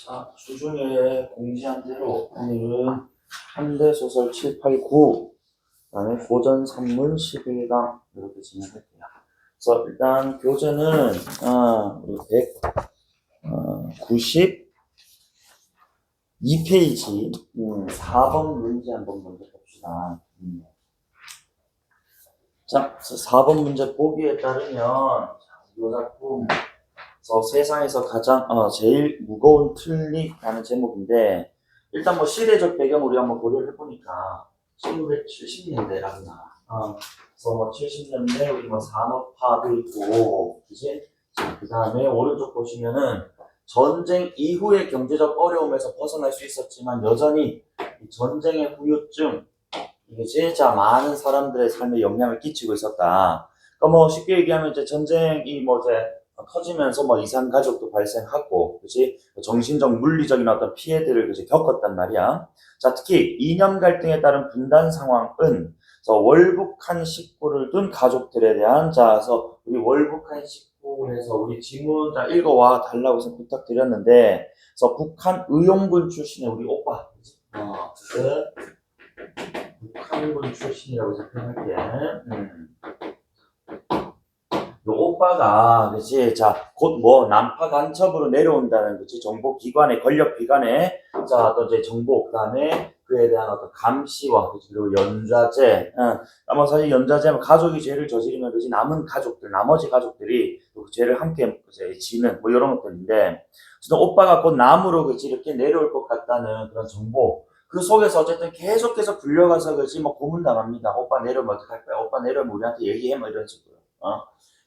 자, 주중에 공지한 대로 오늘은 현대소설 7, 8, 9, 그 다음에 고전 산문 11강 이렇게 진행할게요. 그래서 일단 교재는 우리 192페이지 4번 문제 한번 먼저 봅시다. 자, 4번 문제 보기에 따르면 이 작품 세상에서 가장 제일 무거운 틀니라는 제목인데, 일단 뭐 시대적 배경 우리 한번 고려를 해보니까 1970년대라고 나와. 그래서 뭐 70년대 우리 뭐 산업화도 있고, 그지? 그 다음에 오른쪽 보시면은 전쟁 이후의 경제적 어려움에서 벗어날 수 있었지만 여전히 이 전쟁의 후유증, 이게 진짜 많은 사람들의 삶에 영향을 끼치고 있었다. 그러니까 뭐 쉽게 얘기하면 이제 전쟁이 뭐 이제 터지면서 뭐 이산 가족도 발생하고, 그렇지? 정신적, 물리적인 어떤 피해들을 그치 겪었단 말이야. 자, 특히 이념 갈등에 따른 분단 상황은 월북한 식구를 둔 가족들에 대한, 자, 그래서 우리 월북한 식구에서 우리 지문 자 읽어와 달라고 해서 부탁드렸는데, 그래서 북한 의용군 출신의 우리 오빠, 그치? 북한군 출신이라고 생각할게. 요 오빠가, 그치? 자, 곧 뭐, 난파 간첩으로 내려온다는, 그치? 정보기관에, 권력기관에, 자, 또 이제 정보, 그 다음에 그에 대한 어떤 감시와, 그치? 그리고 연좌제, 아마 사실 연좌제는 가족이 죄를 저지르면, 그치? 남은 가족들, 나머지 가족들이 그 죄를 함께, 그치? 지는, 뭐, 이런 것들인데, 오빠가 곧 남으로, 그치? 이렇게 내려올 것 같다는 그런 정보, 그 속에서 어쨌든 계속해서 불려가서, 그치? 뭐, 고문당합니다. 오빠 내려오면 어떡할 거야? 오빠 내려오면 우리한테 얘기해, 뭐, 이런 식으로.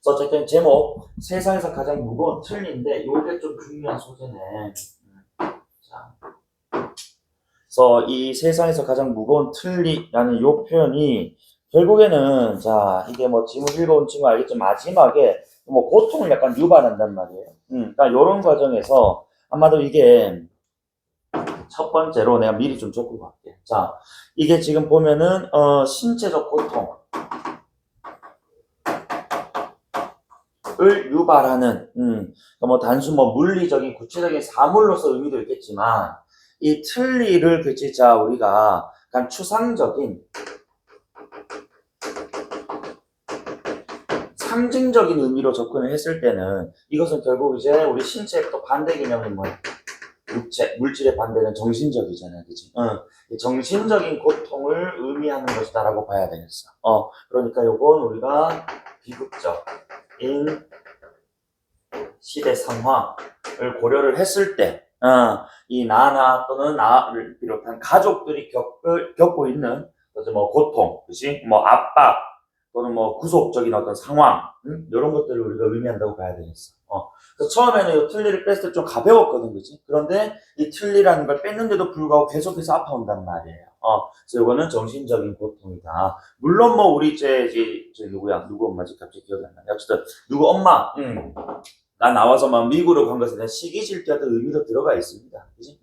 그래서 어쨌든 제목 세상에서 가장 무거운 틀니인데 요게 좀 중요한 소재네. 자, 그래서 이 세상에서 가장 무거운 틀니라는 요 표현이 결국에는, 자, 이게 뭐 지문 읽어온 친구 알겠지만 마지막에 뭐 고통을 약간 유발한단 말이에요. 그러니까 요런 과정에서 아마도 이게 첫 번째로 내가 미리 좀 적고 갈게. 자, 이게 지금 보면은 신체적 고통 을 유발하는, 뭐 단순 뭐 물리적인 구체적인 사물로서 의미도 있겠지만 이 틀니를 그 진짜 우리가 약간 추상적인 상징적인 의미로 접근을 했을 때는 이것은 결국 이제 우리 신체의 또 반대 개념은 뭐 물질의 반대는 정신적이잖아요, 그치? 정신적인 고통을 의미하는 것이다라고 봐야 되겠어. 그러니까 요건 우리가 비극적인 시대 상황을 고려를 했을 때, 이 나나 또는 나를 비롯한 가족들이 겪고 있는 뭐 고통, 그치? 뭐 압박 또는 뭐 구속적인 어떤 상황, 이런 것들을 우리가 의미한다고 봐야 되겠어. 그래서 처음에는 이 틀니를 뺐을 때 좀 가벼웠거든, 그치? 그런데 이 틀니라는 걸 뺐는데도 불구하고 계속해서 아파온단 말이에요. 그래서 이거는 정신적인 고통이다. 물론 뭐 우리 저 누구 엄마지? 갑자기 기억이 안 나네. 어쨌든 누구 엄마, 나 나와서 막 미국으로 간 것에 대한 시기 질투하던 의미도 들어가 있습니다. 그지?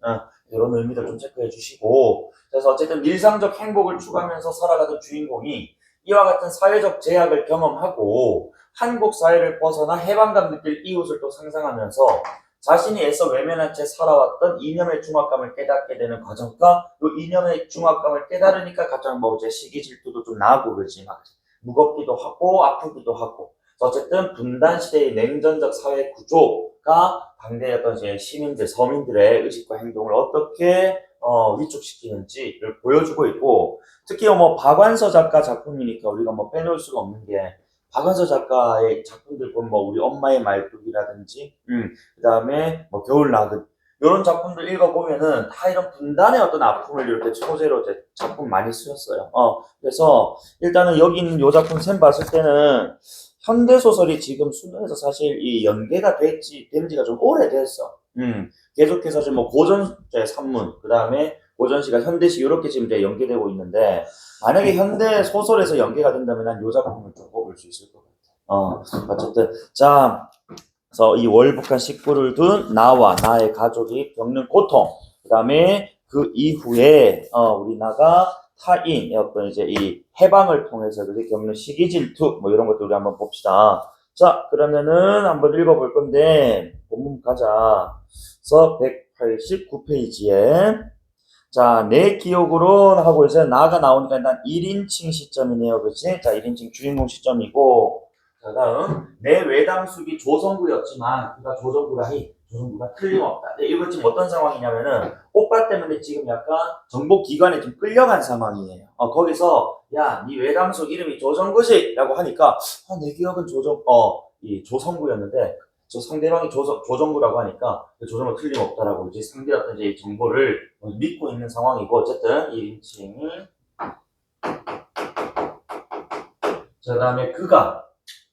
이런 의미도 좀 체크해 주시고. 그래서 어쨌든 일상적 행복을 추구하면서 살아가던 주인공이 이와 같은 사회적 제약을 경험하고 한국 사회를 벗어나 해방감 느낄 이웃을 또 상상하면서 자신이 애써 외면한 채 살아왔던 이념의 중압감을 깨닫게 되는 과정과 이 이념의 중압감을 깨달으니까 가장 뭐 이제 시기 질투도 좀 나고, 그러지? 막 무겁기도 하고 아프기도 하고. 어쨌든 분단 시대의 냉전적 사회 구조가 당대의 어떤 이제 시민들, 서민들의 의식과 행동을 어떻게 위축시키는지를 보여주고 있고, 특히 뭐 박완서 작가 작품이니까 우리가 뭐 빼놓을 수가 없는 게, 박완서 작가의 작품들 보면 뭐 우리 엄마의 말뚝이라든지, 그 다음에 뭐 겨울나그 이런 작품들 읽어보면은 다 이런 분단의 어떤 아픔을 이렇게 소재로 이제 작품 많이 쓰였어요. 그래서 일단은 여기 있는 요 작품 셈 봤을 때는 현대소설이 지금 수능에서 사실 이 연계가 된 지가 좀 오래됐어. 계속해서 지금 뭐 고전의 산문, 그 다음에 고전시가 현대시 이렇게 지금 이제 연계되고 있는데, 만약에 현대 소설에서 연계가 된다면 난 요 작품을 좀 꼽을 수 있을 것 같아. 어쨌든 자, 그래서 이 월북한 식구를 둔 나와 나의 가족이 겪는 고통, 그 다음에 그 이후에 우리 나가 타인의 어떤 이제 이 해방을 통해서 그렇게 겪는 시기 질투, 뭐 이런 것들 우리 한번 봅시다. 자, 그러면은 한번 읽어볼 건데 본문 가자. 그래서 289페이지에 자, 내 기억으로 하고 이제 나가 나오니까 일단 1인칭 시점이네요. 그치? 자, 1인칭 주인공 시점이고 자, 다음 내 외당숙이 조성구였지만 그가 조성구라니 조성구가 틀림없다. 네, 이거 지금 어떤 상황이냐면은 오빠 때문에 지금 약간 정보기관에 좀 끌려간 상황이에요. 거기서 야, 네 외당숙 이름이 조성구지? 라고 하니까 내 기억은 이 조성구였는데 저 상대방이 조정구라고 하니까 그 조정은 틀림없다라고 이제 상대 어떤 이제 정보를 믿고 있는 상황이고 어쨌든 1인칭 자 그다음에 그가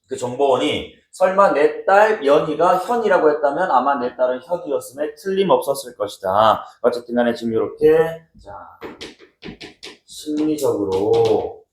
그 정보원이 설마 내 딸 연희가 현이라고 했다면 아마 내 딸은 현이었음에 틀림없었을 것이다. 어쨌든 간에 지금 이렇게 자 심리적으로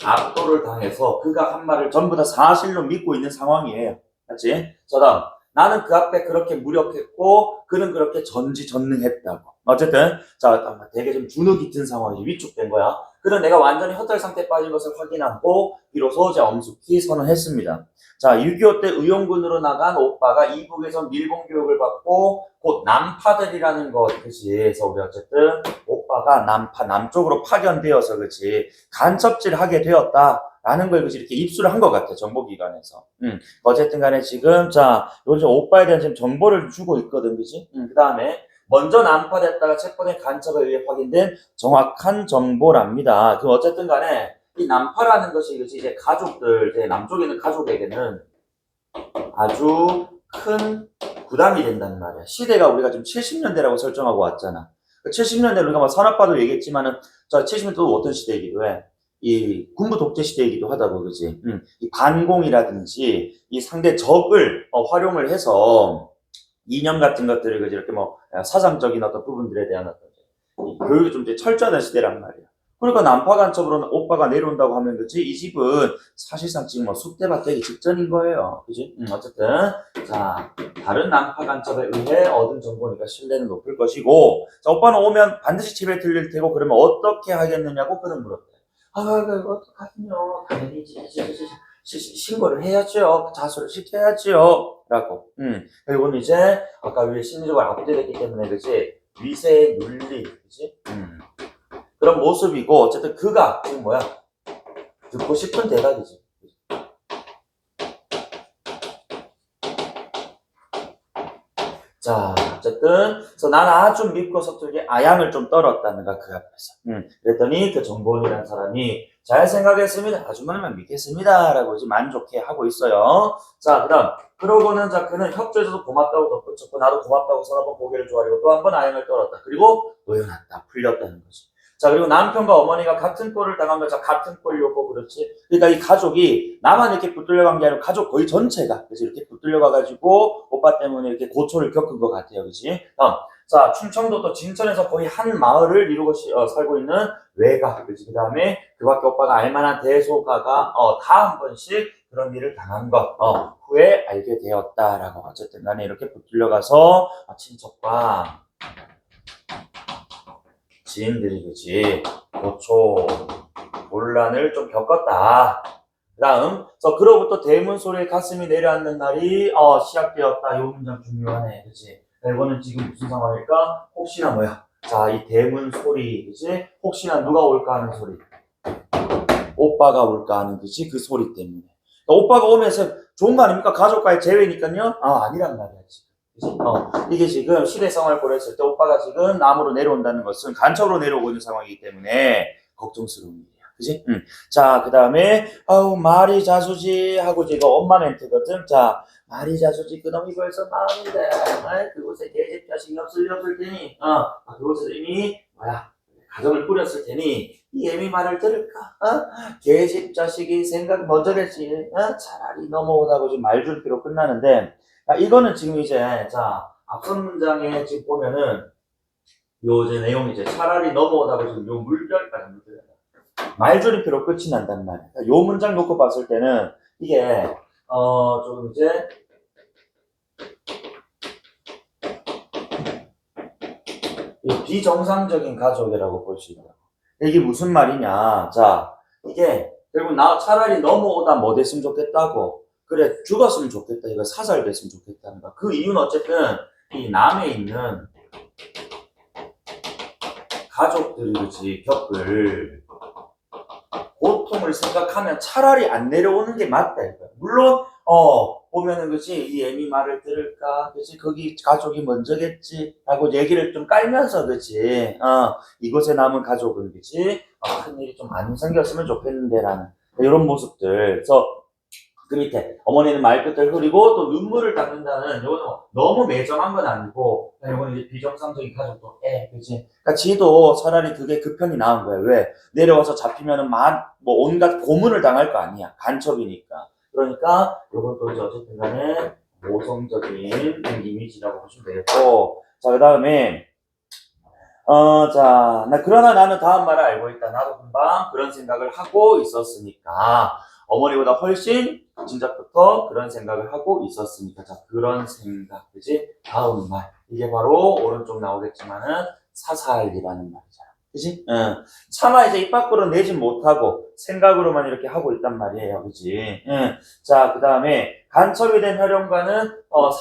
압도를 당해서 그가 한 말을 전부 다 사실로 믿고 있는 상황이에요. 맞지? 자, 다음. 나는 그 앞에 그렇게 무력했고, 그는 그렇게 전지전능했다고. 어쨌든, 자, 되게 좀 주눅이 든 상황이 위축된 거야. 그는 내가 완전히 헛달 상태에 빠진 것을 확인하고, 비로소 이제 엄숙히 선언했습니다. 자, 6.25 때 의용군으로 나간 오빠가 이북에서 밀봉 교육을 받고, 곧 남파들이라는 것이지. 그래서 우리 어쨌든, 오빠가 남쪽으로 파견되어서, 그치. 간첩질 하게 되었다. 라는 걸 이렇게 입수를 한 것 같아, 정보기관에서. 어쨌든 간에 지금, 자, 요즘 오빠에 대한 지금 정보를 주고 있거든, 그지? 그 다음에, 먼저 난파됐다가 채권의 간첩에 의해 확인된 정확한 정보랍니다. 그 어쨌든 간에, 이 난파라는 것이, 그치? 이제 가족들, 이제 남쪽에 있는 가족에게는 아주 큰 부담이 된다는 말이야. 시대가 우리가 지금 70년대라고 설정하고 왔잖아. 70년대 우리가 막 산업화도 얘기했지만은, 자, 70년대도 어떤 시대이기도 해. 이 군부 독재 시대이기도 하다고 그지. 이 반공이라든지 이 상대 적을 활용을 해서 이념 같은 것들을 그지 이렇게 뭐 사상적인 어떤 부분들에 대한 어떤 이 교육이 좀 이제 철저하던 시대란 말이야. 그러니까 난파 간첩으로는 오빠가 내려온다고 하면 그지 이 집은 사실상 지금 뭐 쑥대밭 되기 직전인 거예요. 그지? 어쨌든 자 다른 난파 간첩에 의해 얻은 정보니까 신뢰는 높을 것이고 자 오빠는 오면 반드시 집에 들릴 테고 그러면 어떻게 하겠느냐고 그는 물었대. 어떡하긴요. 당연히 신고를 해야죠. 자수를 시켜야죠. 라고. 그리고는 이제, 아까 위에 심리적으로 압도됐기 때문에, 그치? 위세의 논리, 그치? 그런 모습이고, 어쨌든 그가, 지금 뭐야? 듣고 싶은 대답이지. 자, 어쨌든, 그래서 난 아주 믿고 서툴게 아양을 좀 떨었다는 거야, 그 앞에서. 그랬더니 그 정보원이라는 사람이 잘 생각했습니다. 아줌마만 믿겠습니다. 라고 이제 만족해 하고 있어요. 자, 그 다음. 그러고는 자, 그는 협조해줘서 고맙다고 덧붙였고, 나도 고맙다고 서너 번 고개를 조아리고 또 한 번 아양을 떨었다. 그리고 놓여놨다. 풀렸다는 거지. 자, 그리고 남편과 어머니가 같은 꼴을 당한 거죠. 같은 꼴이었고, 그렇지. 그러니까 이 가족이 나만 이렇게 붙들려간 게 아니라 가족 거의 전체가, 그래서 이렇게 붙들려가가지고 오빠 때문에 이렇게 고초를 겪은 것 같아요. 그지? 자, 충청도 또 진천에서 거의 한 마을을 이루고 살고 있는 외가, 그지? 그 다음에 그 밖에 오빠가 알만한 대소가가, 다 한 번씩 그런 일을 당한 것, 후에 알게 되었다라고. 어쨌든 간에 이렇게 붙들려가서 친척과 지인들이 그지 고초 곤란을 좀 겪었다. 그 다음 그로부터 대문 소리에 가슴이 내려앉는 날이 시작되었다. 이 문장 중요하네. 그치? 이거는 지금 무슨 상황일까? 혹시나 뭐야? 자, 이 대문 소리 그치? 혹시나 누가 올까 하는 소리 오빠가 올까 하는 그치? 그 소리 때문에 오빠가 오면서 좋은 거 아닙니까? 가족과의 재회니까요? 아니란 말이야 지금. 그치? 이게 지금 시대성을 고려했을 때 오빠가 지금 남으로 내려온다는 것은 간첩으로 내려오고 있는 상황이기 때문에 걱정스러운 일이야. 그지? 자, 그 다음에, 말이 자수지 하고 이거 엄마 멘트거든. 자, 말이 자수지 그놈이 벌써 마음인데, 그곳에 계집 자식이 없을 테니, 그곳에서 이미, 가정을 꾸렸을 테니, 이 애미 말을 들을까? 계집 자식이 생각 먼저 했지. 차라리 넘어오다고 지금 말줄기로 끝나는데, 이거는 지금 이제, 자, 앞선 문장에 지금 보면은, 요 이제 내용이 이제 차라리 넘어오다고 지금 요 물결까지 물결. 말줄임표로 끝이 난단 말이야. 요 문장 놓고 봤을 때는, 이게, 좀 이제, 비정상적인 가족이라고 볼 수 있다. 이게 무슨 말이냐. 자, 이게, 결국 나 차라리 넘어오다 뭐 됐으면 좋겠다고. 그래, 죽었으면 좋겠다. 이거 사살됐으면 좋겠다는 거야. 그 이유는 어쨌든, 이 남에 있는 가족들이 그지 겪을 고통을 생각하면 차라리 안 내려오는 게 맞다 이거야. 물론 보면은 그지 이 애미 말을 들을까 그지 거기 가족이 먼저겠지 하고 얘기를 좀 깔면서 그지 이곳에 남은 가족은 그지 큰일이 좀 안 생겼으면 좋겠는데라는 이런 모습들. 그래서 그 밑에 어머니는 말끝을 흐리고 또 눈물을 닦는다는 이거는 너무 매정한 건 아니고 이건 이제 비정상적인 가족도 그지 그러니까 지도 차라리 그게 그 편이 나은 거야. 왜 내려와서 잡히면은 뭐 온갖 고문을 당할 거 아니야. 간첩이니까. 그러니까 이것도 이제 어쨌든 간에 모성적인 이미지라고 보시면 되겠고. 자, 그 다음에 그러나 나는 다음 말을 알고 있다. 나도 금방 그런 생각을 하고 있었으니까. 어머니보다 훨씬 진작부터 그런 생각을 하고 있었으니까. 자, 그런 생각. 그지? 다음 말. 이게 바로 오른쪽 나오겠지만은 사살이라는 말이잖아. 그지? 차마 이제 입 밖으로 내진 못하고 생각으로만 이렇게 하고 있단 말이에요. 그지? 자, 그 다음에 간첩이 된 혈연과는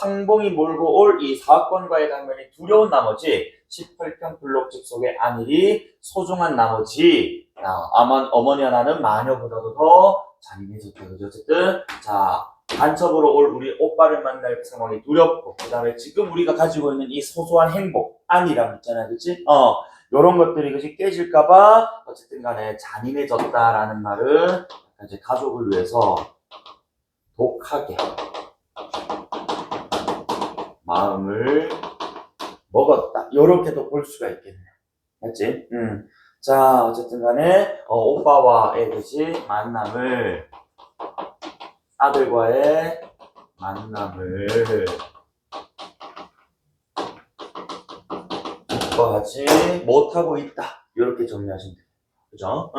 상봉이 몰고 올 이 사건과의 당면이 두려운 나머지 18평 블록집 속의 안일이 소중한 나머지 아마 어머니 하나는 마녀보다도 더 잔인해졌다. 그죠? 어쨌든 자 간첩으로 올 우리 오빠를 만날 상황이 두렵고 그 다음에 지금 우리가 가지고 있는 이 소소한 행복 안이라고 있잖아요. 그치? 요런 것들이 그치 깨질까봐 어쨌든 간에 잔인해졌다라는 말은 이제 가족을 위해서 독하게 마음을 먹었다. 요렇게도 볼 수가 있겠네요. 맞지? 자, 어쨌든 간에, 오빠와의 그지 만남을, 아들과의 만남을 기뻐하지 못하고 있다. 요렇게 정리하시면 돼요. 그죠?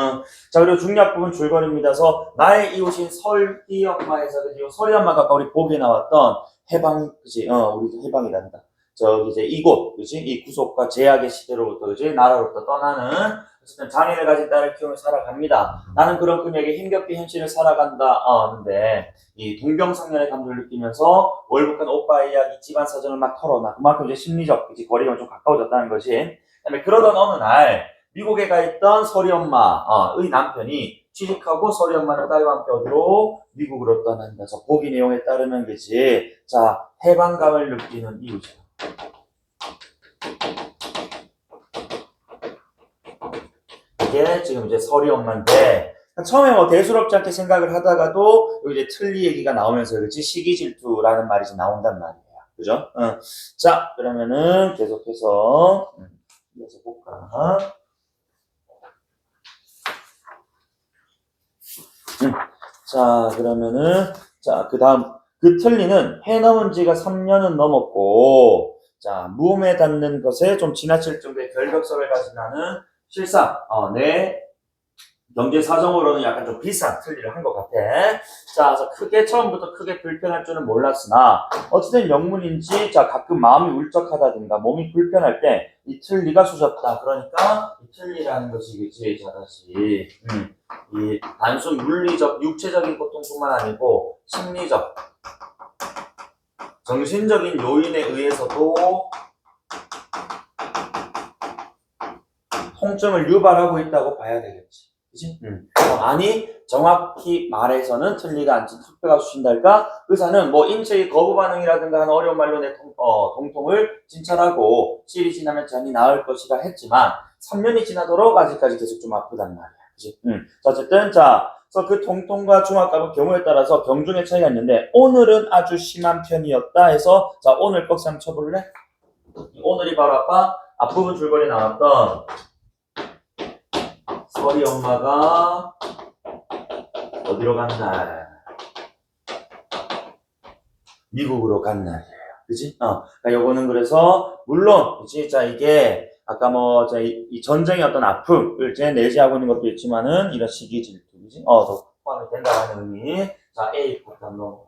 자, 그리고 중요한 부분 줄거리입니다서, 나의 이웃인 설희 엄마에서, 그지? 설희 엄마가 아까 우리 보기에 나왔던 해방, 그지? 우리도 해방이란다. 저기 이제 이곳, 그지? 이 구속과 제약의 시대로부터, 그지? 나라로부터 떠나는, 어쨌든 장애를 가진 딸을 키우며 살아갑니다. 나는 그런 그녀에게 힘겹게 현실을 살아간다. 하는데, 이 동병상련의 감정을 느끼면서 월북한 오빠의 이야기, 집안 사정을 막 털어놔. 그만큼 이제 심리적, 그지? 거리가 좀 가까워졌다는 것이. 그다음에 그러던 어느 날, 미국에 가 있던 설희 엄마의 남편이 취직하고 설희 엄마는 딸과 함께 어디로? 미국으로 떠난다서 보기 내용에 따르면 그지? 자, 해방감을 느끼는 이유죠. 이게 지금 이제 설희 엄마인데 처음에 뭐 대수롭지 않게 생각을 하다가도 이제 틀리 얘기가 나오면서 그렇지 시기 질투라는 말이 이제 나온단 말이에요. 그죠? 자, 그러면은 계속해서 이어서 볼까? 자, 그러면은 자, 그다음 그 틀니는 해 넘은 지가 3년은 넘었고 자, 무음에 닿는 것에 좀 지나칠 정도의 결벽성을 가진 나는 실상 내 경제 사정으로는 약간 좀 비싼 틀니를 한 것 같아. 자, 그래서 크게 처음부터 크게 불편할 줄은 몰랐으나 어쨌든 영문인지 자 가끔 마음이 울적하다든가 몸이 불편할 때 이 틀니가 쑤셨다. 그러니까 이 틀니라는 것이 그치 자 다시 이 단순 물리적 육체적인 고통뿐만 아니고 심리적 정신적인 요인에 의해서도 통증을 유발하고 있다고 봐야 되겠지. 그치? 아니, 정확히 말해서는 틀니가 앉은 턱뼈가 쑤신달까? 의사는 뭐 인체의 거부 반응이라든가 하는 어려운 말로 내 동통을 진찰하고 시일이 지나면 잔이 나을 것이라 했지만 3년이 지나도록 아직까지 계속 좀 아프단 말이야. 그치? 자, 어쨌든 그래서 그 통통과 중압감은 경우에 따라서 병중의 차이가 있는데 오늘은 아주 심한 편이었다 해서 자, 오늘 꺽지 한번 쳐볼래? 오늘이 바로 아까 앞부분 줄거리 나왔던 설희 엄마가 어디로 간 날? 미국으로 간 날이에요. 그치? 그러니까 요거는 그래서, 물론, 그치? 자, 이게, 아까 뭐, 이 전쟁의 어떤 아픔을 내재하고 있는 것도 있지만은, 이런 시기 질투, 그치? 더 포함이 된다는 의미. 자, A 파트 넘어.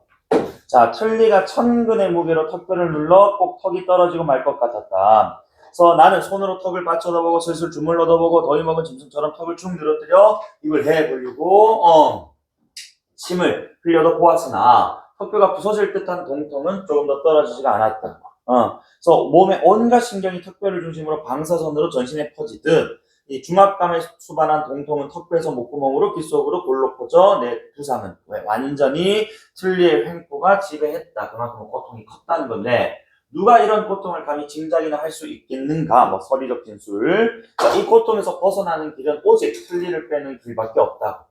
자, 틀니가 천근의 무게로 턱뼈를 눌러 꼭 턱이 떨어지고 말 것 같았다. 그래서 나는 손으로 턱을 받쳐다보고 슬슬 주물러다보고 더위 먹은 짐승처럼 턱을 축 늘어뜨려 입을 해보려고 침을 흘려도 보았으나 턱뼈가 부서질 듯한 동통은 조금 더 떨어지지가 않았다. 그래서 몸의 온갖 신경이 턱뼈를 중심으로 방사선으로 전신에 퍼지듯 이 중압감에 수반한 동통은 턱뼈에서 목구멍으로 귀 속으로 골로 퍼져 내 부상은 왜 완전히 틀니의 횡포가 지배했다. 그만큼 고통이 컸다는 건데 누가 이런 고통을 감히 짐작이나 할 수 있겠는가? 뭐 서리적 진술. 이 고통에서 벗어나는 길은 오직 틀니를 빼는 길밖에 없다.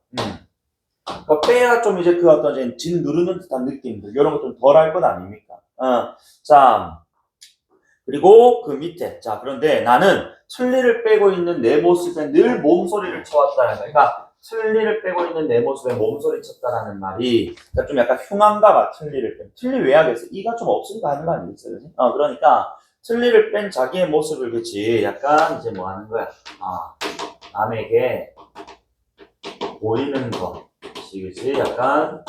그러니까 빼야 좀 이제 그 어떤 이제 진 누르는 듯한 느낌들 이런 것 좀 덜 할 것 아닙니까? 자 그리고 그 밑에 자 그런데 나는 틀니를 빼고 있는 내 모습에 늘 몸소리를 쳐왔다는 거야. 그러니까 틀니를 빼고 있는 내 모습에 몸소리 쳤다라는 말이 그러니까 좀 약간 흉한가 봐. 틀니를 뺀 틀니 왜 하겠어? 이가 좀 없으니까 하는 거 아니겠어요? 그치? 그러니까 틀니를 뺀 자기의 모습을 그치 약간 이제 뭐 하는 거야? 남에게 보이는 거 그치 약간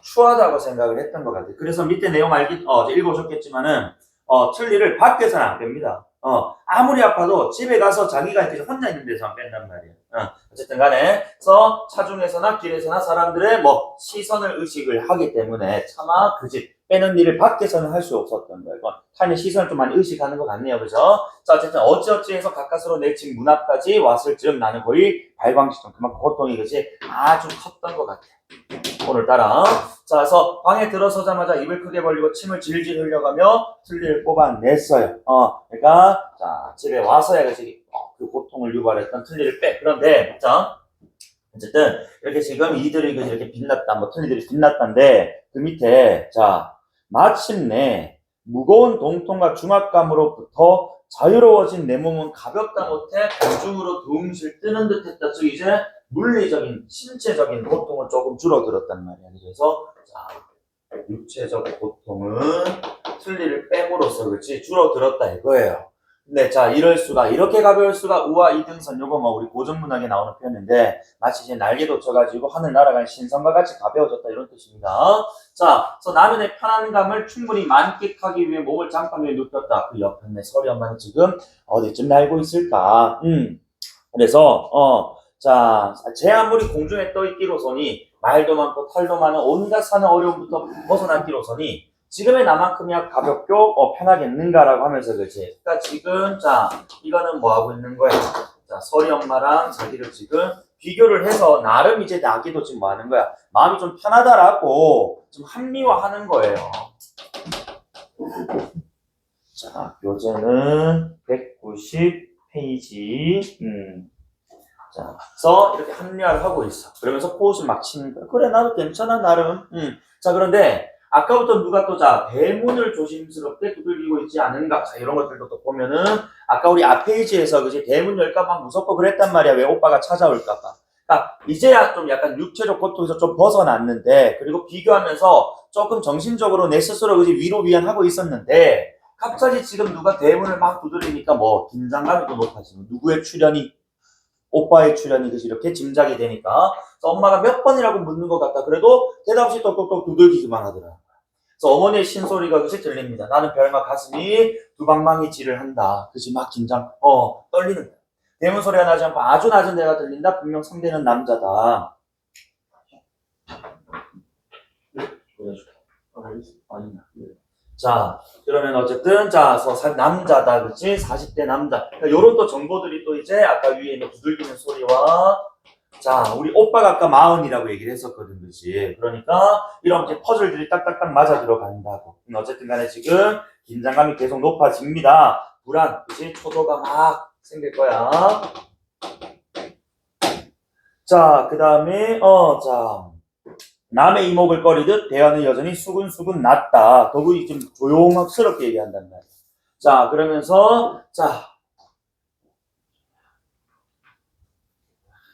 추하다고 생각을 했던 것 같아요. 그래서 밑에 내용 읽어줬겠지만은, 틀니를 밖에서는 안 뺍니다. 아무리 아파도 집에 가서 자기가 이렇게 혼자 있는 데서만 뺀단 말이에요. 어쨌든 간에, 그래서 차중에서나 길에서나 사람들의 시선을 의식을 하기 때문에 차마 그 집 빼는 일을 밖에서는 할 수 없었던 거예요. 타인의 시선을 좀 많이 의식하는 것 같네요. 그죠? 자, 어쨌든 어찌어찌해서 가까스로 내 집 문 앞까지 왔을 즈음 나는 거의 발광시점, 그만큼 고통이 그지 아주 컸던 것 같아요. 오늘따라. 자, 그래서 방에 들어서자마자 입을 크게 벌리고 침을 질질 흘려가며 틀니를 뽑아냈어요. 그러니까 자 집에 와서야 그 고통을 유발했던 틀니를 빼. 그런데 자 어쨌든 이렇게 지금 이들이 이렇게 빛났다, 틀니들이 빛났다인데 그 밑에 자 마침내 무거운 동통과 중압감으로부터 자유로워진 내 몸은 가볍다 못해 공중으로 둥실 뜨는 듯했다. 즉 이제 물리적인 신체적인 고통은 조금 줄어들었단 말이야. 그래서 자, 육체적 고통은 틀니를 뺨으로써 그렇지 줄어들었다 이거예요. 근데 자 이럴 수가 이렇게 가벼울 수가 우와 이등선 요거 우리 고전문학에 나오는 표현인데 마치 이제 날개 돋쳐가지고 하늘 날아간 신선과 같이 가벼워졌다 이런 뜻입니다. 자, 그래서 나면의 편안감을 충분히 만끽하기 위해 몸을 잠깐 위에 눕혔다. 그 옆에 내 서리 엄마는 지금 어디쯤 날고 있을까? 그래서 자, 제 아무리 공중에 떠있기로서니 말도 많고 탈도 많은 온갖 사는 어려움부터 벗어났기로서니 지금의 나만큼이야 가볍고 편하겠는가라고 하면서 그렇지. 그러니까 지금 자 이거는 뭐 하고 있는 거야? 자 서리 엄마랑 자기를 지금 비교를 해서 나름 이제 나기도 지금 뭐 하는 거야? 마음이 좀 편하다라고 좀 합리화하는 거예요. 자 교재는 190페이지. 자, 그래서 이렇게 합리화를 하고 있어. 그러면서 포웃을 막 치는 거야. 그래, 나도 괜찮아, 나름. 자, 그런데 아까부터 누가 또 자, 대문을 조심스럽게 두들기고 있지 않은가. 자, 이런 것들도 또 보면은 아까 우리 앞 페이지에서 그지 대문 열까봐 무섭고 그랬단 말이야. 왜 오빠가 찾아올까봐. 그러니까 이제야 좀 약간 육체적 고통에서 좀 벗어났는데 그리고 비교하면서 조금 정신적으로 내 스스로 그지 위로 위안하고 있었는데 갑자기 지금 누가 대문을 막 두드리니까 긴장감이 또 높아지고 누구의 출연이 오빠의 출연이 이렇게 짐작이 되니까 그래서 엄마가 몇 번이라고 묻는 것 같다. 그래도 대답 없이 똑똑똑 두들기기만 하더라. 그래서 어머니의 신소리가 그치 들립니다. 나는 별마 가슴이 두방망이 질을 한다. 그치 막 긴장 떨리는 거야. 대문 소리가 나지 않고 아주 낮은 데가 들린다. 분명 상대는 남자다. 자, 그러면 어쨌든, 자, 남자다, 그치? 40대 남자. 그러니까 요런 또 정보들이 또 이제 아까 위에 있는 두들기는 소리와, 자, 우리 오빠가 아까 40이라고 얘기를 했었거든, 그치? 그러니까, 이런 이제 퍼즐들이 딱딱딱 맞아 들어간다고. 어쨌든 간에 지금 긴장감이 계속 높아집니다. 불안, 그치? 초도가 막 생길 거야. 자, 그 다음에, 자. 남의 이목을 꺼리듯 대화는 여전히 수근수근 낮다. 더욱이 좀 조용스럽게 얘기한단 말이야. 자, 그러면서, 자.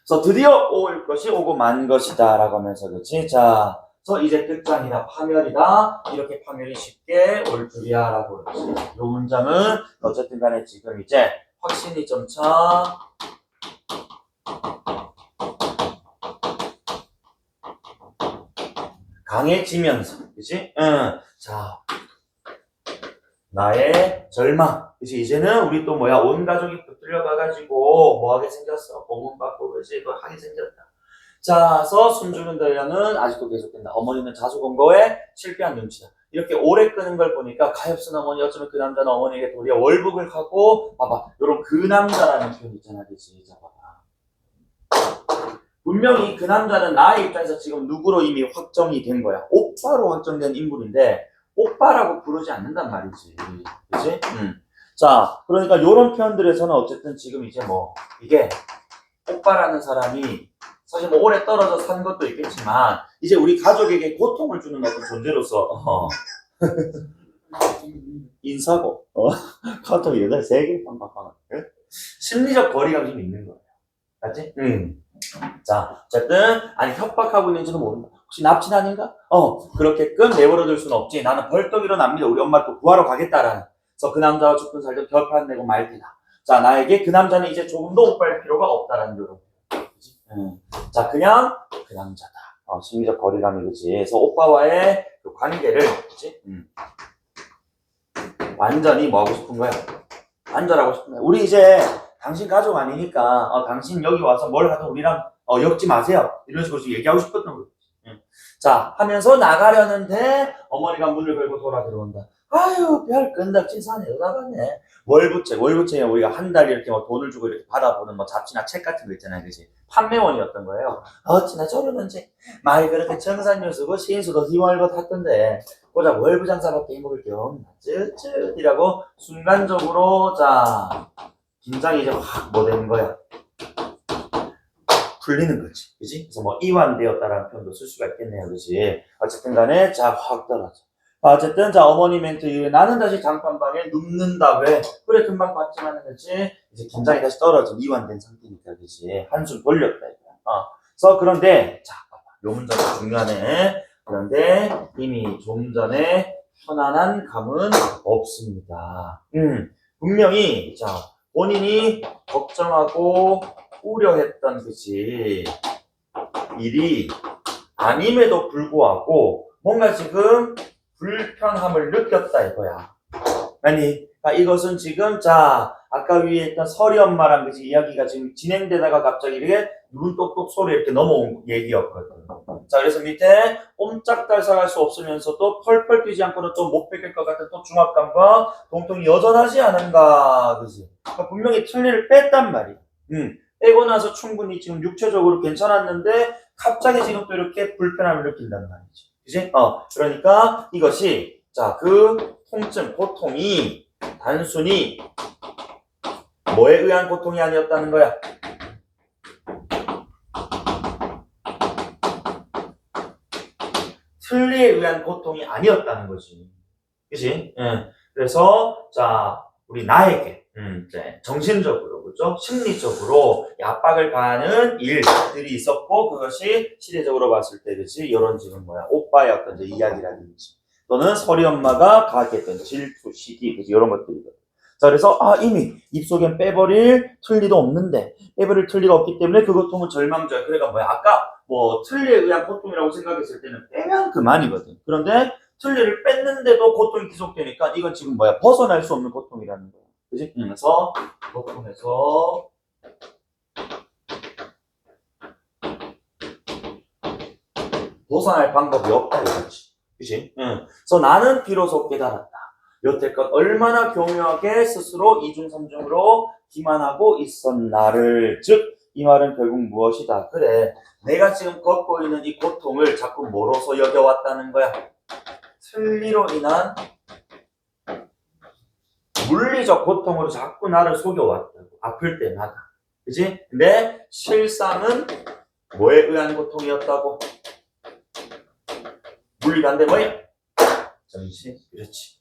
그래서 드디어 올 것이 오고 만 것이다. 라고 하면서, 그렇지? 자, 그래서 이제 끝장이다. 파멸이다. 이렇게 파멸이 쉽게 올 줄이야. 라고 그러지. 이 문장은 어쨌든 간에 지금 이제 확신이 점차 강해지면서, 그치? 자, 나의 절망. 그치? 이제는 우리 또 온 가족이 붙들려가가지고 뭐 하게 생겼어. 고문받고, 그치? 그거 하게 생겼다. 자, 그래서 숨죽는 대화는 아직도 계속된다. 어머니는 자수공고에 실패한 눈치다. 이렇게 오래 끄는 걸 보니까 가엾은 어머니 어쩌면 그 남자는 어머니에게 도리어 월북을 하고 봐봐 요런 그 남자라는 표현 있잖아 그치 자 봐봐 분명히 그 남자는 나의 입장에서 지금 누구로 이미 확정이 된 거야 오빠로 확정된 인물인데 오빠라고 부르지 않는단 말이지 그치? 자 그러니까 요런 표현들에서는 어쨌든 지금 이제 뭐 이게 오빠라는 사람이 사실 뭐 오래 떨어져 산 것도 있겠지만 이제 우리 가족에게 고통을 주는 어떤 존재로서 인사고 카톡 8개 빵빵빵 심리적 거리감이 좀 있는 거예요 맞지? 자 어쨌든 아니 협박하고 있는지는 모른다 혹시 납치 아닌가? 그렇게끔 내버려둘 수는 없지 나는 벌떡 일어납니다 우리 엄마를 또 구하러 가겠다라는 그래서 그 남자와 죽든 살든 결판 내고 말기다 자 나에게 그 남자는 이제 조금도 오빠일 필요가 없다라는 요런 자 그냥 그 남자다 심리적 거리감이 그치 그래서 오빠와의 그 관계를 그치 완전히 뭐 하고 싶은 거야 완전하고 싶은 거야 우리 이제 당신 가족 아니니까 당신 여기 와서 뭘 하든 우리랑 엮지 마세요 이런 식으로 얘기하고 싶었던 거지 자 하면서 나가려는데 어머니가 문을 걸고 돌아 들어온다 아유 별 끈덕진 산에 나가네 월부채 우리가 한 달 이렇게 뭐 돈을 주고 이렇게 받아보는 뭐 잡지나 책 같은 거 있잖아요 그치 판매원이었던 거예요 어찌나 저러는지 말이 그렇게 청산유수고 시인수도 희월것 했던데 고작 월부장사밖에 해먹을 게 없나 쯧쯧이라고 순간적으로 자 긴장이 이제 확 뭐 되는 거야 풀리는 거지 그치 그래서 뭐 이완되었다라는 표현도 쓸 수가 있겠네요 그치 어쨌든 간에 자 확 떨어져 어쨌든 자 어머니 멘트 이후에 나는 다시 장판방에 눕는다 왜 그래 금방 봤지만은 그치 이제 긴장이 다시 떨어져 이완된 상태니까 그치 한숨 돌렸다 이거야 그래서 그런데 자 봐봐 요 문장도 중요하네 그런데 이미 좀 전에 편안한 감은 없습니다 분명히 자 본인이 걱정하고 우려했던 그치 일이 아님에도 불구하고 뭔가 지금 불편함을 느꼈다 이거야. 아니, 이것은 지금 자 아까 위에 있던 서리 엄마랑 그치 이야기가 지금 진행되다가 갑자기 이렇게 눈 똑똑 소리 이렇게 넘어온 얘기였거든. 자 그래서 밑에 옴짝달싹할 수 없으면서도 펄펄 뛰지 않고는 또 못 뺏길 것 같은 또 중압감과 동통이 여전하지 않은가 그치? 그러니까 분명히 틀니를 뺐단 말이야. 빼고 나서 충분히 지금 육체적으로 괜찮았는데 갑자기 지금 또 이렇게 불편함을 느낀단 말이지. 그치? 그러니까 이것이 자, 그 통증, 고통이 단순히 뭐에 의한 고통이 아니었다는 거야? 틀니에 의한 고통이 아니었다는 거지. 그치? 그래서 자, 우리 나에게 이제 정신적으로 그죠? 심리적으로 압박을 가하는 일들이 있었고 그것이 시대적으로 봤을 때 그치? 이런 지금 뭐야? 오빠의 어떤 이제 이야기라든지 또는 서리 엄마가 가하겠던 질투, 시기 그치? 이런 것들이거든. 자 그래서 이미 입속엔 빼버릴 틀니도 없는데 빼버릴 틀니가 없기 때문에 그 고통은 절망적. 그러니까 뭐야? 아까 뭐 틀니에 의한 고통이라고 생각했을 때는 빼면 그만이거든. 그런데 틀니를 뺐는데도 고통이 계속되니까 이건 지금 뭐야? 벗어날 수 없는 고통이라는 거야. 그치? 그래서 고통에서 벗어날 방법이 없다 이거지. 그치? 그래서 나는 비로소 깨달았다. 여태껏 얼마나 교묘하게 스스로 이중삼중으로 기만하고 있었나를. 즉, 이 말은 결국 무엇이다. 그래, 내가 지금 걷고 있는 이 고통을 자꾸 뭐로서 여겨왔다는 거야? 틀니로 인한 물리적 고통으로 자꾸 나를 속여왔다고. 아플 때마다. 그치? 근데 실상은 뭐에 의한 고통이었다고? 물리 반대 뭐야? 정신? 그렇지.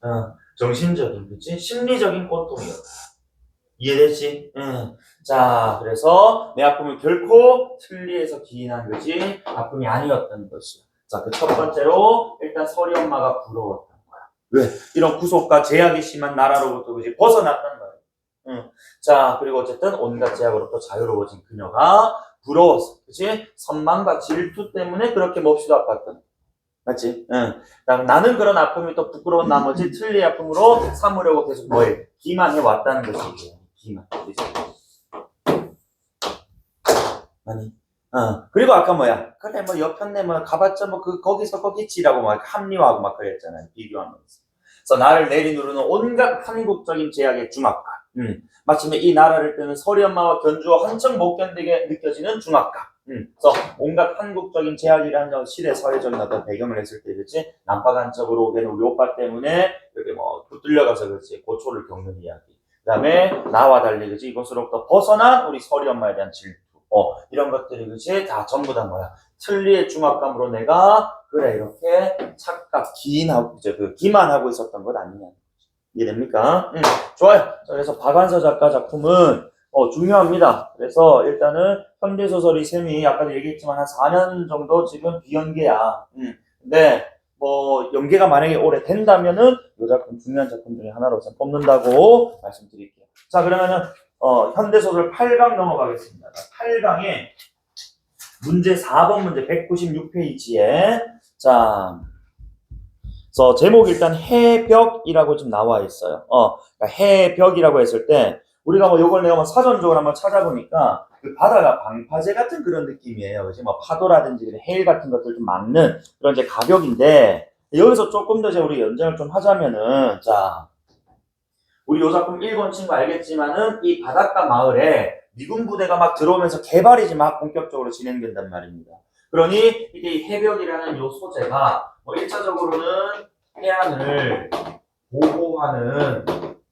정신적인, 그치? 심리적인 고통이었다. 이해되지? 자, 그래서 내 아픔은 결코 틀니에서 기인한 거지 아픔이 아니었던 것이야. 자, 그 첫 번째로 일단 서리 엄마가 부러웠던 거야. 왜? 이런 구속과 제약이 심한 나라로부터 그지 벗어났단 말이야. 자, 그리고 어쨌든 온갖 제약으로부터 자유로워진 그녀가 부러웠어. 그치? 선망과 질투 때문에 그렇게 몹시도 아팠던. 맞지? 나는 그런 아픔이 또 부끄러운 나머지 틀니의 아픔으로 삼으려고 계속 뭐해? 기만해 왔다는 것이지. 기만. 그치? 아니, 그리고 아까 뭐야? 그래, 뭐, 옆편네, 뭐, 가봤자, 뭐, 거기서 거기지라고 막 합리화하고 막 그랬잖아요. 비교하면서. 그래서 나를 내리누르는 온갖 한국적인 제약의 중압감. 마침내 이 나라를 뜨는 서리 엄마와 견주어 한층 못 견디게 느껴지는 중압감. 그래서 온갖 한국적인 제약이라는 시대 사회적인 어떤 배경을 했을 때, 그치? 난파간첩으로 오게 된 우리 오빠 때문에, 이렇게 뭐, 붙들려가서, 그치? 고초를 겪는 이야기. 그 다음에, 나와 달리, 그치? 이것으로부터 벗어난 우리 서리 엄마에 대한 질투. 이런 것들이, 그치? 다 전부 다 뭐야? 틀리의 중압감으로 내가, 그래, 이렇게 착각, 기인하고, 이제 기만하고 있었던 것 아니냐. 이해됩니까? 좋아요. 자, 그래서 박완서 작가 작품은, 중요합니다. 그래서 일단은 현대소설이 셈이 아까도 얘기했지만 한 4년 정도 지금 비연계야. 근데 뭐 연계가 만약에 오래 된다면은 이 작품 중요한 작품 중에 하나로 뽑는다고 말씀드릴게요. 자, 그러면은 현대소설 8강 넘어가겠습니다. 8강에 문제 4번 문제 196페이지에 자, 그래서 제목이 일단 해벽이라고 좀 나와 있어요. 그러니까 해벽이라고 했을 때 우리가 뭐 요걸 내가 뭐 사전적으로 한번 찾아보니까 그 바다가 방파제 같은 그런 느낌이에요. 그지? 뭐 파도라든지 해일 같은 것들 좀 막는 그런 이제 가벽인데 여기서 조금 더 이제 우리 연장을 좀 하자면은 자, 우리 요 작품 1번 친구 알겠지만은 이 바닷가 마을에 미군 부대가 막 들어오면서 개발이 이제 막 본격적으로 진행된단 말입니다. 그러니 이게 이 해벽이라는 요 소재가 뭐 1차적으로는 해안을 보호하는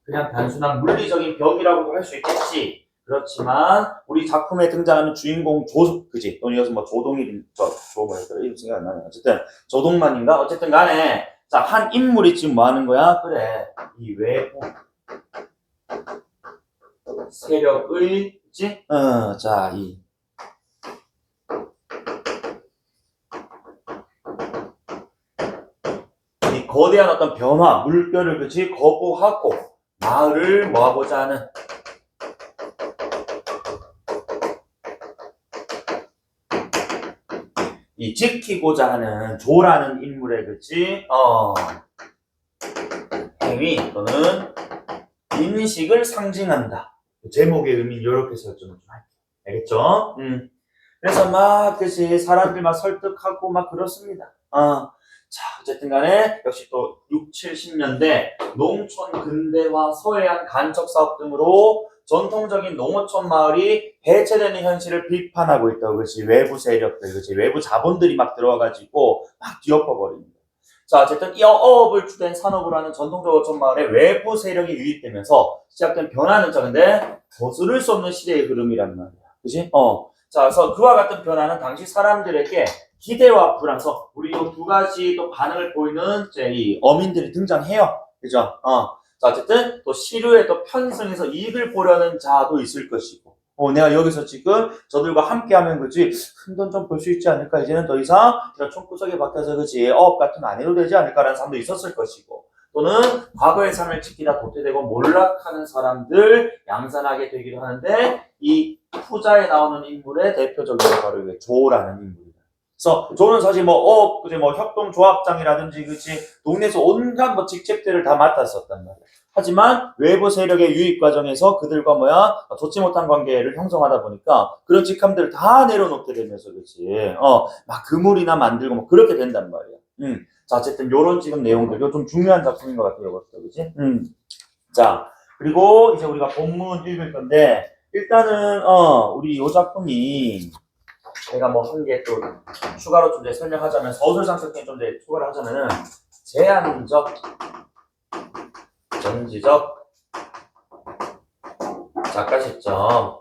그냥 단순한 물리적인 벽이라고도 할 수 있겠지. 그렇지만 우리 작품에 등장하는 주인공 그지? 또는 여기서 뭐 조동일 뭐였더라? 이름 생각이 안 나네. 어쨌든 조동만인가? 어쨌든 간에 자, 한 인물이 지금 뭐 하는 거야? 그래. 이 외부 세력의 그치? 자, 이 거대한 어떤 변화, 물결을 그치 거부하고 마을을 모아보자 하는 이 지키고자 하는 조라는 인물의 그치 행위 또는 인식을 상징한다. 제목의 의미는 이렇게 설정을 좀 할게요. 알겠죠? 그래서 막 그치 사람들 막 설득하고 막 그렇습니다. 자, 어쨌든 간에 역시 또 6, 70년대 농촌 근대화, 서해안 간척 사업 등으로 전통적인 농어촌 마을이 해체되는 현실을 비판하고 있다고. 그렇지. 외부 세력들, 그렇지. 외부 자본들이 막 들어와가지고 막 뒤엎어버립니다. 자, 어쨌든 이 어업을 주된 산업으로 하는 전통적 어촌 마을에 외부 세력이 유입되면서 시작된 변화는 자, 근데 거스를 수 없는 시대의 흐름이란 말이야. 그지? 자, 그래서 그와 같은 변화는 당시 사람들에게 기대와 불안서 우리 이 두 가지 또 반응을 보이는 이제 이 어민들이 등장해요. 그죠? 자, 어쨌든 또 시류에 또 편승해서 이익을 보려는 자도 있을 것이고, 내가 여기서 지금 저들과 함께 하면 그지 큰 돈 좀 벌 수 있지 않을까? 이제는 더 이상 제가 총구석에 박혀서 그지 어업 같은 거 안 해도 되지 않을까라는 사람도 있었을 것이고, 또는 과거의 삶을 지키다 도태되고 몰락하는 사람들 양산하게 되기도 하는데 이 후자에 나오는 인물의 대표적인 게 바로 이게 조라는 인물이다. 그래서 조는 사실 뭐 그제 뭐 협동조합장이라든지 그치 동네에서 온갖 뭐 직책들을 다 맡았었단 말이야. 하지만 외부 세력의 유입 과정에서 그들과 좋지 못한 관계를 형성하다 보니까 그런 직함들을 다 내려놓게 되면서 그치 막 그물이나 만들고 뭐 그렇게 된단 말이야. 자, 어쨌든 요런 지금 내용들 요 좀 중요한 작품인 것 같아요. 이것도 그치? 자, 그리고 이제 우리가 본문 읽을 건데 일단은 우리 요 작품이 제가 뭐 한 개 또 추가로 좀 이제 설명하자면 서술상 특징 좀 이제 추가를 하자면은 제한적, 전지적, 작가 시점,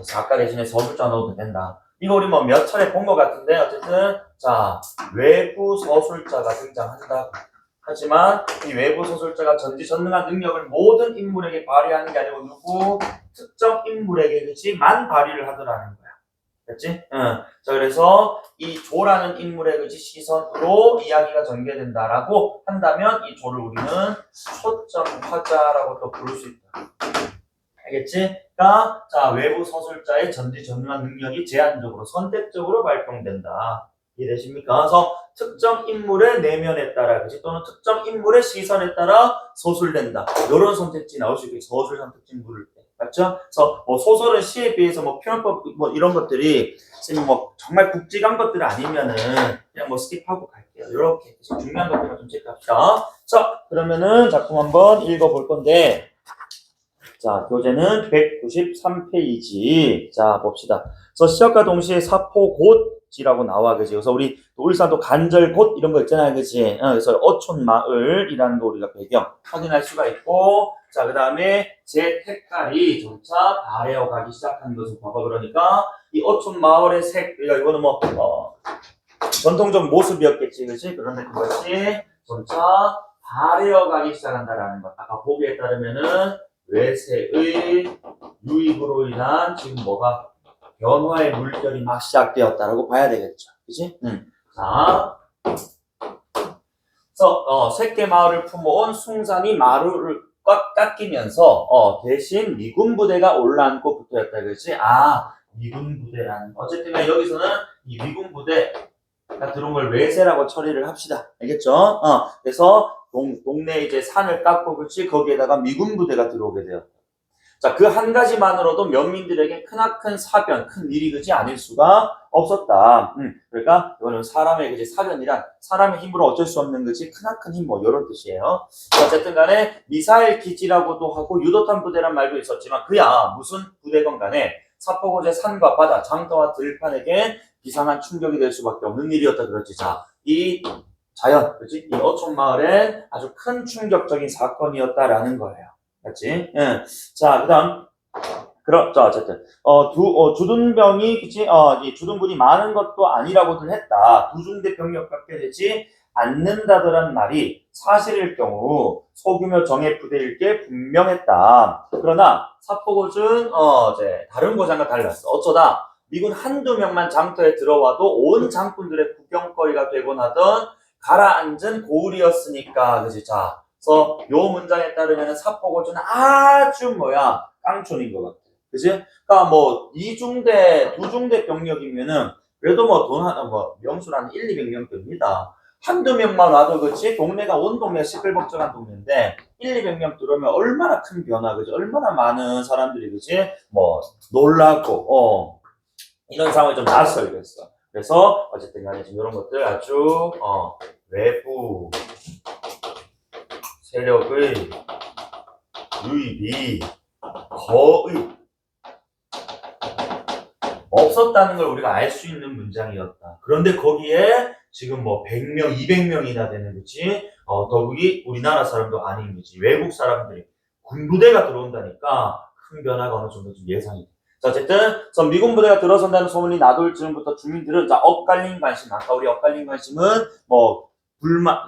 작가 대신에 서술자 넣어도 된다. 이거 우리 뭐 몇 차례 본 것 같은데 어쨌든 자 외부 서술자가 등장한다. 하지만 이 외부 서술자가 전지전능한 능력을 모든 인물에게 발휘하는 게 아니고 누구 특정 인물에게 그치만 발휘를 하더라는 거야. 됐지? 자, 그래서 이 조라는 인물의 그치 시선으로 이야기가 전개된다라고 한다면 이 조를 우리는 초점 화자라고 또 부를 수 있다. 알겠지? 그러니까 자 외부 서술자의 전지전능한 능력이 제한적으로 선택적으로 발동된다. 이해되십니까? 그래서 특정 인물의 내면에 따라 그치? 또는 특정 인물의 시선에 따라 서술된다. 이런 선택지 나올 수 있고 서술상 특징 부를 때 맞죠? 그래서 뭐 소설은 시에 비해서 뭐 표현법 뭐 이런 것들이 선생님 뭐 정말 굵직한 것들 아니면은 그냥 뭐 스킵하고 갈게요. 이렇게 중요한 것들만 좀 체크합시다. 자, 그러면은 작품 한번 읽어볼 건데, 자, 교재는 193페이지. 자, 봅시다. 그래서 시작과 동시에 사포곶이라고 나와, 그지? 그래서 우리 울산도 간절곶 이런 거 있잖아요, 그지? 그래서 어촌마을이라는 거 우리가 배경 확인할 수가 있고, 자, 그 다음에 제 색깔이 점차 바래어 가기 시작하는 것을 봐봐. 그러니까 이 어촌마을의 색, 그러니까 이거는 뭐 전통적 모습이었겠지, 그지? 그런데 그것이 점차 바래어 가기 시작한다라는 것. 아까 보기에 따르면은 외세의 유입으로 인한 지금 뭐가 변화의 물결이 막 시작되었다라고 봐야 되겠죠. 그치? 자, 그래서 새끼 마을을 품어온 숭산이 마루를 꽉 깎이면서 대신 미군 부대가 올라앉고 붙어였다. 그렇지? 아, 미군 부대라는. 어쨌든 여기서는 이 미군 부대가 들어온 걸 외세라고 처리를 합시다. 알겠죠? 그래서 동네 이제 산을 깎고 그렇지 거기에다가 미군 부대가 들어오게 되었다. 자, 그 한 가지만으로도 면민들에게 크나큰 사변, 큰 일이 그지 아닐 수가 없었다. 그러니까 이거는 사람의 그지 사변이란 사람의 힘으로 어쩔 수 없는 그지 크나큰 힘 뭐 이런 뜻이에요. 어쨌든 간에 미사일 기지라고도 하고 유도탄 부대란 말도 있었지만 그야 무슨 부대건 간에 사포고제 산과 바다, 장터와 들판에게 비상한 충격이 될 수밖에 없는 일이었다 그렇지. 자, 이 자연, 그지? 이 어촌 마을엔 아주 큰 충격적인 사건이었다라는 거예요. 맞지? 예. 자, 그 다음. 자, 어쨌든. 주둔병이, 그치? 이 주둔군이 많은 것도 아니라고는 했다. 두중대 병력밖에 되지 않는다더란 말이 사실일 경우 소규모 정예 부대일 게 분명했다. 그러나 사포고준, 이제 다른 고장과 달랐어. 어쩌다 미군 한두 명만 장터에 들어와도 온 장군들의 구경거리가 되곤 하던 가라앉은 고을이었으니까, 그치? 자. 그래서 요 문장에 따르면 사포고주는 아주 깡촌인 것 같아. 그지? 그러니까 뭐 2중대, 2중대 병력이면은 그래도 뭐 돈 하나 뭐 명수는 한 1, 200명 됩니다. 한두 명만 와도 그렇지 동네가 온 동네가 시끌벅적한 동네인데 1, 200명 들어오면 얼마나 큰 변화 그지? 얼마나 많은 사람들이 그지? 뭐 놀라고 이런 상황이 좀 낯설겠어. 그래서 어쨌든 간에 지금 이런 것들 아주 외부 세력의 유입이 거의 없었다는 걸 우리가 알 수 있는 문장이었다. 그런데 거기에 지금 뭐 100명, 200명이나 되는 거지. 더욱이 우리나라 사람도 아닌 거지. 외국 사람들이 군부대가 들어온다니까 큰 변화가 어느 정도 좀 예상이 돼. 자, 어쨌든 미군 부대가 들어선다는 소문이 나돌 즈음부터 주민들은 자 엇갈린 관심, 아까 우리 엇갈린 관심은 뭐 불만,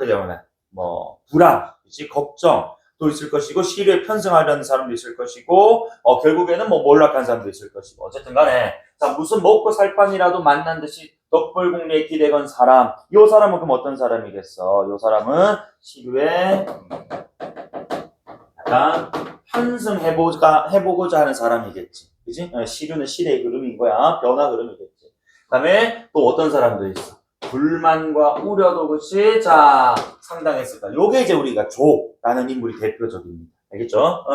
뭐 불안, 그치? 걱정도 있을 것이고 시류에 편승하려는 사람도 있을 것이고 결국에는 뭐 몰락한 사람도 있을 것이고 어쨌든 간에 자 무슨 먹고 살 판이라도 만난 듯이 덕불공리에 기대건 사람 요 사람은 그럼 어떤 사람이겠어? 요 사람은 시류에 약간 편승해보고자 하는 사람이겠지 그지? 시류는 시대의 흐름인 거야 변화 흐름이겠지 그 다음에 또 어떤 사람도 있어 불만과 우려도 그치? 자, 상당했을까. 요게 이제 우리가 조라는 인물이 대표적입니다. 알겠죠?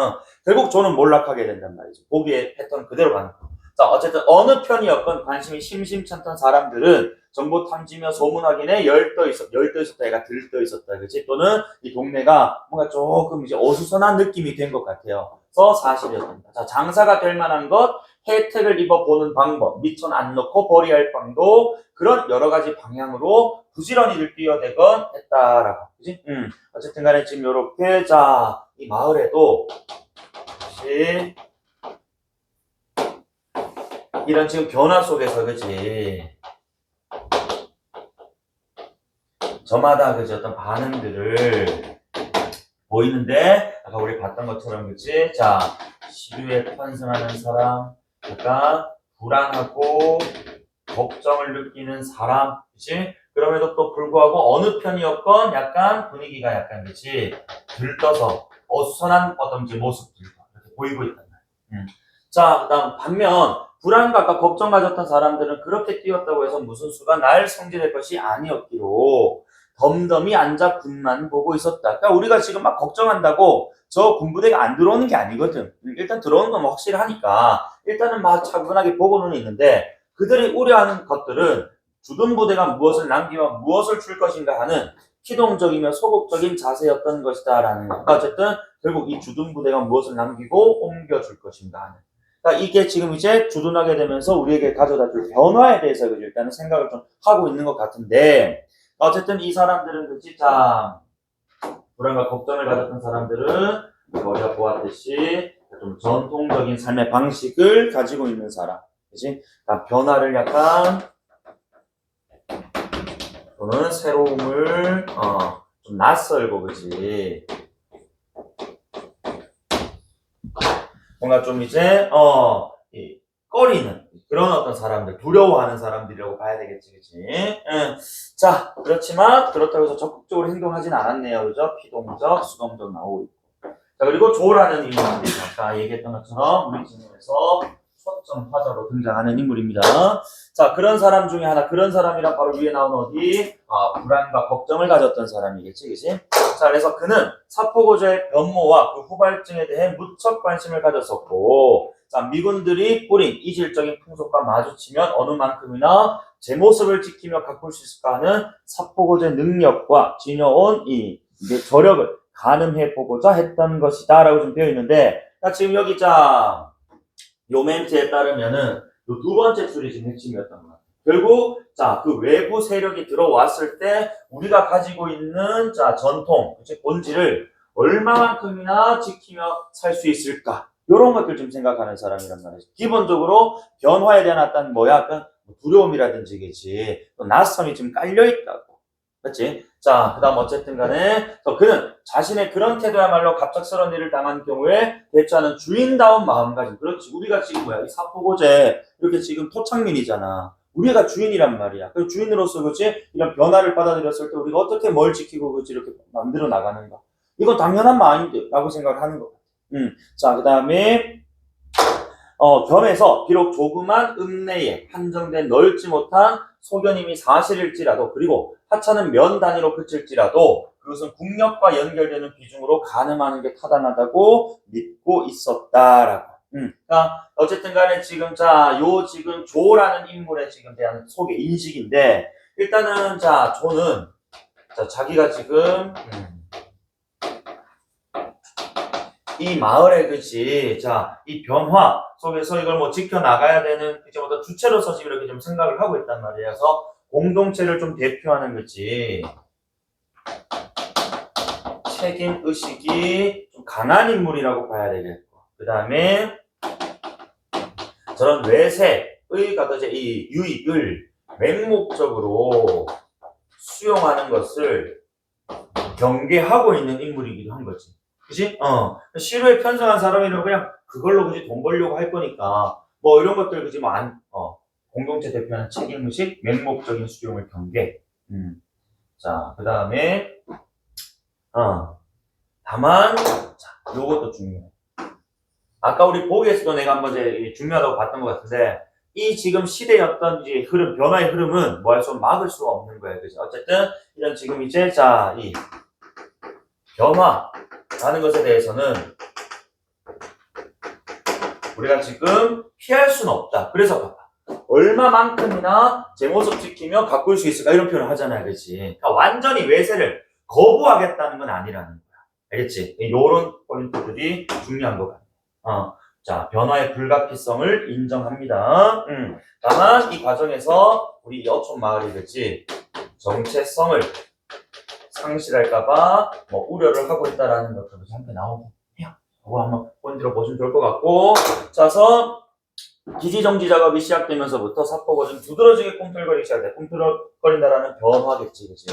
결국 조는 몰락하게 된단 말이죠. 보기의 패턴 그대로 가는 거. 자, 어쨌든 어느 편이었건 관심이 심심찮던 사람들은 정보 탐지며 소문 확인에 열떠 있었다. 얘가 들떠 있었다. 그치? 또는 이 동네가 뭔가 조금 이제 어수선한 느낌이 된 것 같아요. 그래서 사실이었습니다. 자, 장사가 될 만한 것, 혜택을 입어보는 방법, 미천 안 넣고 버리할 방도 그런 여러 가지 방향으로 부지런히들 뛰어대건 했다라고. 그지? 어쨌든 간에 지금 요렇게, 자, 이 마을에도, 그치? 이런 지금 변화 속에서, 그지? 저마다, 그지? 어떤 반응들을 보이는데, 아까 우리 봤던 것처럼, 그치? 자, 시류에 편승하는 사람, 약간 불안하고, 걱정을 느끼는 사람, 그치? 그럼에도 또 불구하고 어느 편이었건 약간 분위기가 약간 그치? 들떠서 어수선한 어떤 모습들 이렇게 보이고 있단 말이야. 자, 그다음 반면 불안과 아까 걱정 가졌던 사람들은 그렇게 뛰었다고 해서 무슨 수가 날 성질할 것이 아니었기로 덤덤히 앉아 군만 보고 있었다. 그러니까 우리가 지금 막 걱정한다고 저 군부대가 안 들어오는 게 아니거든. 일단 들어오는 건 뭐 확실하니까 일단은 막 차분하게 보고는 있는데 그들이 우려하는 것들은 주둔 부대가 무엇을 남기며 무엇을 줄 것인가 하는 기동적이며 소극적인 자세였던 것이다라는 거. 어쨌든 결국 이 주둔 부대가 무엇을 남기고 옮겨줄 것인가 하는. 그러니까 이게 지금 이제 주둔하게 되면서 우리에게 가져다줄 변화에 대해서 일단은 생각을 좀 하고 있는 것 같은데 어쨌든 이 사람들은 그치 자 불안과 걱정을 가졌던 사람들은 우리가 보았듯이 좀 전통적인 삶의 방식을 가지고 있는 사람, 그치? 그러니까 변화를 약간 또는 새로움을 좀 낯설고 그치? 뭔가 좀 이제 꺼리는 그런 어떤 사람들, 두려워하는 사람들이라고 봐야 되겠지, 그치? 응. 자, 그렇지만 그렇다고 해서 적극적으로 행동하진 않았네요, 그죠? 피동적, 수동적 나오고 있고. 자, 그리고 조라는 인물입니다. 아까 얘기했던 것처럼 우리 진영에서 초점 화자로 등장하는 인물입니다. 자, 그런 사람 중에 하나, 그런 사람이랑 바로 위에 나온 어디? 불안과 걱정을 가졌던 사람이겠지, 그치? 자, 그래서 그는 사포고저의 변모와 그 후발증에 대해 무척 관심을 가졌었고, 자, 미군들이 뿌린 이질적인 풍속과 마주치면 어느 만큼이나 제 모습을 지키며 가꿀 수 있을까 하는 사포고저의 능력과 지녀온 이 저력을 가늠해보고자 했던 것이다 라고 좀 되어 있는데, 자, 지금 여기 자, 요 멘트에 따르면은 요 두 번째 줄이 지금 핵심이었던 거야. 결국 자, 그 외부 세력이 들어왔을 때 우리가 가지고 있는 자, 전통, 그치? 본질을 얼마만큼이나 지키며 살 수 있을까? 요런 것들 좀 생각하는 사람이란 말이지. 기본적으로 변화에 대한 어떤 약간 두려움이라든지, 그치? 또 낯섦이 좀 깔려있다고. 그렇지? 자, 그 다음 어쨌든 간에 그는 자신의 그런 태도야말로 갑작스러운 일을 당한 경우에 대처하는 주인다운 마음가짐. 그렇지. 우리가 지금 이 사포고제 이렇게 지금 토착민이잖아. 우리가 주인이란 말이야. 그 주인으로서 그렇지? 이런 변화를 받아들였을 때 우리가 어떻게 뭘 지키고 그렇지 이렇게 만들어 나가는가. 이건 당연한 마인드라고 생각을 하는 거. 자, 그 다음에 겸해서 비록 조그만 읍내에 한정된 넓지 못한 소견임이 사실일지라도 그리고 하찮은 면 단위로 그칠지라도 그것은 국력과 연결되는 비중으로 가늠하는 게 타당하다고 믿고 있었다라고. 그러니까 어쨌든 간에 지금 요 지금 조라는 인물에 지금 대한 소개 인식인데 일단은 조는 자기가 지금 이 마을의 그치 이 변화 속에서 이걸 뭐 지켜나가야 되는 그치 어떤 주체로서 지금 이렇게 좀 생각을 하고 있단 말이에요. 그래서 공동체를 좀 대표하는 그치 책임 의식이 좀 강한 인물이라고 봐야 되겠고 그 다음에 저런 외세의 이 유익을 맹목적으로 수용하는 것을 경계하고 있는 인물이기도 한 거지. 그치? 시루에 편성한 사람이라면 그냥 그걸로 그지 돈 벌려고 할 거니까 뭐 이런 것들 그지 뭐 공동체 대표하는 책임의식, 맹목적인 수용을 경계. 자, 그 다음에 다만 요것도 중요해. 아까 우리 보기에서도 내가 한번 이제 중요하다고 봤던 것 같은데 이 지금 시대의 어떤 이제 흐름, 변화의 흐름은 뭐 할 수 막을 수가 없는 거예요. 그죠? 어쨌든 이런 지금 이제 이 변화라는 것에 대해서는 우리가 지금 피할 수는 없다. 그래서 봐봐. 얼마만큼이나 제 모습 지키며 가꿀 수 있을까 이런 표현을 하잖아요. 그렇지? 그러니까 완전히 외세를 거부하겠다는 건 아니라는 거야. 알겠지? 요런 포인트들이 중요한 것 같아. 자, 변화의 불가피성을 인정합니다. 다만 이 과정에서 우리 여촌 마을이 그치 정체성을 상실할까봐 뭐 우려를 하고 있다라는 것들도 함께 나오고 해요. 그거 한번 포인트로 보시면 좋을 것 같고, 자서 기지정지 작업이 시작되면서부터 사포가 좀 두드러지게 꿈틀거리기 시작돼. 꿈틀거린다라는 변화겠지, 그치?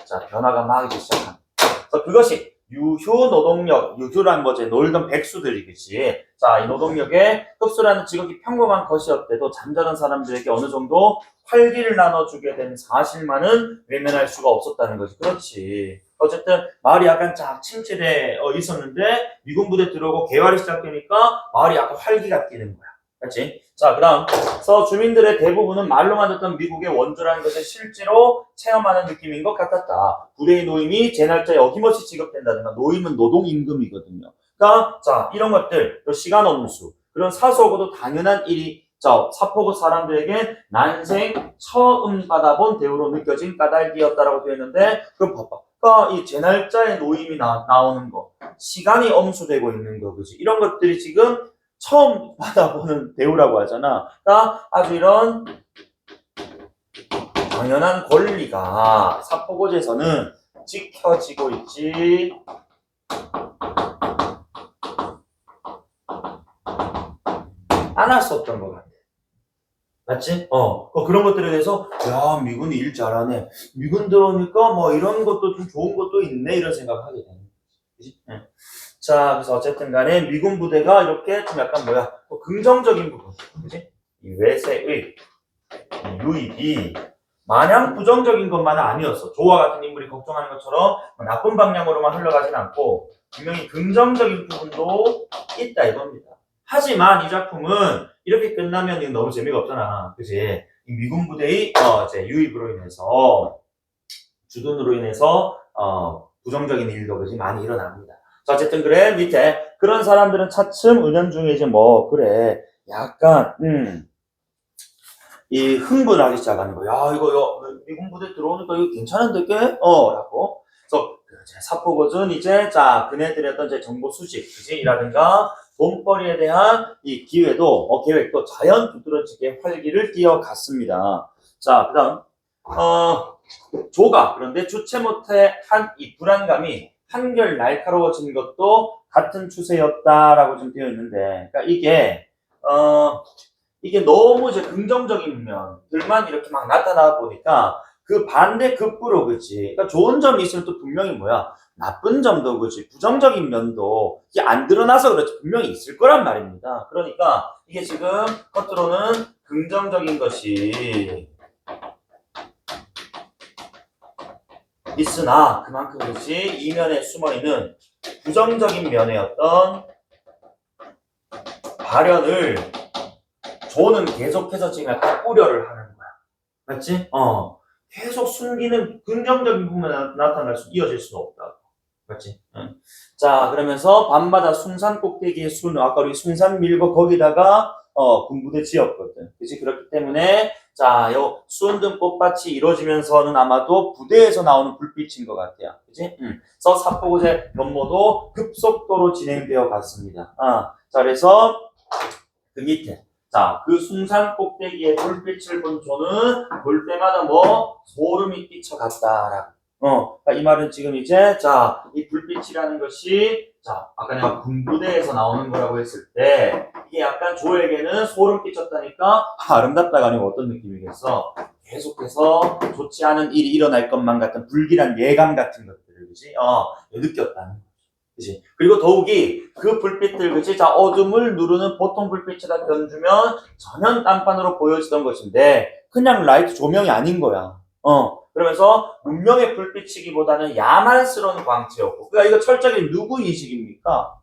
자, 변화가 막 이제 시작한. 그래서 그것이 유휴 노동력, 유휴란 뭐지? 놀던 백수들이겠지. 자, 이 노동력에 흡수라는 직업이 평범한 것이었대도 잠자는 사람들에게 어느 정도 활기를 나눠주게 된 사실만은 외면할 수가 없었다는 거지. 그렇지. 어쨌든 마을이 약간 침체돼 있었는데 미군 부대 들어오고 개활이 시작되니까 마을이 약간 활기가 끼는 거야. 그렇지? 자, 그래서 주민들의 대부분은 말로만 듣던 미국의 원조라는 것을 실제로 체험하는 느낌인 것 같았다. 부대의 노임이 제 날짜에 어김없이 지급된다든가, 노임은 노동임금이거든요. 그러니까 자, 이런 것들, 또 시간 엄수, 그런 사소하고도 당연한 일이 자, 사포구 사람들에게 난생 처음 받아본 대우로 느껴진 까닭이었다라고 되어 있는데, 그럼 봐봐. 그러니까 이 제 날짜에 노임이 나오는 거, 시간이 엄수되고 있는 거, 그지? 이런 것들이 지금 처음 받아보는 대우라고 하잖아. 그러니까 아주 이런 당연한 권리가 사포고제에서는 지켜지고 있지 않았었던 것 같아. 맞지? 그런 것들에 대해서, 야, 미군이 일 잘하네. 미군 들어오니까 뭐 이런 것도 좀 좋은 것도 있네. 이런 생각을 하게 되는 거지. 응. 자, 그래서 어쨌든 간에 미군 부대가 이렇게 좀 약간 뭐야, 긍정적인 부분. 그지? 이 외세의 유입이 마냥 부정적인 것만은 아니었어. 조와 같은 인물이 걱정하는 것처럼 나쁜 방향으로만 흘러가진 않고 분명히 긍정적인 부분도 있다 이겁니다. 하지만 이 작품은 이렇게 끝나면 이건 너무 재미가 없잖아. 그지? 이 미군 부대의 이제 유입으로 인해서 주둔으로 인해서 부정적인 일도 그지 많이 일어납니다. 자, 어쨌든 그래 밑에 그런 사람들은 차츰 은연중에 이제 뭐 그래 약간 이 흥분하기 시작하는 거야. 야, 이거 미군 부대 들어오니까 이거 괜찮은데 꽤? 라고. 그래서 사포고는 이제 자 그네들의 어떤 이제 정보 수집, 그지? 이라든가 돈벌이에 대한 이 기회도 계획도 자연 두드러지게 활기를 띠어갔습니다. 자, 그다음 조가 그런데 주체 못해 한 이 불안감이 한결 날카로워진 것도 같은 추세였다라고 좀 되어 있는데, 그러니까 이게 너무 이제 긍정적인 면들만 이렇게 막 나타나 보니까 그 반대 급부로 그치. 그러니까 좋은 점이 있으면 또 분명히 뭐야 나쁜 점도 그치 부정적인 면도 이게 안 드러나서 그렇지 분명히 있을 거란 말입니다. 그러니까 이게 지금 겉으로는 긍정적인 것이 있으나 그만큼 그치 이면에 숨어있는 부정적인 면의 어떤 발현을 조는 계속해서 지금 약간 우려를 하는 거야. 맞지? 계속 숨기는 긍정적인 부분에 나타날 수, 이어질 수는 없다. 맞지? 응. 자, 그러면서 밤마다 숭산 꼭대기에 아까 우리 숭산 밀고 거기다가, 군부대 지었거든. 그치? 그렇기 때문에, 자, 요 수은등 꽃밭이 이루어지면서는 아마도 부대에서 나오는 불빛인 것 같아요. 그치? 그래서 사포고제 변모도 급속도로 진행되어 갔습니다. 자, 그래서 그 밑에. 자, 그 숭산 꼭대기에 불빛을 본 조는 볼 때마다 뭐 소름이 끼쳐갔다라고. 그러니까 이 말은 지금 이제 자, 이 불빛이라는 것이 자, 아까 내가 군부대에서 나오는 거라고 했을 때 이게 약간 조에게는 소름 끼쳤다니까 아름답다가 아니고 어떤 느낌이겠어? 계속해서 좋지 않은 일이 일어날 것만 같은 불길한 예감 같은 것들을 그지? 느꼈다는 거. 그치? 그리고 더욱이 그 불빛들, 그치? 자, 어둠을 누르는 보통 불빛에다 견주면 전혀 딴판으로 보여지던 것인데, 그냥 라이트 조명이 아닌 거야. 그러면서 문명의 불빛이기보다는 야만스러운 광채였고, 그러니까 이거 철저하게 누구 인식입니까?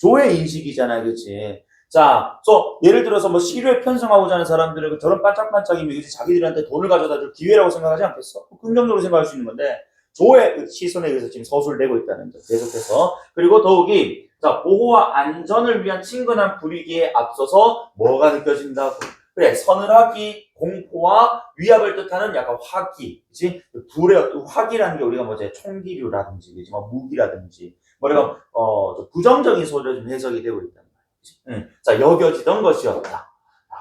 조의 인식이잖아요, 그치? 자, 예를 들어서 뭐 시류에 편성하고자 하는 사람들은 저런 반짝반짝이면 그치? 자기들한테 돈을 가져다 줄 기회라고 생각하지 않겠어? 긍정적으로 생각할 수 있는 건데, 조의 시선에 의해서 지금 서술을 내고 있다는 점 계속해서. 그리고 더욱이 자 보호와 안전을 위한 친근한 분위기에 앞서서 뭐가 느껴진다고? 그래 서늘하기, 공포와 위압을 뜻하는 약간 화기, 그치? 불의 화기라는 게 우리가 뭐 이제 총기류라든지, 그치? 뭐 무기라든지, 뭐래가 부정적인 소리로 좀 해석이 되고 있단 말이지. 자 여겨지던 것이었다.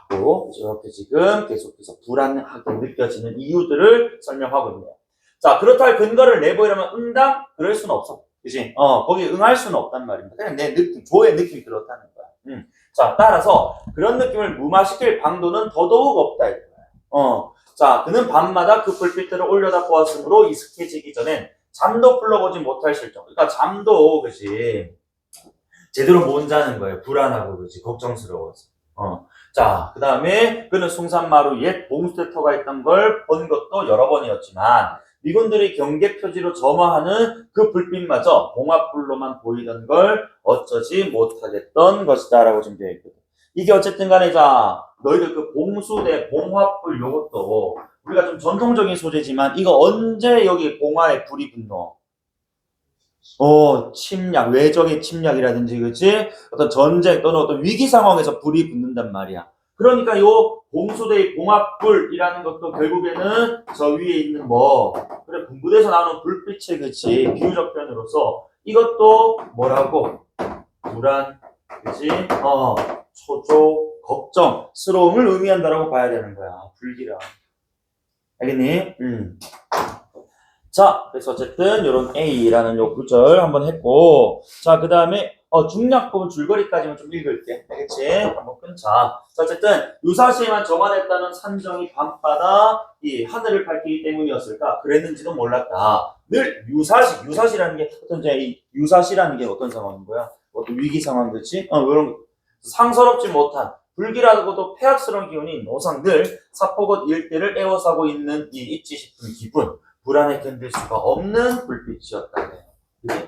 라고 이렇게 지금 계속해서 불안하게 느껴지는 이유들을 설명하고 있네요. 자, 그렇다 할 근거를 내보이려면 응당? 그럴 수는 없어. 그치? 거기 응할 수는 없단 말입니다. 그냥 내 느낌, 조의 느낌이 그렇다는 거야. 자, 따라서 그런 느낌을 무마시킬 방도는 더더욱 없다. 자, 그는 밤마다 그 불빛들을 올려다 보았으므로 익숙해지기 전엔 잠도 풀러보지 못할 실정. 그러니까 잠도, 그치? 제대로 못 자는 거예요. 불안하고, 그치? 걱정스러워서. 자, 그 다음에 그는 숭산마루 옛 봉수대터가 있던 걸 본 것도 여러 번이었지만 미군들이 경계 표지로 점화하는 그 불빛마저 봉합불로만 보이던 걸 어쩌지 못하겠던 것이다 라고 지금 되어 있거든. 이게 어쨌든 간에 자, 너희들 그 봉수대, 봉화불 요것도 우리가 좀 전통적인 소재지만 이거 언제 여기 봉화에 불이 붙노? 침략, 외적의 침략이라든지, 그치? 어떤 전쟁 또는 어떤 위기 상황에서 불이 붙는단 말이야. 그러니까 요 봉수대의 봉합불이라는 것도 결국에는 저 위에 있는 그래, 군부대에서 나오는 불빛의 그치? 비유적 표현으로서 이것도 뭐라고? 불안, 그치? 초조, 걱정스러움을 의미한다라고 봐야 되는 거야. 불길함. 알겠니? 자, 그래서 어쨌든 요런 A라는 요 구절 한번 했고, 자, 그 다음에 중략부분 줄거리까지만 좀 읽을게. 알겠지? 한번 끊자. 자, 어쨌든 유사시에만 정한했다는 산정이 밤바다 이 하늘을 밝히기 때문이었을까? 그랬는지도 몰랐다. 늘 유사시라는 게 어떤 이 유사시라는 게 어떤 상황인 거야? 어떤 위기 상황, 그렇지? 이런 상서롭지 못한 불길하고도 폐악스러운 기운이 노상 늘 사포곳 일대를 에워싸고 있는 이 있지 싶은 기분. 불안에 견딜 수가 없는 불빛이었다. 그치?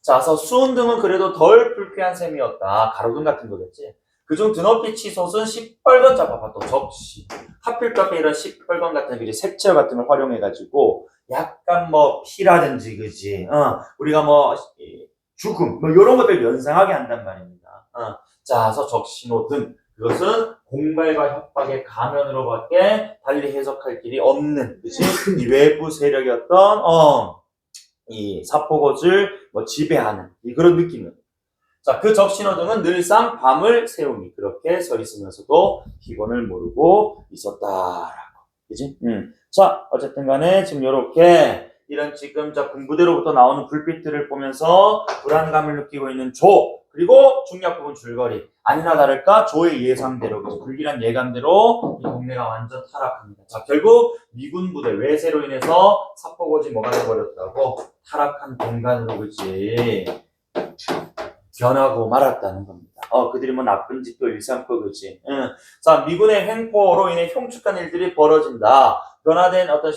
자, 그래서 수은등은 그래도 덜 불쾌한 셈이었다. 가로등 같은 거겠지. 그중 드높이 치솟은 시뻘건 잡아봐 또 접시. 하필카페 이런 시뻘건 같은 그지 색채 같은 걸 활용해가지고 약간 피라든지 그지. 우리가 죽음 이런 것들 연상하게 한단 말입니다. 자, 그래서 적신호등. 그것은 공갈과 협박의 가면으로밖에 달리 해석할 길이 없는, 그치? 이 외부 세력이었던, 이 사포곳을 지배하는, 그런 느낌이에요. 자, 그 적신호등은 늘상 밤을 세우니, 그렇게 서 있으면서도 기본을 모르고 있었다라고. 그치? 자, 어쨌든 간에 지금 요렇게, 이런 지금 군부대로부터 나오는 불빛들을 보면서 불안감을 느끼고 있는 조, 그리고 중략 부분 줄거리. 아니나 다를까 조의 예상대로, 불길한 예감대로 이 동네가 완전 타락합니다. 자, 결국 미군 부대 외세로 인해서 사포고지 뭐가 돼버렸다고? 타락한 공간으로, 그치? 변하고 말았다는 겁니다. 그들이 나쁜 짓도 일삼고, 그치? 자, 미군의 횡포로 인해 흉측한 일들이 벌어진다. 변화된 어떤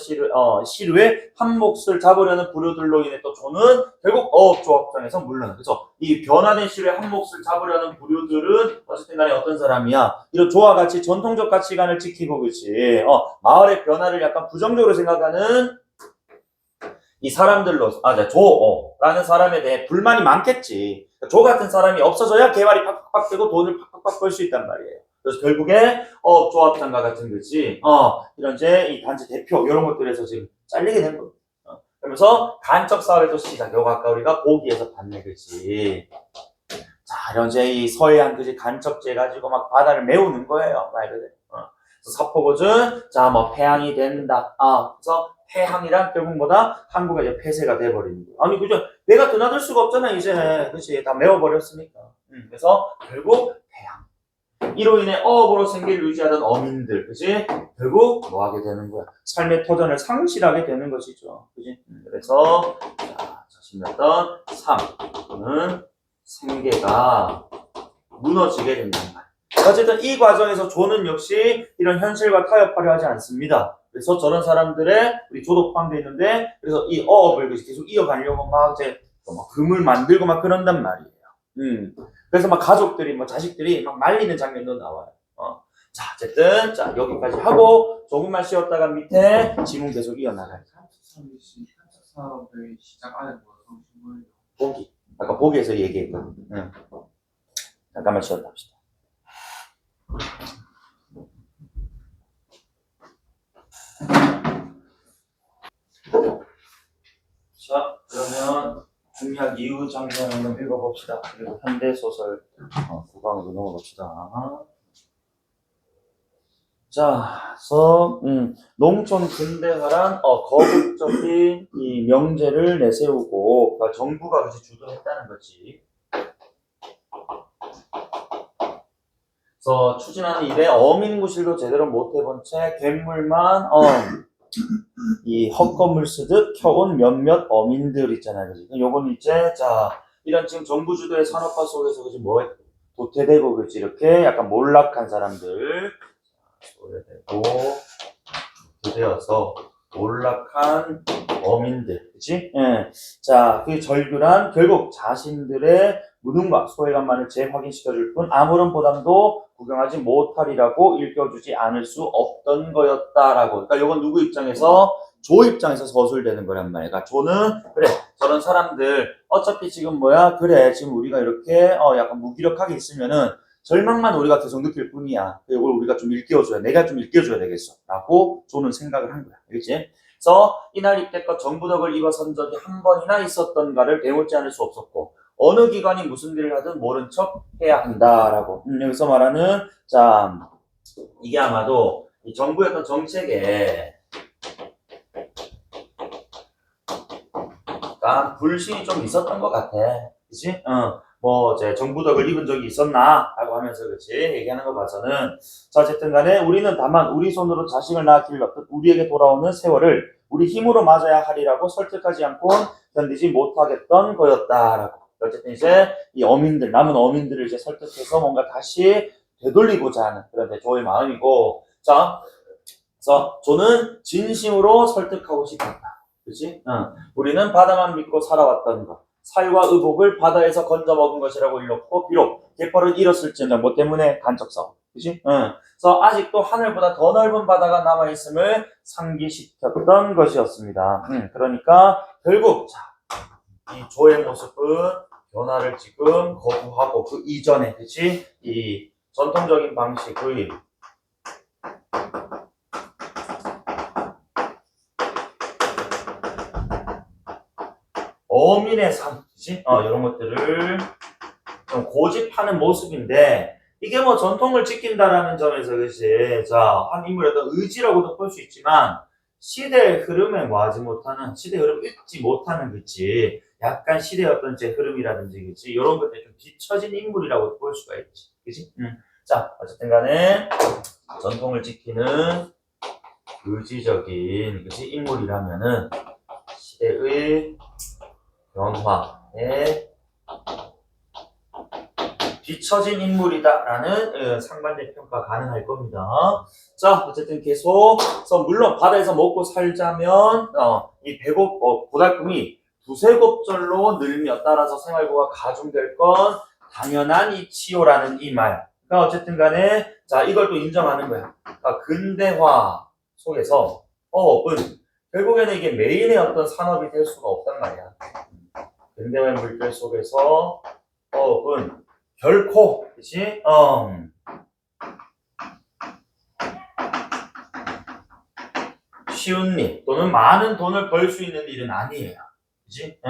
시루에 한 몫을 잡으려는 부류들로 인해 또 조는 결국 어업조합장에서 물러나. 그래서 이 변화된 시루에 한 몫을 잡으려는 부류들은 어쨌든 간에 어떤 사람이야? 이런 조와 같이 전통적 가치관을 지키고, 그치? 마을의 변화를 약간 부정적으로 생각하는 이 사람들로, 조라는 사람에 대해 불만이 많겠지. 조 같은 사람이 없어져야 개발이 팍팍팍 되고 돈을 팍팍팍 벌 수 있단 말이에요. 그래서 결국에 조합장과 같은 거지. 이런 이 단지 대표 이런 것들에서 지금 잘리게 된 겁니다. 그러면서 간첩 사업에도 시작. 요거 아까 우리가 보기에서 봤네, 그렇지. 자, 이런 이 서해안 그지 간첩죄 가지고 막 바다를 메우는 거예요, 말 그대로. 그래서 사포고은 폐항이 된다. 그래서 폐항이란 결국 한국에 이제 폐쇄가 돼버리는 거예요. 아니 그죠? 배가 드나들 수가 없잖아 이제, 그렇지? 다 메워버렸으니까. 그래서 결국 폐항. 이로 인해 어업으로 생계를 유지하던 어민들, 그지? 결국 하게 되는 거야? 삶의 터전을 상실하게 되는 것이죠, 그지? 그래서 자신이었던 삶 또는 생계가 무너지게 된단 말이야. 어쨌든 이 과정에서 조는 역시 이런 현실과 타협하려 하지 않습니다. 그래서 저런 사람들의 우리 조독방도 있는데, 그래서 이 어업을 계속 이어가려고 금을 만들고 그런단 말이에요. 그래서 가족들이 가족들이 말리는 장면도 나와요. 자, 어쨌든 여기까지 하고 조금만 쉬었다가 밑에 지문 계속 이어나가요. 탐색 사업의 시작 안에 뭐예요? 보기. 아까 보기에서 얘기했거든. 잠깐만 쉬었다 합시다. 자, 그러면 중략 이후 장면 한번 읽어봅시다. 그리고 현대소설 구강으로 넘어갑시다. 자, 그래서 농촌 근대화란 거국적인 이 명제를 내세우고 정부가 그치 주도했다는 거지. 그래서 추진하는 일에 어민구실도 제대로 못 해본 채 괴물만 이 헛건물 쓰듯 켜온 몇몇 어민들 있잖아요. 그치? 요건 이제 이런 지금 정부 주도의 산업화 속에서 그치 도태되고 그치 이렇게 약간 몰락한 사람들. 오래되고 도태되어서 몰락한 어민들, 그치? 예. 자, 그 절규란 결국 자신들의 무능과 소외감만을 재확인시켜줄 뿐 아무런 보담도 구경하지 못하리라고 일깨워주지 않을 수 없던 거였다라고. 그러니까 이건 누구 입장에서? 조 입장에서 서술되는 거란 말이야. 그러니까 조는 그래 저런 사람들 어차피 지금 뭐야 그래 지금 우리가 이렇게 약간 무기력하게 있으면은 절망만 우리가 계속 느낄 뿐이야. 이걸 우리가 좀 일깨워줘야 내가 좀 일깨워줘야 되겠어. 라고 조는 생각을 한 거야. 알겠지? 그래서 이날 이때껏 정부덕을 입어선 적이 한 번이나 있었던가를 배우지 않을 수 없었고 어느 기관이 무슨 일을 하든 모른 척 해야 한다라고. 여기서 말하는 자 이게 아마도 이 정부의 어떤 정책에 약간 불신이 좀 있었던 것 같아. 그치? 뭐, 이제 정부덕을 입은 적이 있었나? 라고 하면서, 그치? 얘기하는 거 봐서는. 자, 어쨌든 간에 우리는 다만 우리 손으로 자식을 낳아 길렀듯 우리에게 돌아오는 세월을 우리 힘으로 맞아야 하리라고 설득하지 않고 견디지 못하겠던 거였다라고. 어쨌든 이제 이 어민들, 남은 어민들을 이제 설득해서 뭔가 다시 되돌리고자 하는 그런 조의 마음이고. 자, 그래서 조는 진심으로 설득하고 싶었다. 그치? 우리는 바다만 믿고 살아왔던 것. 살과 의복을 바다에서 건져 먹은 것이라고 일렀고, 비록 갯벌을 잃었을지언정 뭐 때문에 간척서. 그치? 그래서 아직도 하늘보다 더 넓은 바다가 남아있음을 상기시켰던 것이었습니다. 그러니까 결국, 자, 이 조의 모습은 변화를 지금 거부하고 그 이전에, 그치? 이 전통적인 방식의 어민의 삶, 그치? 이런 것들을 좀 고집하는 모습인데, 이게 뭐 전통을 지킨다라는 점에서, 그치? 자, 한 인물의 어떤 의지라고도 볼 수 있지만, 시대의 흐름에 뭐하지 못하는, 시대의 흐름을 읽지 못하는, 그치? 약간 시대의 어떤 제 흐름이라든지, 그치? 이런 것들이 좀 뒤처진 인물이라고 볼 수가 있지. 그치? 자, 어쨌든 간에, 전통을 지키는 의지적인, 그치? 인물이라면은, 시대의 변화에 뒤처진 인물이다라는 상반된 평가 가능할 겁니다. 자, 어쨌든 계속, 물론 바다에서 먹고 살자면 이 배고 고달픔이 두세 곱절로 늘며 따라서 생활고가 가중될 건 당연한 이치요라는 이 말. 그러니까 어쨌든 간에 자 이걸 또 인정하는 거야. 그러니까 근대화 속에서 어업은 결국에는 이게 메인의 어떤 산업이 될 수가 없단 말이야. 근대화의 물결 속에서 어업은 결코, 그치? 쉬운 일 또는 많은 돈을 벌 수 있는 일은 아니에요. 그치?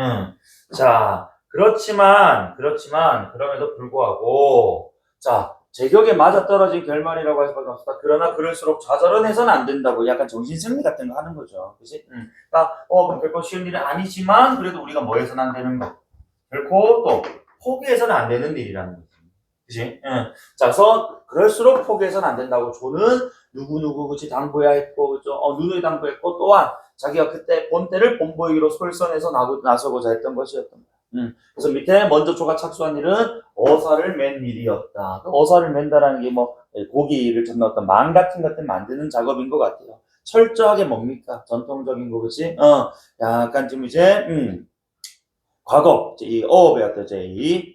자, 그렇지만, 그럼에도 불구하고, 자, 제격에 맞아떨어진 결말이라고 할 수밖에 없다. 그러나 그럴수록 좌절은 해서는 안 된다고 약간 정신승리 같은 거 하는 거죠. 그치? 그러니까, 결코 쉬운 일은 아니지만, 그래도 우리가 뭐 해서는 안 되는 거. 결코 또, 포기해서는 안 되는 일이라는 거지. 그치? 자, 그래서, 그럴수록 포기해서는 안 된다고. 조는 누구누구, 그치, 당부해야 했고, 그죠? 누누이 당부했고, 또한, 자기가 그때 본때를 본보이기로 솔선해서 나서고자 했던 것이었던 거야. 그래서 밑에 먼저 조가 착수한 일은 어사를 맨 일이었다. 어사를 맨다라는 게 뭐, 고기를 잡는 어떤 망 같은 것들 만드는 작업인 것 같아요. 철저하게 뭡니까? 전통적인 거, 그치? 약간 좀 이제, 과거, 이 어업의 어떤 이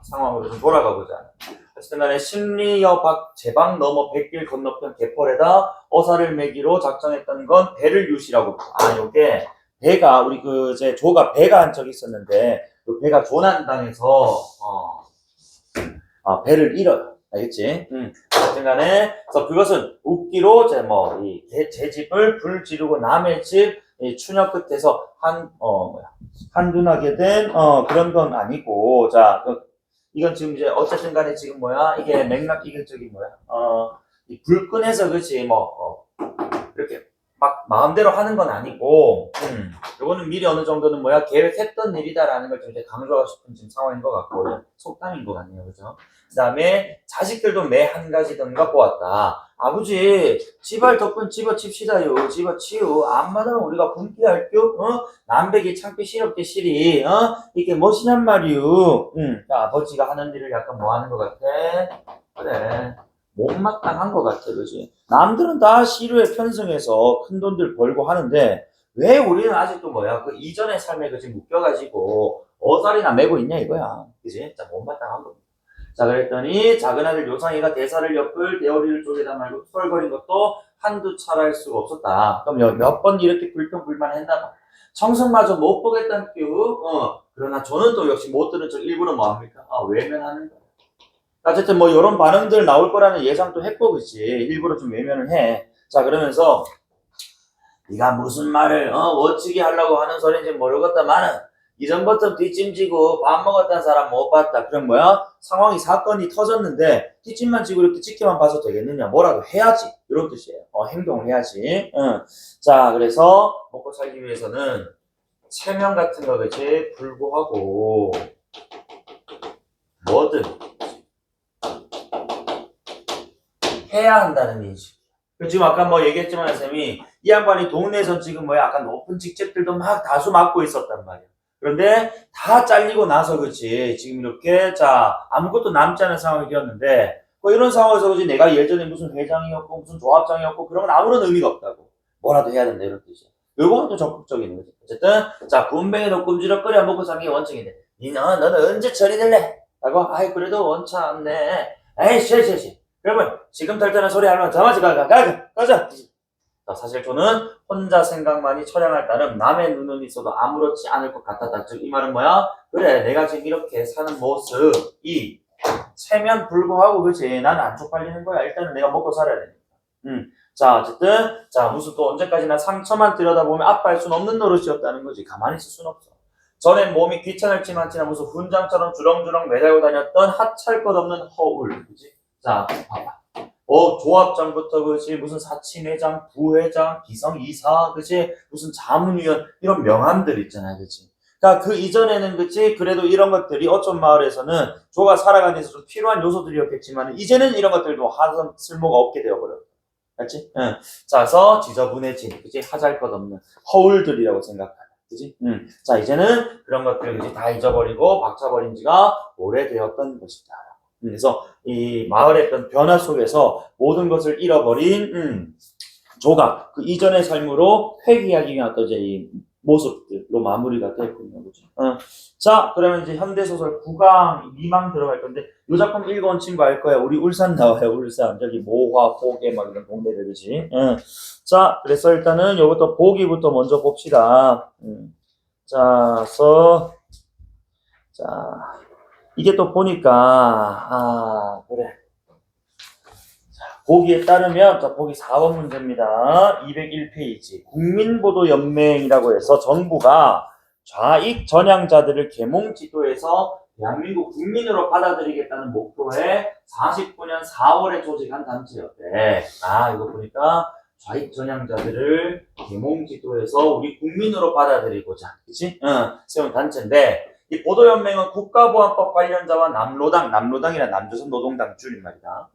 상황으로 좀 돌아가보자. 어쨌든 간에 심리여 박 제방 넘어 백길 건너편 개펄에다 어사를 매기로 작정했던 건 배를 유시라고. 요게 배가 우리 제 조가 배가 한 적이 있었는데 그 배가 조난당해서 배를 잃어요. 알겠지? 어쨌든 간에 그래서 그것은 웃기로 제 집을 불 지르고 남의 집 추녀 끝에서 한둔하게 된 그런 건 아니고 자 이건 지금 이제 어쨌든 간에 지금 이게 맥락 이게 이 불끈해서 그렇지 이렇게 막 마음대로 하는 건 아니고 요거는 미리 어느 정도는 계획했던 일이다라는 걸 좀 이제 강조하고 싶은 지금 상황인 것 같고 속담인 것 같네요. 그죠? 그 다음에 자식들도 매 한 가지던가 보았다. 아버지 집알 덕분 집어칩시다요. 집어치우 안 받으면 우리가 굶기할겨? 남백이 창피 시렵게 시리 이게 멋이냔 말이유. 아버지가 하는 일을 약간 뭐 하는 것 같아? 그래 못마땅한 것 같아, 그지? 남들은 다 시류에 편승해서 큰 돈들 벌고 하는데, 왜 우리는 아직도 뭐야? 그 이전의 삶에 그지 묶여가지고, 어살이나 메고 있냐, 이거야. 그지? 자, 못마땅한 겁니다. 자, 그랬더니, 작은 아들 요상이가 대사를 엿불 대어리를 쪼개다 말고 투덜거린 것도 한두 차례일 수가 없었다. 그럼 몇 번 이렇게 불평불만했나? 청승마저 못 보겠다는 큐. 그러나 저는 또 역시 못 들은 척 일부러 뭐합니까? 외면하는 거야. 어쨌든 뭐 이런 반응들 나올 거라는 예상도 했고, 그치? 일부러 좀 외면을 해. 자, 그러면서 네가 무슨 말을 멋지게 하려고 하는 소리인지 모르겠다마는 이전부터 뒷짐지고 밥 먹었다는 사람 못 봤다. 그럼 뭐야? 상황이 사건이 터졌는데 뒷짐만 지고 이렇게 지켜만 봐서 되겠느냐? 뭐라도 해야지. 이런 뜻이에요. 행동을 해야지. 자, 그래서 먹고 살기 위해서는 체면 같은 거 그치? 불구하고 뭐든 해야 한다는 인식. 지금 아까 뭐 얘기했지만 쌤이 이 양반이 동네에서 지금 뭐야 약간 높은 직책들도 막 다수 맡고 있었단 말이야. 그런데 다 잘리고 나서 그렇지 지금 이렇게 자 아무것도 남지 않은 상황이 되었는데 뭐 이런 상황에서 그렇지 내가 예전에 무슨 회장이었고 무슨 조합장이었고 그런 건 아무런 의미가 없다고. 뭐라도 해야 된다 이런 뜻이야. 요거는 또 적극적인 거지. 어쨌든 자 군뱅이도 꼼지락거려 먹고 사는 게 원칙인데 너는 언제 처리될래? 라고 아이 그래도 원치 않네. 에이 쉬. 여러분 지금 탈퇴는 소리 하면 자마지 가자. 사실 저는 혼자 생각만이 처량할 따름 남의 눈은 있어도 아무렇지 않을 것 같았다. 즉 이 말은 뭐야? 그래 내가 지금 이렇게 사는 모습이 체면 불구하고 그치 나는 안 쪽팔리는 거야. 일단은 내가 먹고 살아야 되니까. 자 어쨌든 자 무슨 또 언제까지나 상처만 들여다보면 아파할 수는 없는 노릇이었다는 거지. 가만히 있을 수는 없어. 전엔 몸이 귀찮을지만 후훈장처럼 주렁주렁 매달고 다녔던 하찮을 것 없는 허울 그치? 자 봐봐. 조합장부터 그지 무슨 사치회장, 부회장, 기성이사 그지 무슨 자문위원 이런 명함들 있잖아 그지. 그러니까 그 이전에는 그지 그래도 이런 것들이 어촌 마을에서는 조가 살아가는 데서 좀 필요한 요소들이었겠지만 이제는 이런 것들도 하던 쓸모가 없게 되어버렸다. 알지? 응. 자, 그래서 지저분해진 그지 하잘것없는 허울들이라고 생각하는 그지? 자, 이제는 그런 것들 그지 다 잊어버리고 박차버린 지가 오래되었던 것이다. 그래서 이 마을의 어떤 변화 속에서 모든 것을 잃어버린 조가 그 이전의 삶으로 회귀하기 위한 어떤 이제 이 모습들로 마무리가 됐군요. 그죠? 자, 그러면 이제 현대소설 9강 미망 들어갈 건데 이 작품 읽어온 친구 알 거야. 우리 울산 나와요. 울산. 저기 모화, 호계 막 이런 동네들 그지? 자, 그래서 일단은 요것도 보기부터 먼저 봅시다. 자, 이게 또 보니까 그래. 보기에 따르면 자 보기 4번 문제입니다. 201페이지 국민보도연맹이라고 해서 정부가 좌익 전향자들을 계몽지도에서 대한민국 국민으로 받아들이겠다는 목표에 49년 4월에 조직한 단체였대. 이거 보니까 좌익 전향자들을 계몽지도에서 우리 국민으로 받아들이고자 그치? 세운 단체인데 이 보도연맹은 국가보안법 관련자와 남로당이란 남조선 노동당 줄임말이다.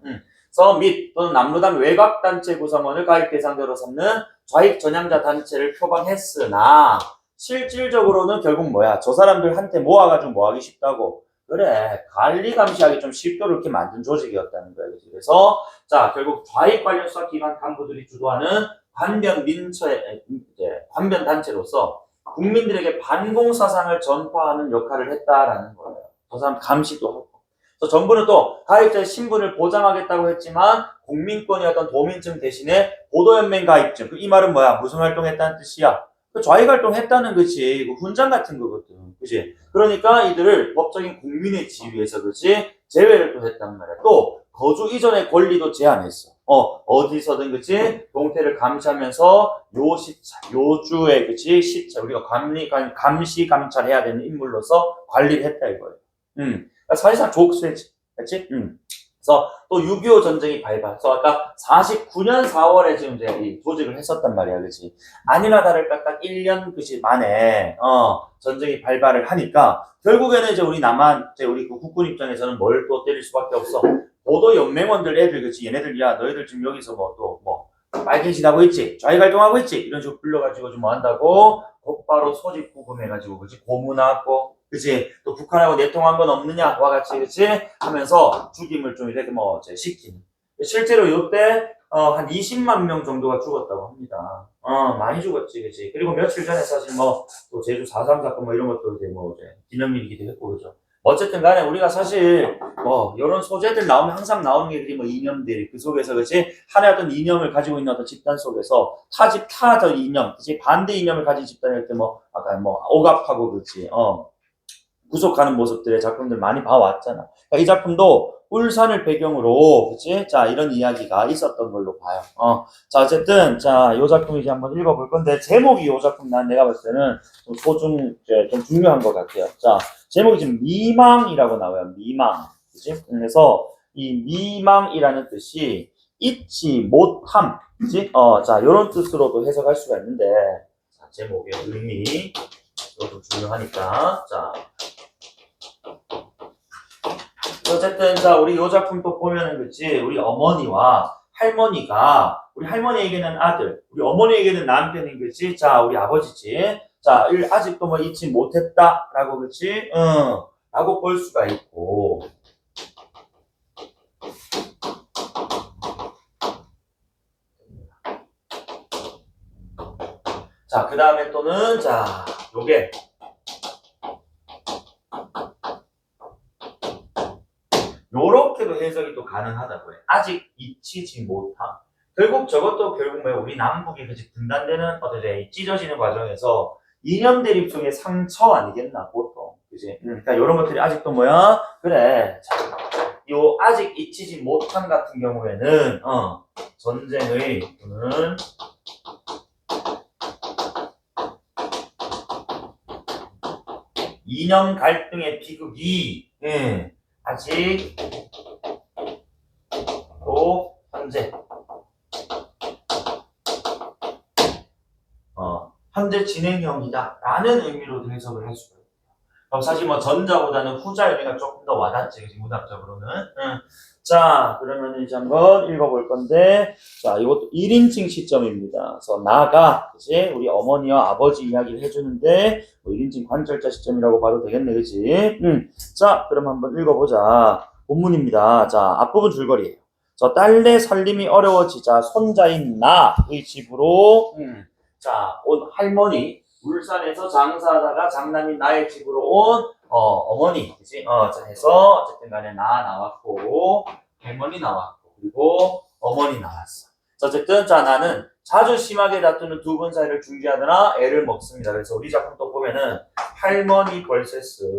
및 또는 남로당 외곽단체 구성원을 가입 대상자로 삼는 좌익 전향자 단체를 표방했으나 실질적으로는 결국 뭐야? 저 사람들한테 모아가지고 뭐하기 쉽다고 그래 관리 감시하기 좀 쉽도록 이렇게 만든 조직이었다는 거야. 그래서 자 결국 좌익 관련 수사 기관 간부들이 주도하는 관변 단체로서 국민들에게 반공 사상을 전파하는 역할을 했다라는 거예요. 저 사람 감시도 하고. 그래서 정부는 또 가입자의 신분을 보장하겠다고 했지만 국민권이었던 도민증 대신에 보도연맹 가입증. 이 말은 뭐야? 무슨 활동했다는 뜻이야? 좌익 활동했다는 거지. 훈장 같은 거거든. 그지? 그러니까 이들을 법적인 국민의 지위에서 그지? 제외를 또 했단 말이야. 또 거주 이전의 권리도 제한했어. 어디서든 그치? 동태를 감시하면서 요주의 그치? 시차, 우리가 감시, 감찰해야 되는 인물로서 관리를 했다 이거예요. 그러니까 사실상 족쇄지. 그치? 그래서 또 6.25 전쟁이 발발. 그래서 아까 49년 4월에 지금 이제 이 조직을 했었단 말이야. 그치? 아니나 다를까 딱 1년 그치? 만에, 전쟁이 발발을 하니까 결국에는 이제 우리 우리 그 국군 입장에서는 뭘 또 때릴 수밖에 없어. 보도연맹원들 애들 그치 얘네들 야 너희들 지금 여기서 빨갱이하고 있지 좌익 활동하고 있지 이런 식으로 불러가지고 좀 뭐 한다고 곧바로 소집 구금해가지고 그치 고문하고 그치 또 북한하고 내통한 건 없느냐 와 같이 그치 하면서 죽임을 좀 이렇게 시키는 실제로 요때 한 20만 명 정도가 죽었다고 합니다. 많이 죽었지, 그치? 그리고 며칠 전에 사실 뭐, 또 제주 4.3 사건 뭐 이런 것도 이제 뭐, 이제 기념일이기도 했고, 그죠? 어쨌든 간에 우리가 사실, 뭐, 이런 소재들 나오면 항상 나오는 게 뭐 이념들, 그 속에서, 그치? 하나의 어떤 이념을 가지고 있는 어떤 집단 속에서 타적 이념, 그치? 반대 이념을 가진 집단일 때 뭐, 아까 뭐, 억압하고, 그치? 구속하는 모습들의 작품들 많이 봐왔잖아. 그러니까 이 작품도 울산을 배경으로, 그치? 자, 이런 이야기가 있었던 걸로 봐요. 자, 어쨌든, 자, 요 작품 이제 한번 읽어볼 건데, 제목이 요 작품 내가 봤을 때는 좀 중요한 것 같아요. 자, 제목이 지금 미망이라고 나와요. 미망. 그치? 그래서 이 미망이라는 뜻이 잊지 못함. 그치? 자, 요런 뜻으로도 해석할 수가 있는데, 자, 제목의 의미. 이것도 중요하니까. 자. 어쨌든 자 우리 요 작품 또 보면은 그치 우리 어머니와 할머니가 우리 할머니에게는 아들 우리 어머니에게는 남편인 그치 자 우리 아버지지 자 아직도 뭐 잊지 못했다라고 그치 라고 볼 수가 있고 자 그 다음에 또는 자 요게 요렇게도 해석이 또 가능하다고 해. 아직 잊히지 못함. 결국 뭐야 우리 남북이 그치 분단되는 어떻게 찢어지는 과정에서 이념 대립 속의 상처 아니겠나 보통 그치 그러니까 요런 것들이 아직도 뭐야 그래 자, 요 아직 잊히지 못함 같은 경우에는 전쟁의 또는 이념 갈등의 비극이 아직 또 현재 현재 진행형이다 라는 의미로도 해석을 할 수가 있어요. 그럼 사실 뭐 전자보다는 후자 의미가 조금 더 와닿지 그치 문학적으로는 자 그러면 이제 한번 읽어볼 건데 자 이것도 1인칭 시점입니다. 그래서 나가 그치 우리 어머니와 아버지 이야기를 해주는데 뭐 1인칭 관찰자 시점이라고 봐도 되겠네 그치 자 그럼 한번 읽어보자. 본문입니다. 자 앞부분 줄거리예요. 저 딸내 살림이 어려워지자 손자인 나의 집으로 자, 온 할머니, 울산에서 장사하다가 장남인 나의 집으로 온, 어머니, 그치? 자, 해서, 어쨌든 간에 나 나왔고, 할머니 나왔고, 그리고 어머니 나왔어. 자, 어쨌든, 자, 나는 자주 심하게 다투는 두 분 사이를 중재하느라 애를 먹습니다. 그래서 우리 작품 또 보면은, 할머니 vs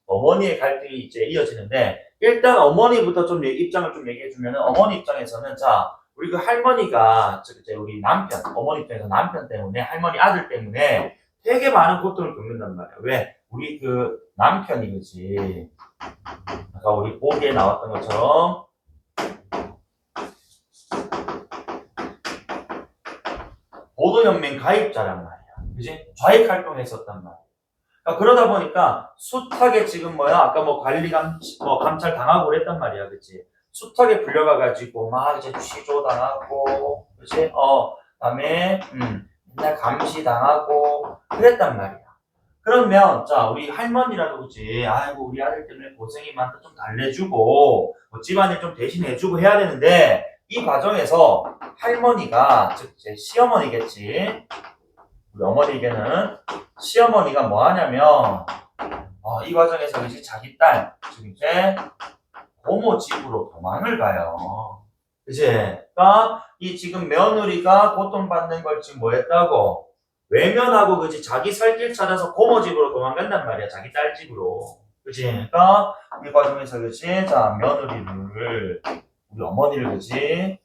어머니의 갈등이 이제 이어지는데, 일단 어머니부터 좀 입장을 좀 얘기해주면은, 어머니 입장에서는, 자, 우리 그 할머니가 이제 우리 남편 어머니 입장에서 남편 때문에 할머니 아들 때문에 되게 많은 고통을 겪는단 말이야. 왜? 우리 그 남편이 그치 아까 우리 보기에 나왔던 것처럼 보도연맹 가입자란 말이야. 그치? 좌익 활동을 했었단 말이야. 그러니까 그러다 보니까 숱하게 지금 뭐야 아까 뭐 감찰 당하고 그랬단 말이야. 그치? 숱하게 불려가가지고 막 이제 취조 당하고 그치 그다음에 맨날 감시 당하고 그랬단 말이야. 그러면 자 우리 할머니라도 그치 아이고 우리 아들 때문에 고생이 많다 좀 달래주고 뭐 집안일 좀 대신해주고 해야 되는데 이 과정에서 할머니가 즉 제 시어머니겠지 우리 어머니에게는 시어머니가 뭐 하냐면 이 과정에서 이제 자기 딸 즉 이제 고모 집으로 도망을 가요. 그치? 그러니까 이 지금 며느리가 고통받는 걸 지금 뭐 했다고? 외면하고 그치? 자기 살 길 찾아서 고모 집으로 도망간단 말이야. 자기 딸 집으로. 그치? 그러니까 이 과정에서 그치? 자, 며느리를 우리 어머니를 그치?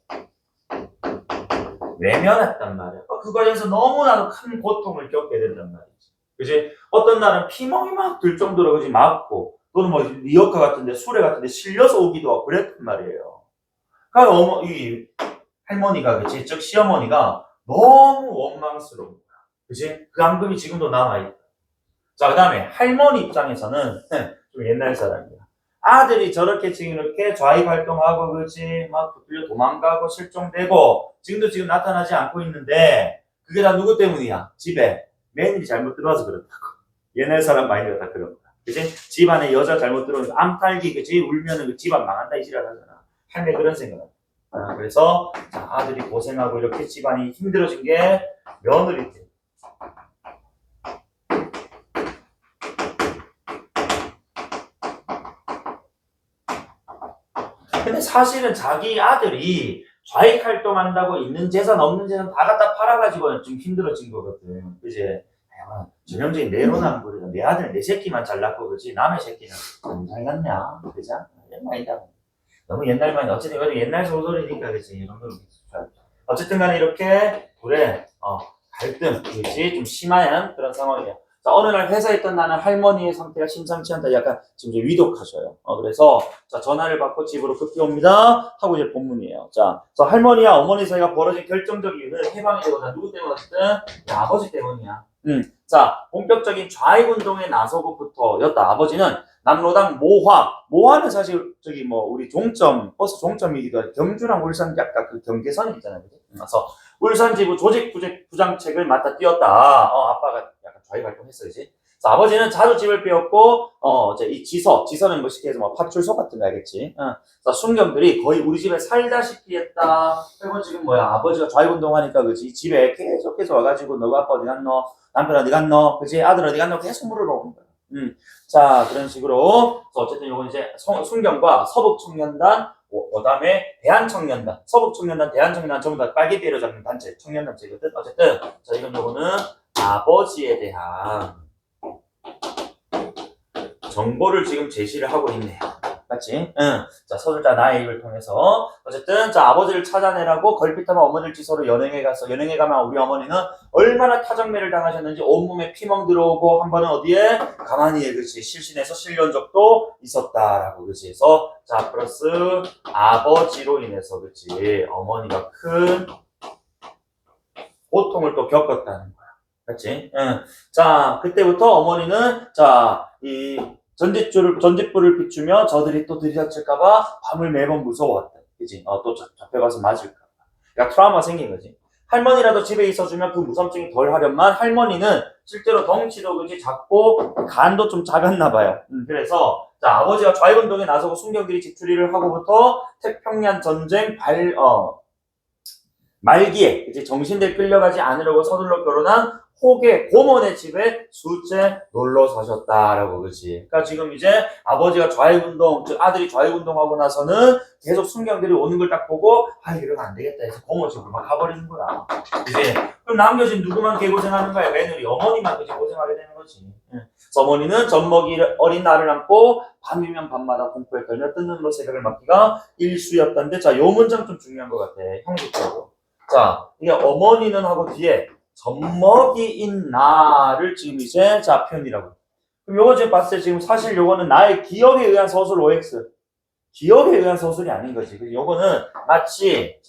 외면했단 말이야. 그 과정에서 너무나도 큰 고통을 겪게 된단 말이지. 그치? 어떤 날은 피멍이 막 들 정도로 그치? 맞고 또는 뭐 리어카 같은데 수레 같은데 실려서 오기도 하고 그랬단 말이에요. 그러니까 이 할머니가 그치 즉 시어머니가 너무 원망스러운 거야. 그치 그 앙금이 지금도 남아있다. 자 그다음에 할머니 입장에서는 좀 옛날 사람이야. 아들이 저렇게 지금 이렇게 좌익 활동하고 그치 막 붙들려 도망가고 실종되고 지금 나타나지 않고 있는데 그게 다 누구 때문이야? 집에 며느리 잘못 들어와서 그렇다고. 옛날 사람 마인드가 다 그런 거야. 그치? 집안에 여자 잘못 들어오면 암탈기, 그치? 울면은 그 집안 망한다, 이 지랄 하잖아. 할매 그런 생각을. 그래서 자, 아들이 고생하고 이렇게 집안이 힘들어진 게 며느리 때. 근데 사실은 자기 아들이 좌익 활동한다고 있는 재산 없는 재산 다 갖다 팔아가지고 좀 힘들어진 거거든. 그지? 전형적인 내로남불이다. 내 아들 내 새끼만 잘났고 그지? 남의 새끼는 안 잘났냐? 그죠? 옛날이다. 너무 옛날만 어쨌든 이거는 옛날 소설이니까 그지? 이런 걸 어쨌든 간에 이렇게 둘의 갈등 그지? 좀 심한 그런 상황이에요. 자, 어느 날 회사에 있던 나는 할머니의 상태가 심상치 않다. 약간 지금 이제 위독하셔요. 그래서 자, 전화를 받고 집으로 급히 옵니다. 하고 이제 본문이에요. 자, 그래서 할머니와 어머니 사이가 벌어진 결정적 이유는 해방이 되거나 누구 때문이었든 아버지 때문이야. 자, 본격적인 좌익 운동에 나서고부터였다. 아버지는 남로당 모화는 사실 저기 뭐 우리 종점 버스 종점이기도 하고 경주랑 울산 약간 그 경계선이 있잖아요. 그래서 울산 지부 조직 부장책을 맡아 뛰었다. 아빠가 약간 좌익 활동했어야지. 아버지는 자주 집을 비웠고, 이제 이 지서는 뭐 쉽게 해서 뭐 파출소 같은 거 알겠지. 순경들이 거의 우리 집에 살다시피 했다. 그리고 지금 뭐야, 아버지가 좌익운동 하니까, 그지? 집에 계속해서 와가지고, 너가 아빠 어디 갔노? 남편 어디 갔노? 그지? 아들 어디 갔노? 계속 물어보는 거야. 자, 그런 식으로. 어쨌든 요건 이제 순경과 서북청년단, 그다음에 대한청년단, 서북청년단, 대한청년단 전부 다 빨개비로 잡는 단체, 청년단체거든. 어쨌든, 자, 요거는 아버지에 대한 정보를 지금 제시를 하고 있네요. 맞지? 응. 자, 서술자 나의 입을 통해서. 어쨌든, 자, 아버지를 찾아내라고 걸핏하면 어머니를 지소로 연행에 가면 우리 어머니는 얼마나 타정매를 당하셨는지 온몸에 피멍 들어오고 한 번은 어디에? 가만히에, 그치? 실신해서 실려온 적도 있었다라고, 그치? 그래서, 자, 플러스 아버지로 인해서, 그치? 어머니가 큰 고통을 또 겪었다는 거야. 그치? 응. 자, 그때부터 어머니는, 자, 이, 전짓불을 비추며 저들이 또 들이닥칠까봐 밤을 매번 무서워했다. 그치? 또 잡혀가서 맞을까. 그러니까 트라우마 생긴 거지. 할머니라도 집에 있어주면 그 무섭증이 덜 하련만 할머니는 실제로 덩치도 그지 작고 간도 좀 작았나 봐요. 그래서 자, 아버지가 좌익운동에 나서고 순경들이 집투리를 하고부터 태평양 전쟁 말기에 이제 정신들 끌려가지 않으려고 서둘러 결혼한 호계 고모네 집에 수째 놀러 사셨다라고. 그지? 그러니까 지금 이제 아버지가 좌익운동, 즉 아들이 좌익운동하고 나서는 계속 순경들이 오는 걸 딱 보고 이러면 안 되겠다 해서 고모 집으로 막 가버리는 거야. 그지? 그럼 남겨진 누구만 개고생하는 거야? 며느리 어머니만 그지 고생하게 되는 거지. 그래서 어머니는 젖먹이 어린 나를 안고 밤이면 밤마다 공포에 걸려 뜯는 으로 새벽을 맞기가 일수였던데, 자, 요 문장 좀 중요한 것 같아. 형식적으로. 자, 이게 어머니는 하고 뒤에 젖먹이인 나를 지금 이제 자 표현이라고. 그럼 요거 지금 봤을 때 지금 사실 요거는 나의 기억에 의한 서술 OX. 기억에 의한 서술이 아닌 거지. 요거는 마치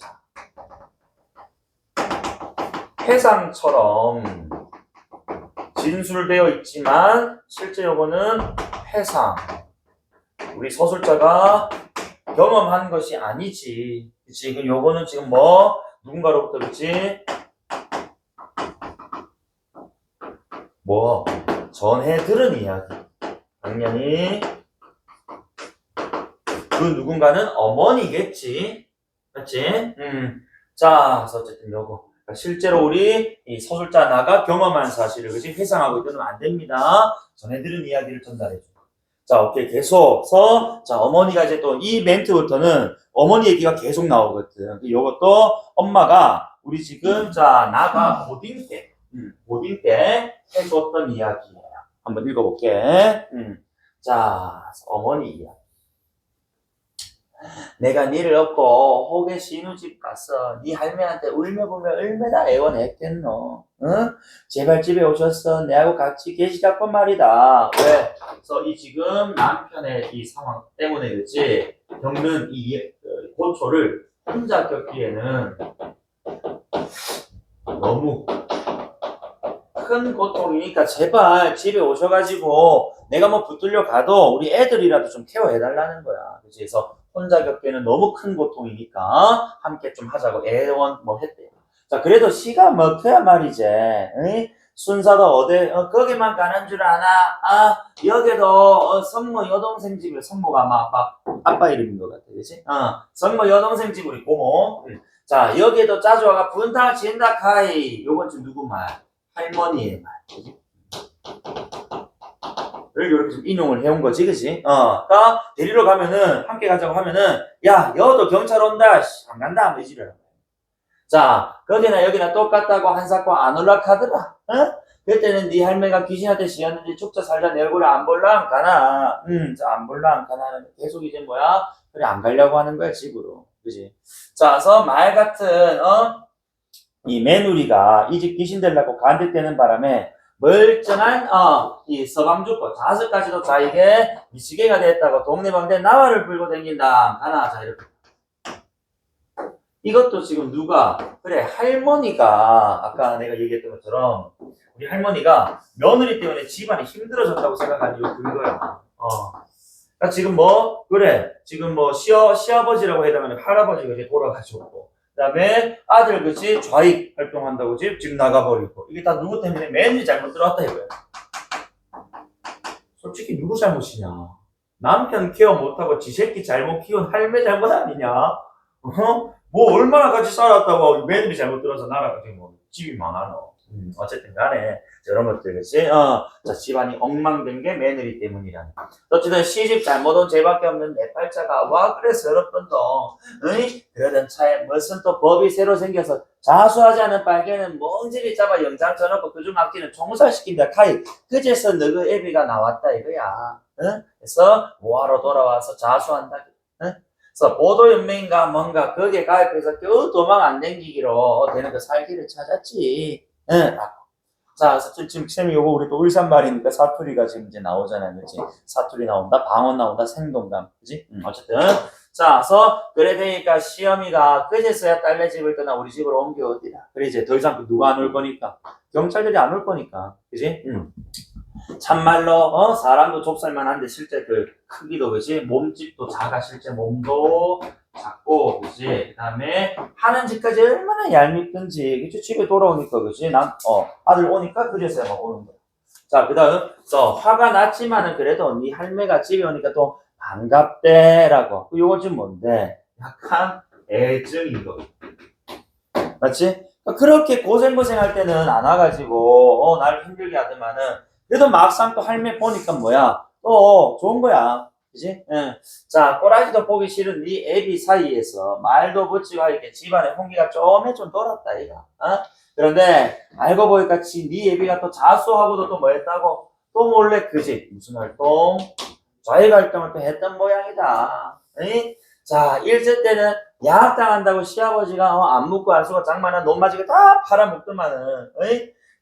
회상처럼 진술되어 있지만 실제 요거는 회상. 우리 서술자가 경험한 것이 아니지. 그치? 그럼 요거는 지금 뭐 누군가로부터 그치? 뭐 전해 들은 이야기. 당연히 그 누군가는 어머니겠지. 맞지? 자, 그래서 어쨌든 요거. 그러니까 실제로 우리 이 서술자 나가 경험한 사실을 그치? 회상하고 있다면 안 됩니다. 전해 들은 이야기를 전달해줘. 자, 오케이. 계속서 자, 어머니가 이제 또 이 멘트부터는 어머니 얘기가 계속 나오거든. 요것도 엄마가 우리 지금 자, 나가 고딩 때 해줬던 이야기예요. 한번 읽어볼게. 자, 어머니 이야기. 내가 니를 얻고 혹의 신우집 가서 니 할매한테 울며 보며 얼마나 애원했겠노. 응? 제발 집에 오셔서 내하고 같이 계시자고 말이다. 왜? 그래서 이 지금 남편의 이 상황 때문에 그렇지 겪는 이 고초를 혼자 겪기에는 너무 큰 고통이니까 제발 집에 오셔가지고 내가 뭐 붙들려 가도 우리 애들이라도 좀 케어해달라는 거야. 그래서 혼자 겪기에는 너무 큰 고통이니까 함께 좀 하자고 애원 뭐 했대요. 자, 그래도 시가 먹혀야 말이지. 응? 순사가 어디 거기만 가는 줄 아나? 여기도 성모 여동생 집에 성모가 아마 아빠 이름인 것 같아, 그치? 성모 여동생 집 우리 고모. 자, 여기에도 자주 와가 분탕 지은다 카이. 요건 지금 누구 말? 할머니의 말. 그치? 이렇게 좀 인용을 해온 거지, 그치? 그러니까 데리러 가면은 함께 가자고 하면은 야, 여도 경찰 온다. 안 간다. 뭐 이지를. 자, 거기나 여기나 똑같다고 한사코 안 올라가더라. 그때는 네 할매가 귀신한테 씌었는지 죽자 살자 내 얼굴을 안 볼라 안 가나. 자, 안 볼라 안 가나 하는 계속 이제 뭐야? 그래, 안 가려고 하는 거야, 집으로. 그지? 자, 그래서 말 같은, 이 매누리가 이 집 귀신 되려고 간택되는 바람에 멀쩡한, 이 서방주거 자석까지도 자에게 미치게가 됐다고 동네방네 나와를 불고 댕긴다. 가나, 자, 이렇게. 이것도 지금 누가, 그래, 할머니가, 아까 내가 얘기했던 것처럼, 우리 할머니가 며느리 때문에 집안이 힘들어졌다고 생각한 이유 그거야. 그러니까 지금 뭐, 그래, 지금 뭐, 시아버지라고 해야 되면 할아버지가 이제 돌아가셨고, 그 다음에 아들, 그치, 좌익 활동한다고 집 나가버리고, 이게 다 누구 때문에 며느리 잘못 들어왔다 이거야. 솔직히 누구 잘못이냐? 남편 케어 못하고 지 새끼 잘못 키운 할매 잘못 아니냐? 뭐 얼마나 같이 살았다고 며느리 잘못 들어서 나라가 지금 뭐 집이 많아노. 어쨌든 간에 이런 것들 그치? 자, 집안이 엉망된 게 며느리 때문이라는. 어쨌든 시집 잘못 온 죄밖에 없는 내 팔자가 와 그래 서럽던도. 그러던 차에 무슨 또 법이 새로 생겨서 자수하지 않은 빨개는 멍지리 잡아 영장 쳐놓고 그중 악기는 총살시킨다 카이. 그제서 너그 애비가 나왔다 이거야. 그래서 뭐하러 돌아와서 자수한다. 그래서 보도연맹인가 뭔가 거기에 가입해서 겨우 도망 안 댕기기로 되는 그 살기를 찾았지. 자, 지금 쌤이 요거 우리 또 울산 말이니까 사투리가 지금 이제 나오잖아요, 그렇지? 사투리 나온다, 방언 나온다, 생동감, 그렇지? 어쨌든 자, 그래서 그래 되니까 시어미가 그제서야 딸네 집을 떠나 우리 집으로 옮겨 어디라. 그래 이제 더 이상 누가 안 올 거니까 경찰들이 안 올 거니까, 그렇지? 참말로 사람도 좁쌀만한데 실제 그 크기도 그지 몸집도 작아 실제 몸도 작고 그지 그다음에 하는 짓까지 얼마나 얄밉든지 그치 집에 돌아오니까 그지 난 아들 오니까 그래서야 막 오는 거야. 자 그다음 화가 났지만은 그래도 네 할매가 집에 오니까 또 반갑대라고. 요거 지금 뭔데 약간 애증인 거 맞지? 그렇게 고생할 때는 안 와가지고 나를 힘들게 하더만은 그래도 막상 또 할매 보니까 뭐야 또 좋은 거야 그지? 응. 자 꼬라지도 보기 싫은 네 애비 사이에서 말도 붙이고 이렇게 집안에 홍기가 좀 돌았다 이거. 그런데 알고 보니까 네 애비가 또 자수하고도 또 뭐 했다고 또 몰래 그지 무슨 활동? 자익 활동을 또 했던 모양이다. 응? 자 일제 때는 양악당한다고 시아버지가 안 묻고 안 쓰고 장만한 논마지가 다 팔아먹더만은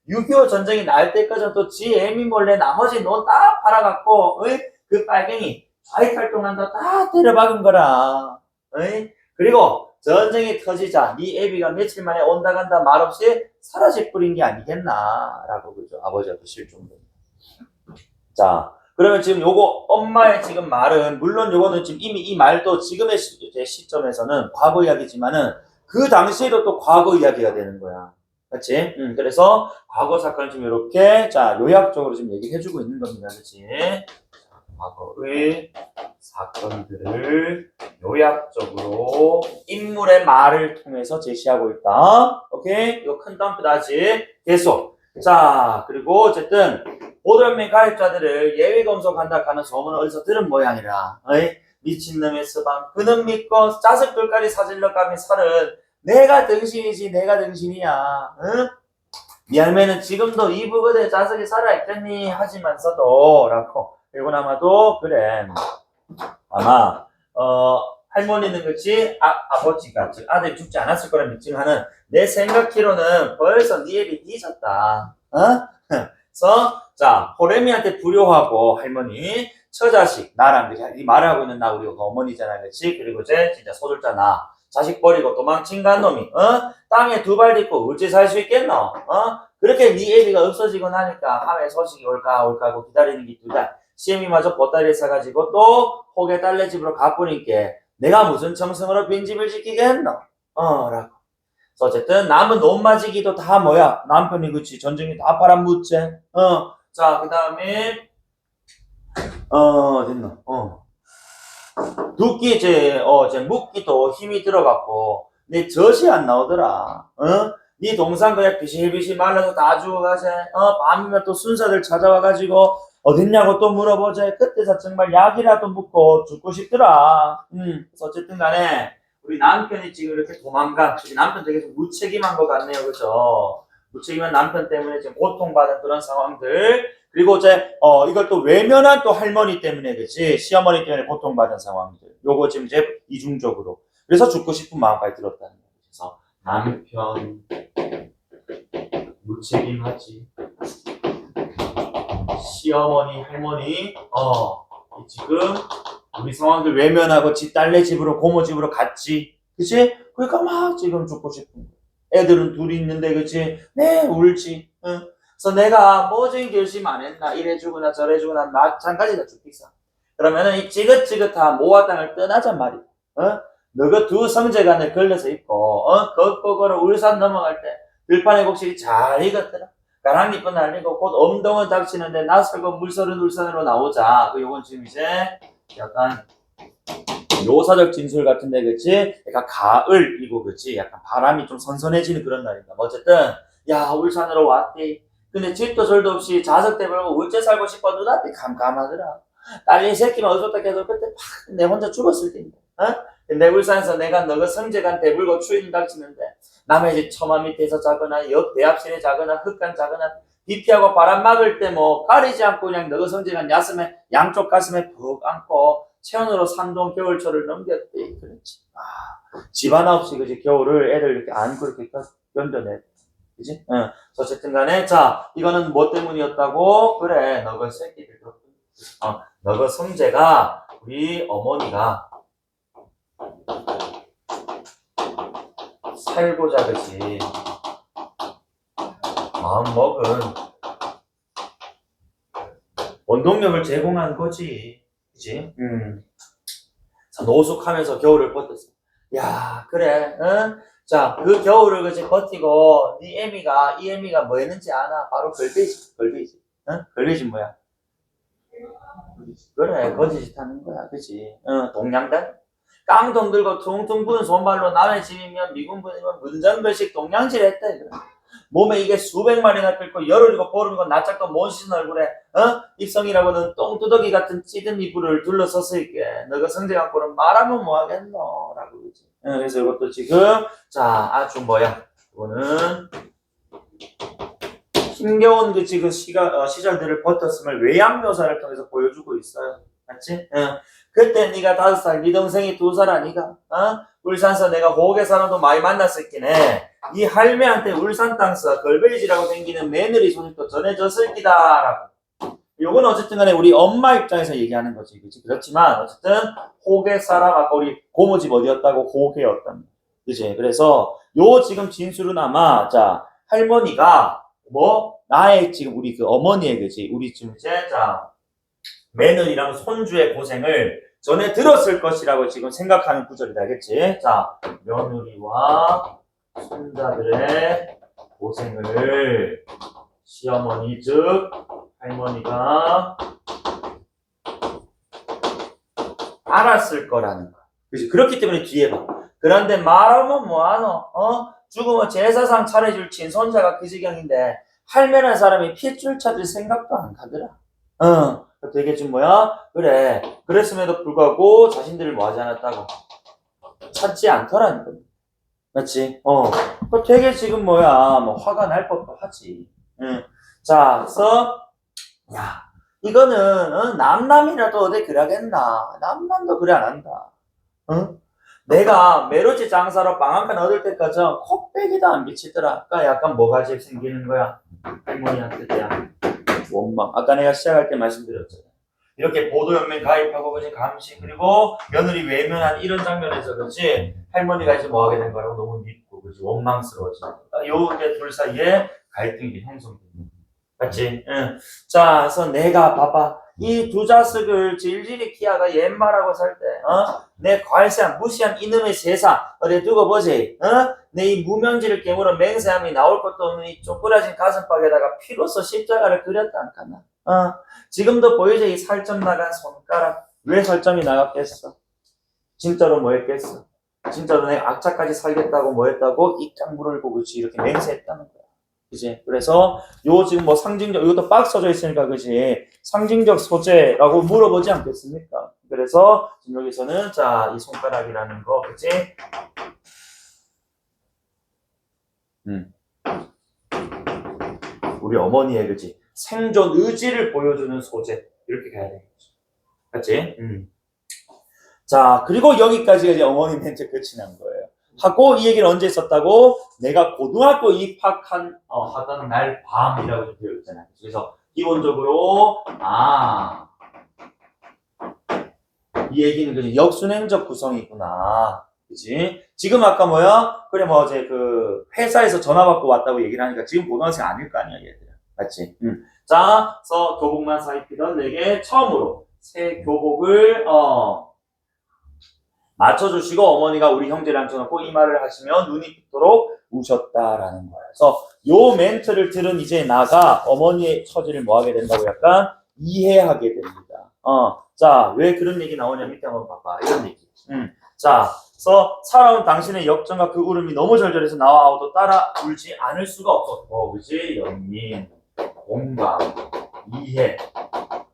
6.25 전쟁이 날 때까지 또 지 애미 몰래 나머지 논 다 팔아갖고 그 빨갱이 좌익 활동한다 다 때려박은 거라. 그리고 전쟁이 터지자 네 애비가 며칠 만에 온다 간다 말없이 사라져 버린 게 아니겠나 라고 그죠. 아버지가 또 실종된. 자 그러면 지금 요거 엄마의 지금 말은 물론 요거는 지금 이미 이 말도 지금의 시점에서는 과거 이야기지만은 그 당시에도 또 과거 이야기가 되는 거야. 그렇지? 그래서 과거 사건을 지금 이렇게 자 요약적으로 지금 얘기해 주고 있는 겁니다. 그렇지? 과거의 사건들을 요약적으로 인물의 말을 통해서 제시하고 있다. 오케이? 이거 큰 덤프다지. 계속. 자, 그리고 어쨌든 보도연맹 가입자들을 예외 검속한다 하는 소문을 어디서 들은 모양이라. 미친놈의 서방. 그는 믿고 자석들까지 사질러 가면 살은 내가 등신이지 내가 등신이야. 응? 네 할매는 지금도 이부거대 자석이 살아있겠니 하지만서도 라고. 그리고 아마도 그래 아마 할머니는 그렇지 아버지가 즉 아들이 죽지 않았을 거라 믿지만은 내 생각키로는 벌써 네 애비 뒤졌다. 그래서 자 호레미한테 불효하고 할머니 처자식 나랑 이 말하고 있는 나 우리 어머니잖아 그렇지. 그리고 이제 진짜 소줄자 나 자식 버리고 도망친 간 놈이 땅에 두 발 딛고 어찌 살 수 있겠노? 그렇게 네 애비가 없어지고 나니까 함에 소식이 올까 하고 기다리는 게 두달 시엠이마저 보따리에 싸가지고 또 혹의 딸네 집으로 가보니까 내가 무슨 정성으로 빈집을 지키겠노? 라고. 그래서 어쨌든 남은 논마지기도 다 뭐야? 남편이 그치 전쟁이 다 바람묻제. 자 그다음에 됐나? 두끼 이제 묻기도 힘이 들어갔고 내 젖이 안 나오더라. 네 동상 그냥 비실비실 말라서 다 죽어가지. 밤이면 또 순사들 찾아와가지고 어딨냐고 또 물어보자. 그때서 정말 약이라도 묻고 죽고 싶더라. 그래서 어쨌든 간에 우리 남편이 지금 이렇게 도망간, 우리 남편 되게 좀 무책임한 것 같네요. 그죠? 무책임한 남편 때문에 지금 고통받은 그런 상황들. 그리고 이제, 이걸 또 외면한 또 할머니 때문에, 그치? 시어머니 때문에 고통받은 상황들. 요거 지금 이제 이중적으로. 그래서 죽고 싶은 마음까지 들었다는 거예요. 그래서 남편, 무책임하지. 시어머니, 할머니, 지금 우리 상황들 외면하고 지 딸네 집으로 고모 집으로 갔지. 그치? 그러니까 막 지금 죽고 싶은 거야. 애들은 둘이 있는데, 그치? 네, 울지. 응. 그래서 내가 뭐지 결심 안 했나? 이래 주거나 저래 주거나 마찬가지다 죽겠어. 그러면은 이 지긋지긋한 모아 땅을 떠나잔 말이야. 너가 두 성재간에 걸려서 있고, 거꾸로 울산 넘어갈 때 들판의 곡식이 잘 익었더라. 가랑잎은 날리고 곧 엄동은 닥치는데 낯설고 물서른 울산으로 나오자. 요건 지금 이제 약간 요사적 진술 같은데, 그치? 약간 가을이고, 그치? 약간 바람이 좀 선선해지는 그런 날이다. 어쨌든, 야, 울산으로 왔대. 근데 집도 절도 없이 자석대 벌고 울제 살고 싶어 눈앞이 캄캄하더라. 딸린 새끼만 어쩌다 계속 그때 팍 내 혼자 죽었을 텐데. 근데 울산에서 내가 너가 성재간 대불고 추위는 닥치는데 남의 집 처마 밑에서 자거나 옆 대합실에 자거나 흙간 자거나 비 피하고 바람 막을 때 뭐 가리지 않고 그냥 너가 성재간 야슴에 양쪽 가슴에 푹 안고 체온으로 산동 겨울철을 넘겼대. 그렇지. 집 하나 없이 그지 겨울을 애들 이렇게 안고 이렇게 견뎌내. 그지? 어쨌든 간에, 자, 이거는 뭐 때문이었다고? 그래, 너가 새끼들. 너가 성재가, 우리 어머니가, 살고자, 그지? 마음 먹은 원동력을 제공한 거지. 그지? 자, 노숙하면서 겨울을 버텼어. 야, 그래, 자, 그 겨울을 그치 버티고, 이 애미가 뭐 했는지 아나? 바로 걸베이지. 걸베이지 뭐야? 그래, 거짓짓 하는 거야, 그치? 동양단? 깡통 들고 퉁퉁 부은 손발로 남의 집이면 미군분이면 문전별식 동양질 했대, 그래. 몸에 이게 수백 마리나 끓고 열흘이고 보름이고 낯짝도 못 씻은 얼굴에 입성이라고는 똥두더기 같은 찌든 이불을 둘러섰을게 너가 성재강 보는 말하면 뭐하겠노 라고 그러지. 그래서 이것도 지금 자 아주 뭐야 이거는 힘겨운 그 지금 시절들을 버텼음을 외양 묘사를 통해서 보여주고 있어요. 맞지? 그때 네가 5살, 네 동생이 2살 아니가? 울산서 내가 호계 사람도 많이 만났었긴 해. 이 할매한테 울산 땅서 걸베이지라고 생기는 며느리 소식도 전해졌을 기다라고. 요건 어쨌든 간에 우리 엄마 입장에서 얘기하는 거지. 그치? 그렇지만 어쨌든 호계 사람 아까 우리 고모집 어디였다고 호계였답니다. 그치? 그래서 요 지금 진술은 아마 자 할머니가 뭐 나의 지금 우리 그 어머니의 그지 우리 지금 이제 자 며느리랑 손주의 고생을 전에 들었을 것이라고 지금 생각하는 구절이다, 그치? 자, 며느리와 손자들의 고생을 시어머니 즉 할머니가 알았을 거라는 거. 그치? 그렇기 때문에 뒤에 봐. 그런데 말하면 뭐하노? 죽으면 제사상 차려줄 친손자가 그 지경인데 할매라는 사람이 핏줄 찾을 생각도 안 가더라. 되게 좀 뭐야? 그래. 그랬음에도 불구하고 자신들을 뭐 하지 않았다고? 찾지 않더라는 거야. 맞지? 되게 지금 뭐야? 뭐 화가 날 법도 하지. 자, 그래서 야, 이거는 남남이라도 어디 그러겠나? 남남도 그래 안 한다. 내가 메로지 장사로 빵 한 칸 얻을 때까지 콧배기도 안 비치더라. 그러니까 약간 뭐가 집 생기는 거야? 할머니한테 대한 원망. 아까 내가 시작할 때 말씀드렸잖아. 이렇게 보도연맹 가입하고 그지 감시 그리고 며느리 외면한 이런 장면에서 그렇지 할머니가 이제 뭐 하게 된 거라고 너무 믿고 그지 원망스러워지. 요 이제 둘 사이에 갈등이 형성되는. 맞지? 자, 그래서 내가 봐봐 이 두 자식을 질질이 키워가 옛말하고 살 때, 내 과일상 무시한 이놈의 세상, 어디 두고 보지, 내 이 무명지를 깨물어 맹세함이 나올 것도 없는 이 쪼그라진 가슴팍에다가 피로써 십자가를 그렸다 안 깠나? 지금도 보이지, 이 살점 나간 손가락. 왜 살점이 나갔겠어? 진짜로 뭐 했겠어? 진짜로 내가 악착까지 살겠다고 뭐 했다고 입장 물을고 그치 이렇게 맹세했다는 거야. 그지? 그래서 요 지금 뭐 상징적 이것도 빡 써져 있으니까 그지? 상징적 소재라고 물어보지 않겠습니까? 그래서 지금 여기서는 자, 이 손가락이라는 거 그지? 우리 어머니의 그지? 생존 의지를 보여주는 소재 이렇게 가야 되겠지. 맞지? 자, 그리고 여기까지가 이제 어머니 멘트 끝이 난 거예요. 하고 이 얘기를 언제 했었다고? 내가 고등학교 입학한 하던 날 밤이라고 좀 되어 있잖아요. 그래서 기본적으로 이 얘기는 그지 역순행적 구성이구나. 그지? 지금 아까 뭐야? 그래 뭐 이제 그 회사에서 전화 받고 왔다고 얘기를 하니까 지금 고등학생 아닐 거 아니야 얘들아. 맞지? 자, 그래서 교복만 사입히던 내게 처음으로 새 교복을 맞춰주시고 어머니가 우리 형제를 앉혀놓고 이 말을 하시며 눈이 붓도록 우셨다라는 거예요. 그래서 요 멘트를 들은 이제 나가 어머니의 처지를 뭐 하게 된다고 약간 이해하게 됩니다. 자, 왜 그런 얘기 나오냐 밑에 한번 봐봐. 이런 얘기. 자, 그래서 살아온 당신의 역정과 그 울음이 너무 절절해서 나와 아우도 따라 울지 않을 수가 없었고, 그지? 연민, 공감, 이해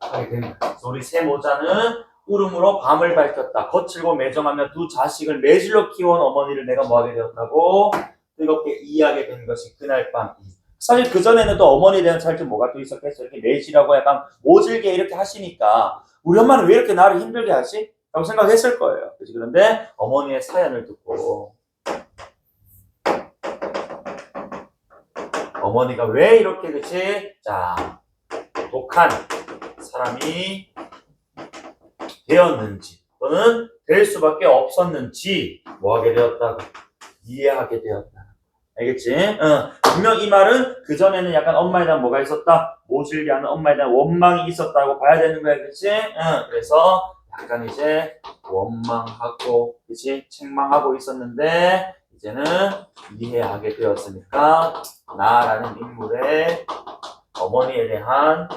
하게 됩니다. 그래서 우리 세 모자는 울음으로 밤을 밝혔다. 거칠고 매정하며 두 자식을 매질로 키워온 어머니를 내가 뭐하게 되었다고? 뜨겁게 이해하게 된 것이 그날 밤. 사실 그전에는 또 어머니에 대한 차이점 뭐가 또 있었겠어. 이렇게 매질하고 약간 모질게 이렇게 하시니까 우리 엄마는 왜 이렇게 나를 힘들게 하지? 라고 생각했을 거예요. 그치? 그런데 어머니의 사연을 듣고 어머니가 왜 이렇게 그치? 자, 독한 사람이 되었는지 또는 될 수밖에 없었는지 뭐하게 되었다고 이해하게 되었다. 알겠지? 분명 이 말은 그전에는 약간 엄마에 대한 뭐가 있었다? 모질게 하는 엄마에 대한 원망이 있었다고 봐야 되는 거야. 그치? 그래서 약간 이제 원망하고 그치? 책망하고 있었는데 이제는 이해하게 되었으니까 나라는 인물의 어머니에 대한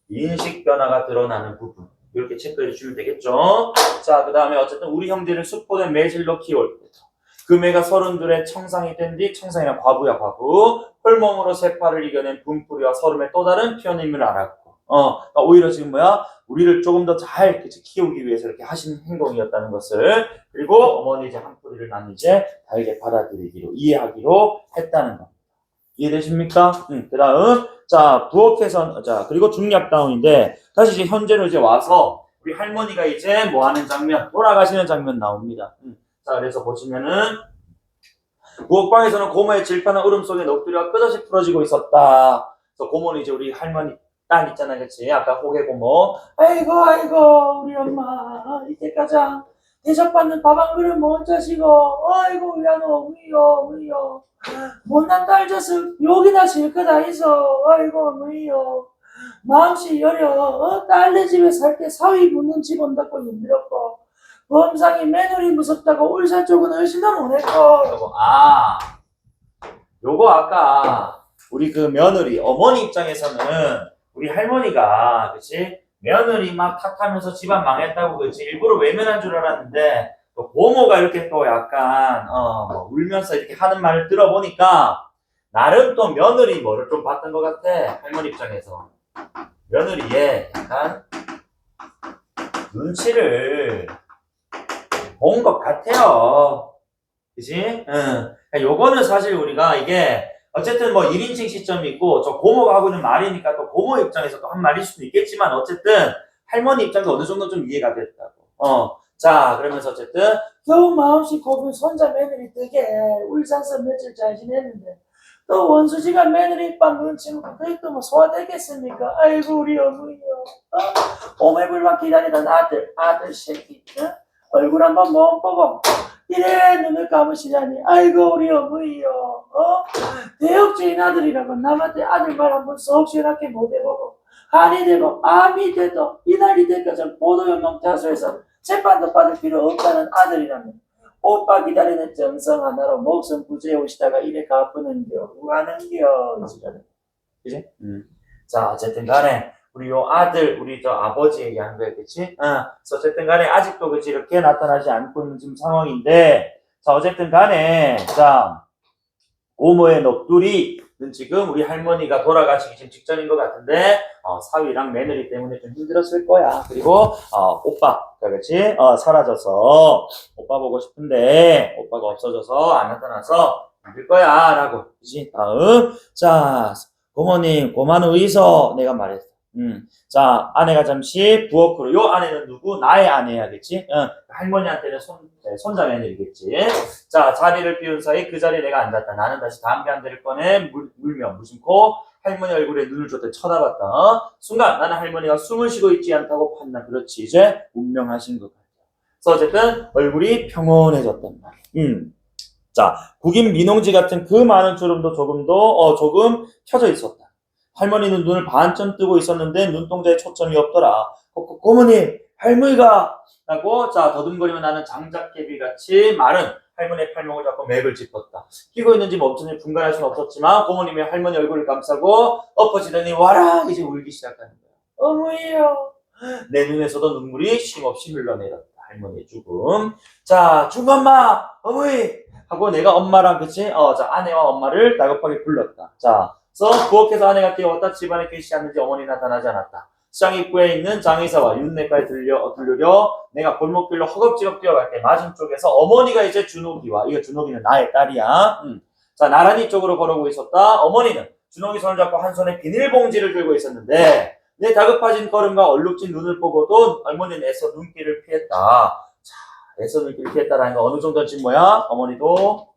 인식 변화가 드러나는 부분 이렇게 체크해 주시면 되겠죠. 자, 그 다음에 어쨌든 우리 형제를 수포된 매질로 키울 때 그 매가 32에 청상이 된 뒤 청상이란 과부야 과부 홀몸으로 세파를 이겨낸 분풀이와 서름의 또 다른 표현임을 알았고 그러니까 오히려 지금 뭐야 우리를 조금 더 잘 키우기 위해서 이렇게 하신 행동이었다는 것을 그리고 어머니 이제 한 뿌리를 난 이제 달게 받아들이기로 이해하기로 했다는 겁니다. 이해되십니까? 그 다음 자 부엌에선 자 그리고 중약다운인데 다시 이제 현재로 이제 와서 우리 할머니가 이제 뭐 하는 장면 돌아가시는 장면 나옵니다. 자 그래서 보시면은 부엌방에서는 고모의 질판한 울음 속에 넋두리가 끝없이 풀어지고 있었다. 그래서 고모는 이제 우리 할머니 딸 있잖아, 그치? 아까 호계 고모. 아이고 우리 엄마 이때까지 대접받는 밥 한 그릇 못 자시고 아이고 야너 우이요 못난 딸 젖을 욕이나 실컷 있어 아이고 어머니요 마음씨 여려 딸네 집에 살 때 사위 붙는 집 온다고 힘들었고 범상이 며느리 무섭다고 울산 쪽은 얼씬도 못했고 요거 아까 우리 그 며느리 어머니 입장에서는 우리 할머니가 그치 며느리 막 탓하면서 집안 망했다고 그치 일부러 외면한 줄 알았는데 또 고모가 이렇게 또 약간 뭐 울면서 이렇게 하는 말을 들어보니까 나름 또 며느리 뭐를 좀 봤던 것 같아. 할머니 입장에서 며느리의 약간 눈치를 본 것 같아요. 그치? 요거는 사실 우리가 이게 어쨌든 뭐 1인칭 시점이 있고 저 고모가 하고 있는 말이니까 또 고모 입장에서 또 한 말일 수도 있겠지만 어쨌든 할머니 입장도 어느 정도 좀 이해가 됐다고. 자 그러면서 어쨌든 겨우 마음씨 곱은 손자 며느리 되게 울산서 며칠 잘 지냈는데 또 원수지가 며느리 밥 눈치고 그게 또 뭐 소화되겠습니까? 아이고 우리 어머니요 오매불만 기다리던 아들 새끼 얼굴 한번 못 보고 이래 눈을 감으시다니 아이고 우리 어머니요 대역죄인 아들이라고 남한테 아들 말 한번 썩 시원하게 못 해보고 한이 되고 암이 돼도 이날이 될 것은 보도연맹 자수에서 재판도 받을 필요 없다는 아들이라면 오빠 기다리는 정성 하나로 목숨 부지에 오시다가 이래 갚으는겨 우하는겨 그지? 자 어쨌든 간에 우리 요 아들 우리 저 아버지 얘기하는 거야 그치? 그래서 어쨌든 간에 아직도 그치 이렇게 나타나지 않고 있는 지금 상황인데 자 어쨌든 간에 자 고모의 넋두리는 지금 우리 할머니가 돌아가시기 지금 직전인 것 같은데 사위랑 며느리 때문에 좀 힘들었을 거야. 그리고 오빠 그렇지? 사라져서 오빠 보고 싶은데 오빠가 없어져서 안 나타나서 힘들 거야 라고 그치? 다음 자 고모님 고마는 의서 내가 말했어. 자 아내가 잠시 부엌으로 요 아내는 누구? 나의 아내야겠지? 할머니한테는 손자 며느리겠지. 자 자리를 비운 사이 그 자리에 내가 앉았다. 나는 다시 담배 한 대를 꺼내 물며 무심코 할머니 얼굴에 눈을 줬다 쳐다봤다. 순간 나는 할머니가 숨을 쉬고 있지 않다고 판단. 그렇지 이제 운명하신 것 같아. 그래서 어쨌든 얼굴이 평온해졌단 말이야. 자 국인 민홍지 같은 그 많은 주름도 조금 켜져 있었다. 할머니는 눈을 반쯤 뜨고 있었는데 눈동자에 초점이 없더라. 고모님 할머니가 라고 자 더듬거리며 나는 장작개비같이 마른 할머니의 팔목을 잡고 맥을 짚었다. 끼고 있는지 멈추는지 분간할 수는 없었지만 고모님이 할머니 얼굴을 감싸고 엎어지더니 와라 이제 울기 시작하는 거야. 어머니요. 내 눈에서도 눈물이 쉼없이 흘러내렸다. 할머니의 죽음. 자 중엄마 어머니 하고 내가 엄마랑 그치? 자 아내와 엄마를 다급하게 불렀다. 자 그래서 부엌에서 아내가 뛰어왔다. 집안에 계시지 않는지 어머니 나타나지 않았다. 시장 입구에 있는 장의사와 윤내과에 들르려 내가 골목길로 허겁지겁 뛰어갈 때 맞은쪽에서 어머니가 이제 준옥이와 이거 준옥이는 나의 딸이야. 자 나란히 쪽으로 걸어오고 있었다. 어머니는 준옥이 손을 잡고 한 손에 비닐봉지를 들고 있었는데 내 다급해진 걸음과 얼룩진 눈을 보고도 어머니는 애써 눈길을 피했다. 자 애써 눈길을 피했다라는 건 어느 정도인지 뭐야? 어머니도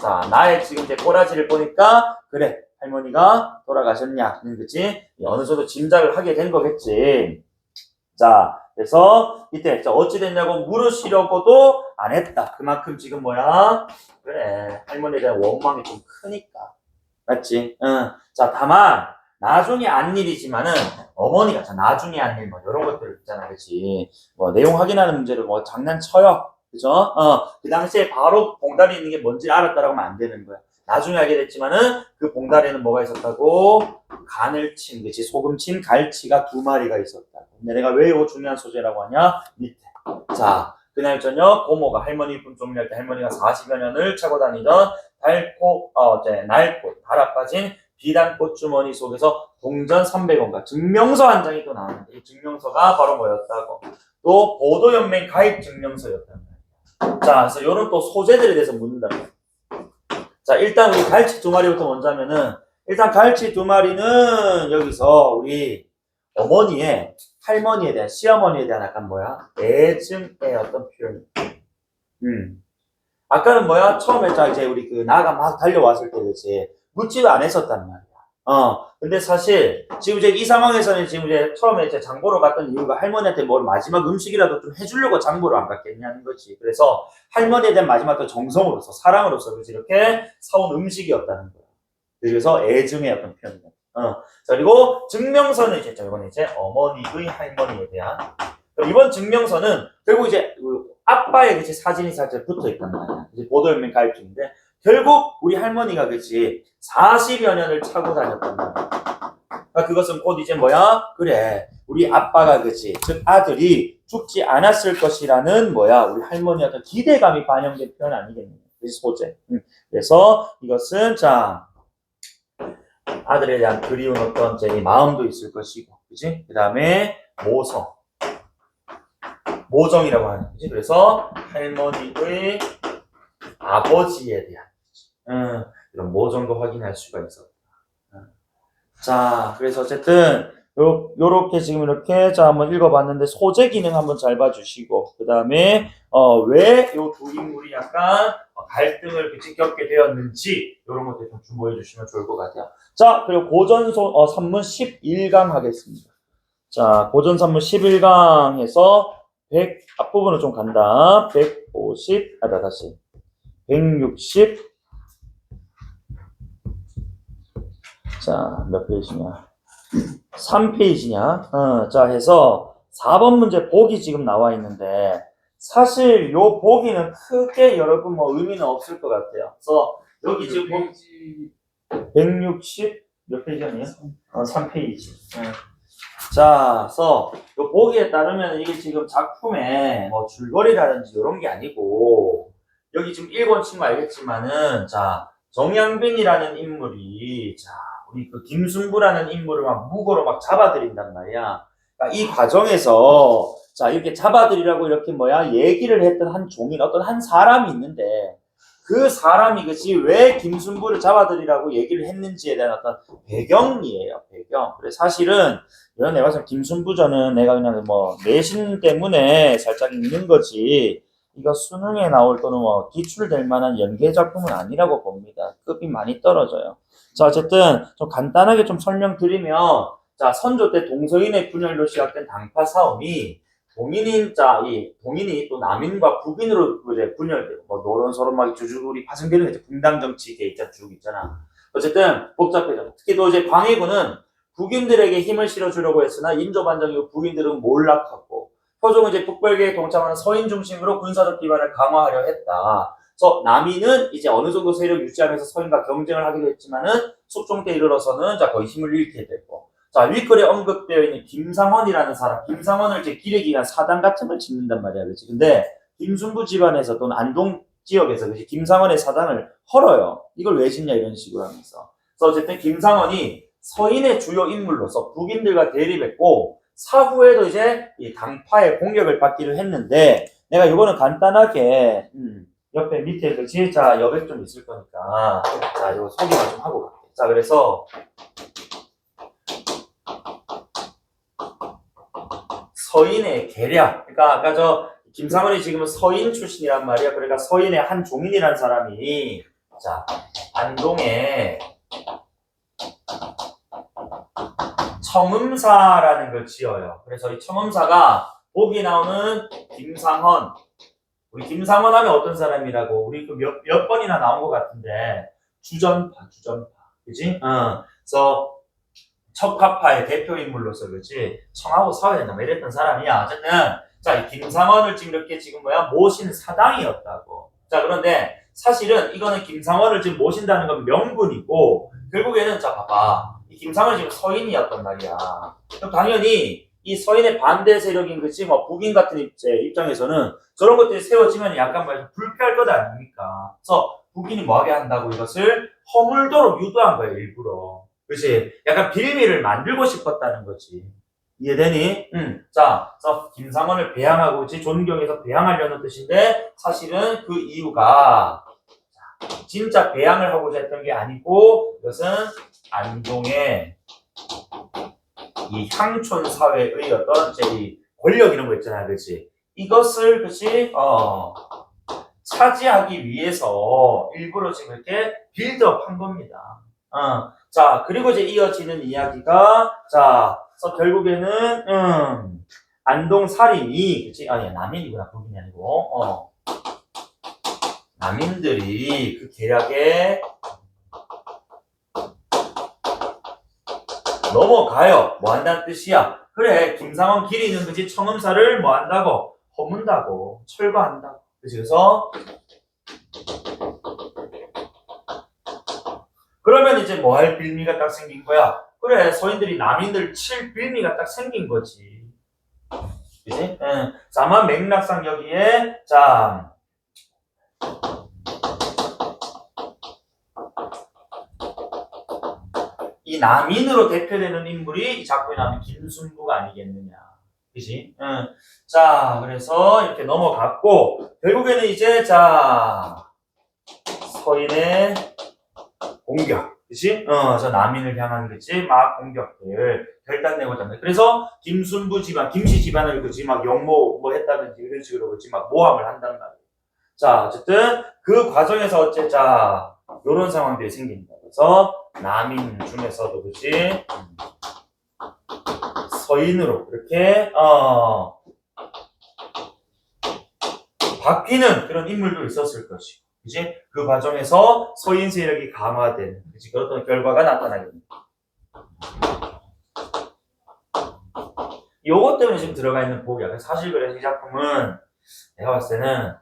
자 나의 지금 이제 꼬라지를 보니까 그래 할머니가 돌아가셨냐는 그치? 어느 정도 짐작을 하게 된 거겠지. 자, 그래서 이때 어찌 됐냐고 물으시려고도 안 했다. 그만큼 지금 뭐야? 그래, 할머니에 대한 원망이 좀 크니까. 맞지? 자, 다만 나중에 안 일이지만은 어머니가 자 나중에 안 일 뭐 이런 것들 있잖아, 그치? 뭐 내용 확인하는 문제를 뭐 장난쳐요, 그죠? 그 당시에 바로 봉다리 있는 게 뭔지 알았다라고 하면 안 되는 거야. 나중에 알게 됐지만은 그 봉다리에는 뭐가 있었다고? 간을 친, 그치? 소금 친 갈치가 2마리가 있었다고. 근데 내가 왜 이거 중요한 소재라고 하냐? 밑에. 자, 그날 저녁 고모가 할머니 품 좀일할 때 할머니가 40여 년을 차고 다니던 낡고 달아빠진 비단꽃 주머니 속에서 동전 300원과 증명서 한 장이 또 나왔는데 이 증명서가 바로 뭐였다고? 또 보도연맹 가입 증명서였단 말이야. 자, 그래서 이런 또 소재들에 대해서 묻는다. 자, 일단 우리 갈치 2마리부터 먼저 하면은, 일단 갈치 2마리는 여기서 우리 어머니의, 할머니에 대한, 시어머니에 대한 약간 뭐야? 애증의 어떤 표현. 아까는 뭐야? 처음에 자, 이제 우리 그 나가 막 달려왔을 때 그치? 묻지도 안 했었단 말이야. 근데 사실, 지금 이제 이 상황에서는 지금 이제 처음에 이제 장보러 갔던 이유가 할머니한테 뭘 마지막 음식이라도 좀 해주려고 장보러 안 갔겠냐는 거지. 그래서 할머니에 대한 마지막 정성으로서, 사랑으로서, 그치? 이렇게 사온 음식이었다는 거야. 그래서 애증의 어떤 표현이다. 자, 그리고 증명서는 이제, 이건 이제 어머니의 할머니에 대한. 이번 증명서는 결국 이제 아빠의 그치? 사진이 살짝 붙어 있단 말이야. 이제 보도연맹 가입증인데, 결국 우리 할머니가 그치 40여 년을 차고 다녔단 말이야. 그러니까 그것은 곧 이제 뭐야? 그래 우리 아빠가 그치 즉 아들이 죽지 않았을 것이라는 뭐야 우리 할머니의 어떤 기대감이 반영된 표현 아니겠느냐. 그래서 소재. 그래서 이것은 자 아들에 대한 그리운 어떤 제 마음도 있을 것이고 그치? 그 다음에 모정이라고 하는 거지. 그래서 할머니의 아버지에 대한 이런 모정도 확인할 수가 있었다. 자, 그래서 어쨌든 요렇게 지금 이렇게 자 한번 읽어봤는데 소재 기능 한번 잘 봐주시고 그 다음에 왜 요 두 인물이 약간 갈등을 겪게 되었는지 이런 것들 좀 주목해 주시면 좋을 것 같아요. 자, 그리고 고전소 산문 11강 하겠습니다. 자, 고전산문 11강에서 100 앞부분을 좀 간다. 150 다시 160 자, 몇 페이지냐? 3페이지냐? 자, 해서 4번 문제 보기 지금 나와 있는데, 사실 요 보기는 크게 여러분 뭐 의미는 없을 것 같아요. 그래서 여기 지금 뭐 페이지 160 몇 페이지 아니에요? 3페이지. 자, 그래서 요 보기에 따르면 이게 지금 작품에 뭐 줄거리라든지 이런 게 아니고, 여기 지금 읽은 친구 알겠지만은, 자, 정양빈이라는 인물이, 자, 우리 그 김순부라는 인물을 막 무고로 막 잡아들인단 말이야. 그러니까 이 과정에서, 자, 이렇게 잡아들이라고 이렇게 뭐야, 얘기를 했던 한 종인, 어떤 한 사람이 있는데, 그 사람이 그치 왜 김순부를 잡아들이라고 얘기를 했는지에 대한 어떤 배경이에요, 배경. 그래서 사실은, 이런 내가 봤을 때 김순부전은 내가 그냥 뭐 내신 때문에 살짝 읽는 거지 이거 수능에 나올 또는 뭐 기출될 만한 연계 작품은 아니라고 봅니다. 급이 많이 떨어져요. 자, 어쨌든 좀 간단하게 좀 설명드리면 자, 선조 때 동서인의 분열로 시작된 당파 싸움이 동인이 또 남인과 북인으로 이제 분열되고 뭐 노론서론 막 주주들이 파생되는 이제 분당 정치 계획자 쭉 있잖아. 어쨌든 복잡해져. 특히 또 이제 광해군은 북인들에게 힘을 실어주려고 했으나 인조반정 이후 북인들은 몰락하고 표종은 이제 북벌계에 동참하는 서인 중심으로 군사적 기반을 강화하려 했다. 그래서 남인은 이제 어느 정도 세력 유지하면서 서인과 경쟁을 하기도 했지만은 숙종 때 이르러서는 자 거의 힘을 잃게 되고 자 윗글에 언급되어 있는 김상헌이라는 사람 김상헌을 이제 기레기가 사당 같은 걸 짓는단 말이야 그렇지 근데 김순부 집안에서 또는 안동 지역에서 그렇지 김상헌의 사당을 헐어요. 이걸 왜 짓냐 이런 식으로 하면서 그래서 어쨌든 김상헌이 서인의 주요 인물로서 북인들과 대립했고 사후에도 이제 이 당파의 공격을 받기를 했는데 내가 이거는 간단하게 옆에 밑에 그치 자 여백 좀 있을 거니까 자 이거 소개만 좀 하고 갈게. 자 그래서 서인의 계략 그러니까 아까 저 김상헌이 지금은 서인 출신이란 말이야. 그러니까 서인의 한 종인이란 사람이 자 안동에 청음사라는 걸 지어요. 그래서 이 청음사가 보기 나오는 김상헌. 우리 김상헌 하면 어떤 사람이라고 우리 그 몇 번이나 나온 것 같은데 주전파. 그지? 그래서 척학파의 대표 인물로서 그렇지 청하고 싸워야 된다 뭐 이랬던 사람이야. 어쨌든 자, 이 김상헌을 지금 이렇게 지금 모신 사당이었다고. 자, 그런데 사실은 이거는 김상헌을 지금 모신다는 건 명분이고 결국에는 자 봐봐. 이 김상헌이 지금 서인이었단 말이야. 그럼 당연히 이 서인의 반대 세력인 그치 뭐 북인 같은 입장에서는 저런 것들이 세워지면 약간 뭐 불쾌할 것 아닙니까? 그래서 북인이 뭐하게 한다고 이것을 허물도록 유도한 거예요 일부러. 그치? 약간 빌미를 만들고 싶었다는 거지. 이해되니? 자, 그래서 김상헌을 배양하고 있지 존경해서 배양하려는 뜻인데 사실은 그 이유가 진짜 배양을 하고자 했던 게 아니고 이것은 안동의 이 향촌 사회의 어떤 이 권력 이런 거 있잖아, 그렇지? 이것을 그렇지? 차지하기 위해서 일부러 지금 이렇게 빌드업 한 겁니다. 자, 그리고 이제 이어지는 이야기가 자, 그래서 결국에는 안동 살인이 그치? 아니 남인이구나 북인이 아니고 남인들이 그 계략에 넘어가요. 뭐 한다는 뜻이야? 그래 김상헌 기리는 그치 청음사를 뭐 한다고? 허문다고 철거한다고. 그치? 그래서 그러면 이제 뭐 할 빌미가 딱 생긴 거야? 그래 서인들이 남인들 칠 빌미가 딱 생긴 거지. 그치? 다만 맥락상 여기에 자 이 남인으로 대표되는 인물이 이 작품에 나오는 김순부가 아니겠느냐. 그치? 자, 그래서 이렇게 넘어갔고, 결국에는 이제, 자, 서인의 공격. 그치? 저 남인을 향한, 그치? 막 공격들 결단내고자 합니다. 그래서 김순부 집안, 김씨 집안을, 그치? 막 영모, 뭐 했다든지 이런 식으로, 그치? 막 모함을 한단 말이에요. 자, 어쨌든 그 과정에서 자, 요런 상황들이 생깁니다. 그래서 남인 중에서도 그치 서인으로 이렇게 바뀌는 그런 인물도 있었을 것이고 그치 그 과정에서 서인 세력이 강화되는 그치 그런 결과가 나타나게 됩니다. 요것 때문에 지금 들어가 있는 복이야. 사실 그래서 이 작품은 내가 봤을 때는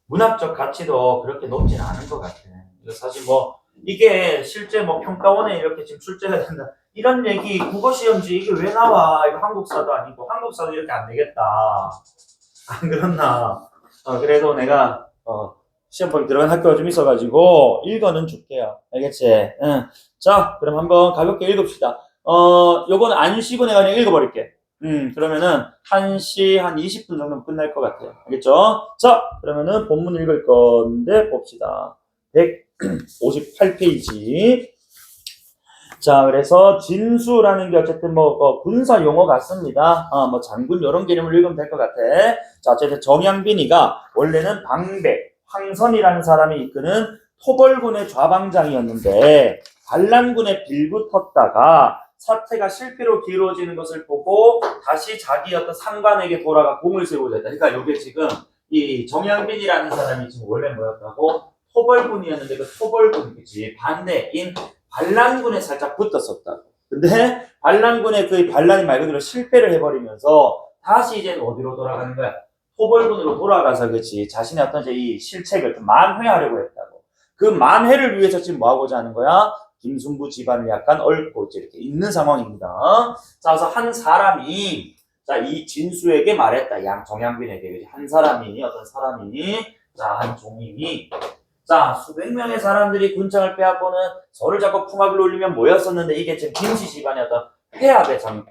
문학적 가치도 그렇게 높지는 않은 것 같아. 이거 사실 뭐 이게 실제 뭐 평가원에 이렇게 지금 출제가 된다 이런 얘기 국어 시험지 이게 왜 나와? 이거 한국사도 아니고 한국사도 이렇게 안 되겠다. 안 그렇나? 그래도 내가 시험범위 들어간 학교가 좀 있어가지고 읽어는 줄게요. 알겠지? 응. 자, 그럼 한번 가볍게 읽읍시다. 요거는 안 쉬고 내가 그냥 읽어버릴게. 그러면은 1시 한 20분 정도면 끝날 것 같아요. 알겠죠? 자, 그러면은 본문 읽을 건데 봅시다. 158페이지. 자, 그래서 진수라는 게 어쨌든 뭐 군사 용어 같습니다. 뭐 장군 이런 개념을 읽으면 될 것 같아. 자, 어쨌든 정양빈이가 원래는 방배, 황선이라는 사람이 이끄는 토벌군의 좌방장이었는데 반란군에 빌붙었다가 사태가 실패로 기울어지는 것을 보고 다시 자기 어떤 상관에게 돌아가 공을 세우자 했다. 그러니까 이게 지금 이 정양빈이라는 사람이 지금 원래 뭐였다고? 토벌군이었는데 그 토벌군, 그치? 반대인 반란군에 살짝 붙었었다. 근데 반란군의 그 반란이 말 그대로 실패를 해버리면서 다시 이제 어디로 돌아가는 거야? 토벌군으로 돌아가서 그치 자신의 어떤 이제 이 실책을 좀 만회하려고 했다고. 그 만회를 위해서 지금 뭐 하고자 하는 거야? 김순부 집안을 약간 얽고 이렇게 있는 상황입니다. 자, 그래서 한 사람이 자, 이 진수에게 말했다. 정양빈에게 한 사람이 어떤 사람이 자, 한 종인이 자, 수백 명의 사람들이 군창을 빼앗고는 서를 잡고 풍악을 울리며 모였었는데 이게 지금 김씨 집안의 어떤 회합의 장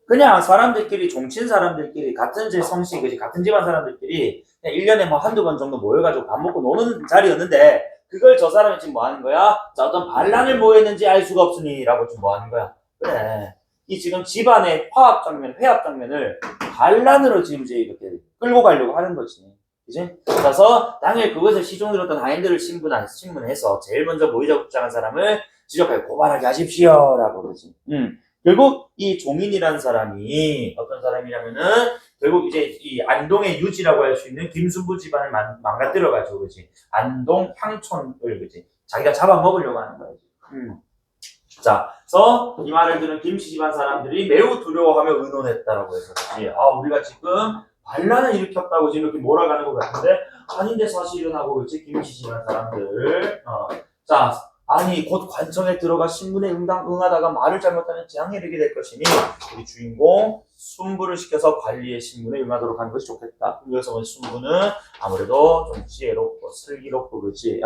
그냥 사람들끼리 종친 사람들끼리 같은 제 성씨 같은 집안 사람들끼리 그냥 1년에 뭐 한두 번 정도 모여가지고 밥 먹고 노는 자리였는데 그걸 저 사람이 지금 뭐 하는 거야? 자, 어떤 반란을 뭐 했는지 알 수가 없으니 라고 지금 뭐 하는 거야? 그래. 이 지금 집안의 회합 장면을 반란으로 지금 이제 이렇게 끌고 가려고 하는 거지. 그지? 그래서 당일 그것을 시종 들었던 하인들을 신문해서 제일 먼저 모이자고 주장한 사람을 지적하여 고발하게 하십시오. 라고 그러지. 결국 이 종인이라는 사람이 어떤 사람이냐면은 결국 이제 이 안동의 유지라고 할 수 있는 김순부 집안을 망가뜨려가지고 그지 안동 향촌을 그지 자기가 잡아먹으려고 하는 거지. 자, 그래서 이 말을 들은 김씨 집안 사람들이 매우 두려워하며 의논했다라고 해서 그지 우리가 지금 반란을 일으켰다고 지금 이렇게 몰아가는 것 같은데 아닌데 사실은 하고 그지 김씨 집안 사람들 자. 아니 곧 관청에 들어가 신문에 응하다가 말을 잘못하면 재앙에 이르게 될 것이니 우리 주인공 순부를 시켜서 관리의 신문에 응하도록 하는 것이 좋겠다. 그래서 순부는 아무래도 좀 지혜롭고 슬기롭고 그렇지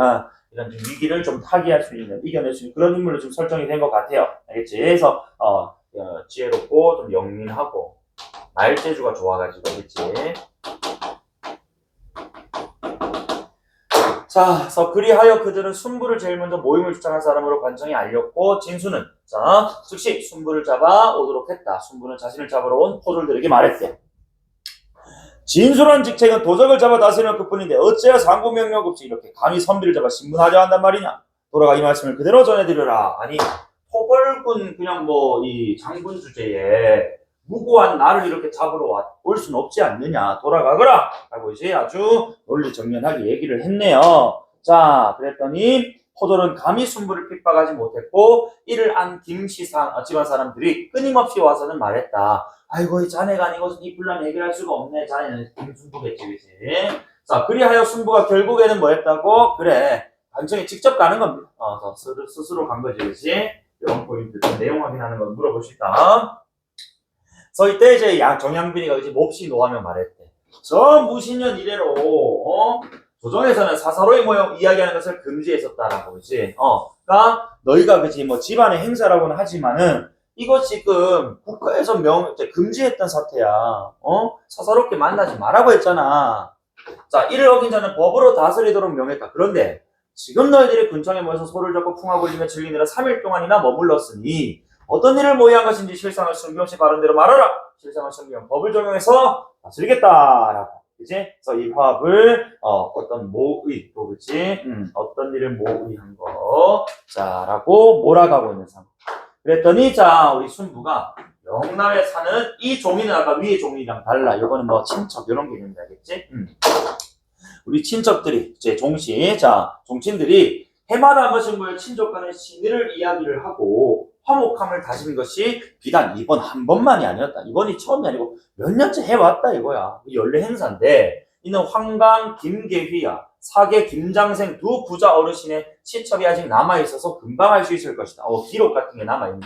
이런 좀 위기를 좀 타개할 수 있는 이겨낼 수 있는 그런 인물로 좀 설정이 된 것 같아요. 알겠지? 그래서 지혜롭고 좀 영민하고 말재주가 좋아가지고 그렇지? 자, 그래서 그리하여 그들은 순부를 제일 먼저 모임을 주장한 사람으로 관청에 알렸고 진수는 자, 즉시 순부를 잡아 오도록 했다. 순부는 자신을 잡으러 온 포졸들에게 말했대. 진수란 직책은 도적을 잡아 다스리는 그뿐인데 어째야 상고명령 없이 이렇게 감히 선비를 잡아 신문하려 한단 말이냐. 돌아가 이 말씀을 그대로 전해드려라. 아니 토벌군 그냥 뭐 이 장군 주제에 무고한 나를 이렇게 잡으러 올 수는 없지 않느냐. 돌아가거라. 라고 이제 아주 논리정연하게 얘기를 했네요. 자, 그랬더니 포졸은 감히 순부를 핍박하지 못했고 이를 안 김씨상 집안 사람들이 끊임없이 와서는 말했다. 아이고 이 자네가 이것은 이 분란 해결할 수가 없네. 자네는 김순부겠지 그지. 자, 그리하여 순부가 결국에는 뭐 했다고? 그래 관청에 직접 가는 겁니다. 스스로 간 거지 그지. 이런 포인트 내용 확인하는 걸 물어볼 수 있다. 그래서 이때 이제 정양빈이가 이제 몹시 노하며 말했대. 저 무신년 이래로 조정에서는 사사로이 모여 이야기하는 것을 금지했었다라고 그지. 그러니까 너희가 그지 뭐 집안의 행사라고는 하지만은 이거 지금 국가에서 금지했던 사태야. 사사롭게 만나지 말라고 했잖아. 자, 이를 어긴 자는 법으로 다스리도록 명했다. 그런데 지금 너희들이 군청에 모여서 소를 잡고 풍악 울리며 즐기느라 3일 동안이나 머물렀으니 어떤 일을 모의한 것인지 실상을 숨김없이 바른 대로 말하라. 실상을 숨기면 법을 적용해서 다스리겠다라고. 그치? 그래서 이 화합을 어떤 모의, 또 그치? 어떤 일을 모의한 거, 자라고 몰아가고 있는 상황. 그랬더니 자 우리 순부가 영남에 사는 이 종이는 아까 위의 종이랑 달라. 이거는 뭐 친척 이런 게 있는데 알겠지? 우리 친척들이, 이제 종친들이 해마다 한 번씩 모여 친족 간의 신의를 이야기를 하고 화목함을 다진 것이 비단 이번 한 번만이 아니었다. 이번이 처음이 아니고 몇 년째 해왔다 이거야. 연례 행사인데 이는 황강 김계휘야 사계 김장생 두 부자 어르신의 시첩이 아직 남아있어서 금방 할 수 있을 것이다. 기록 같은 게 남아있네.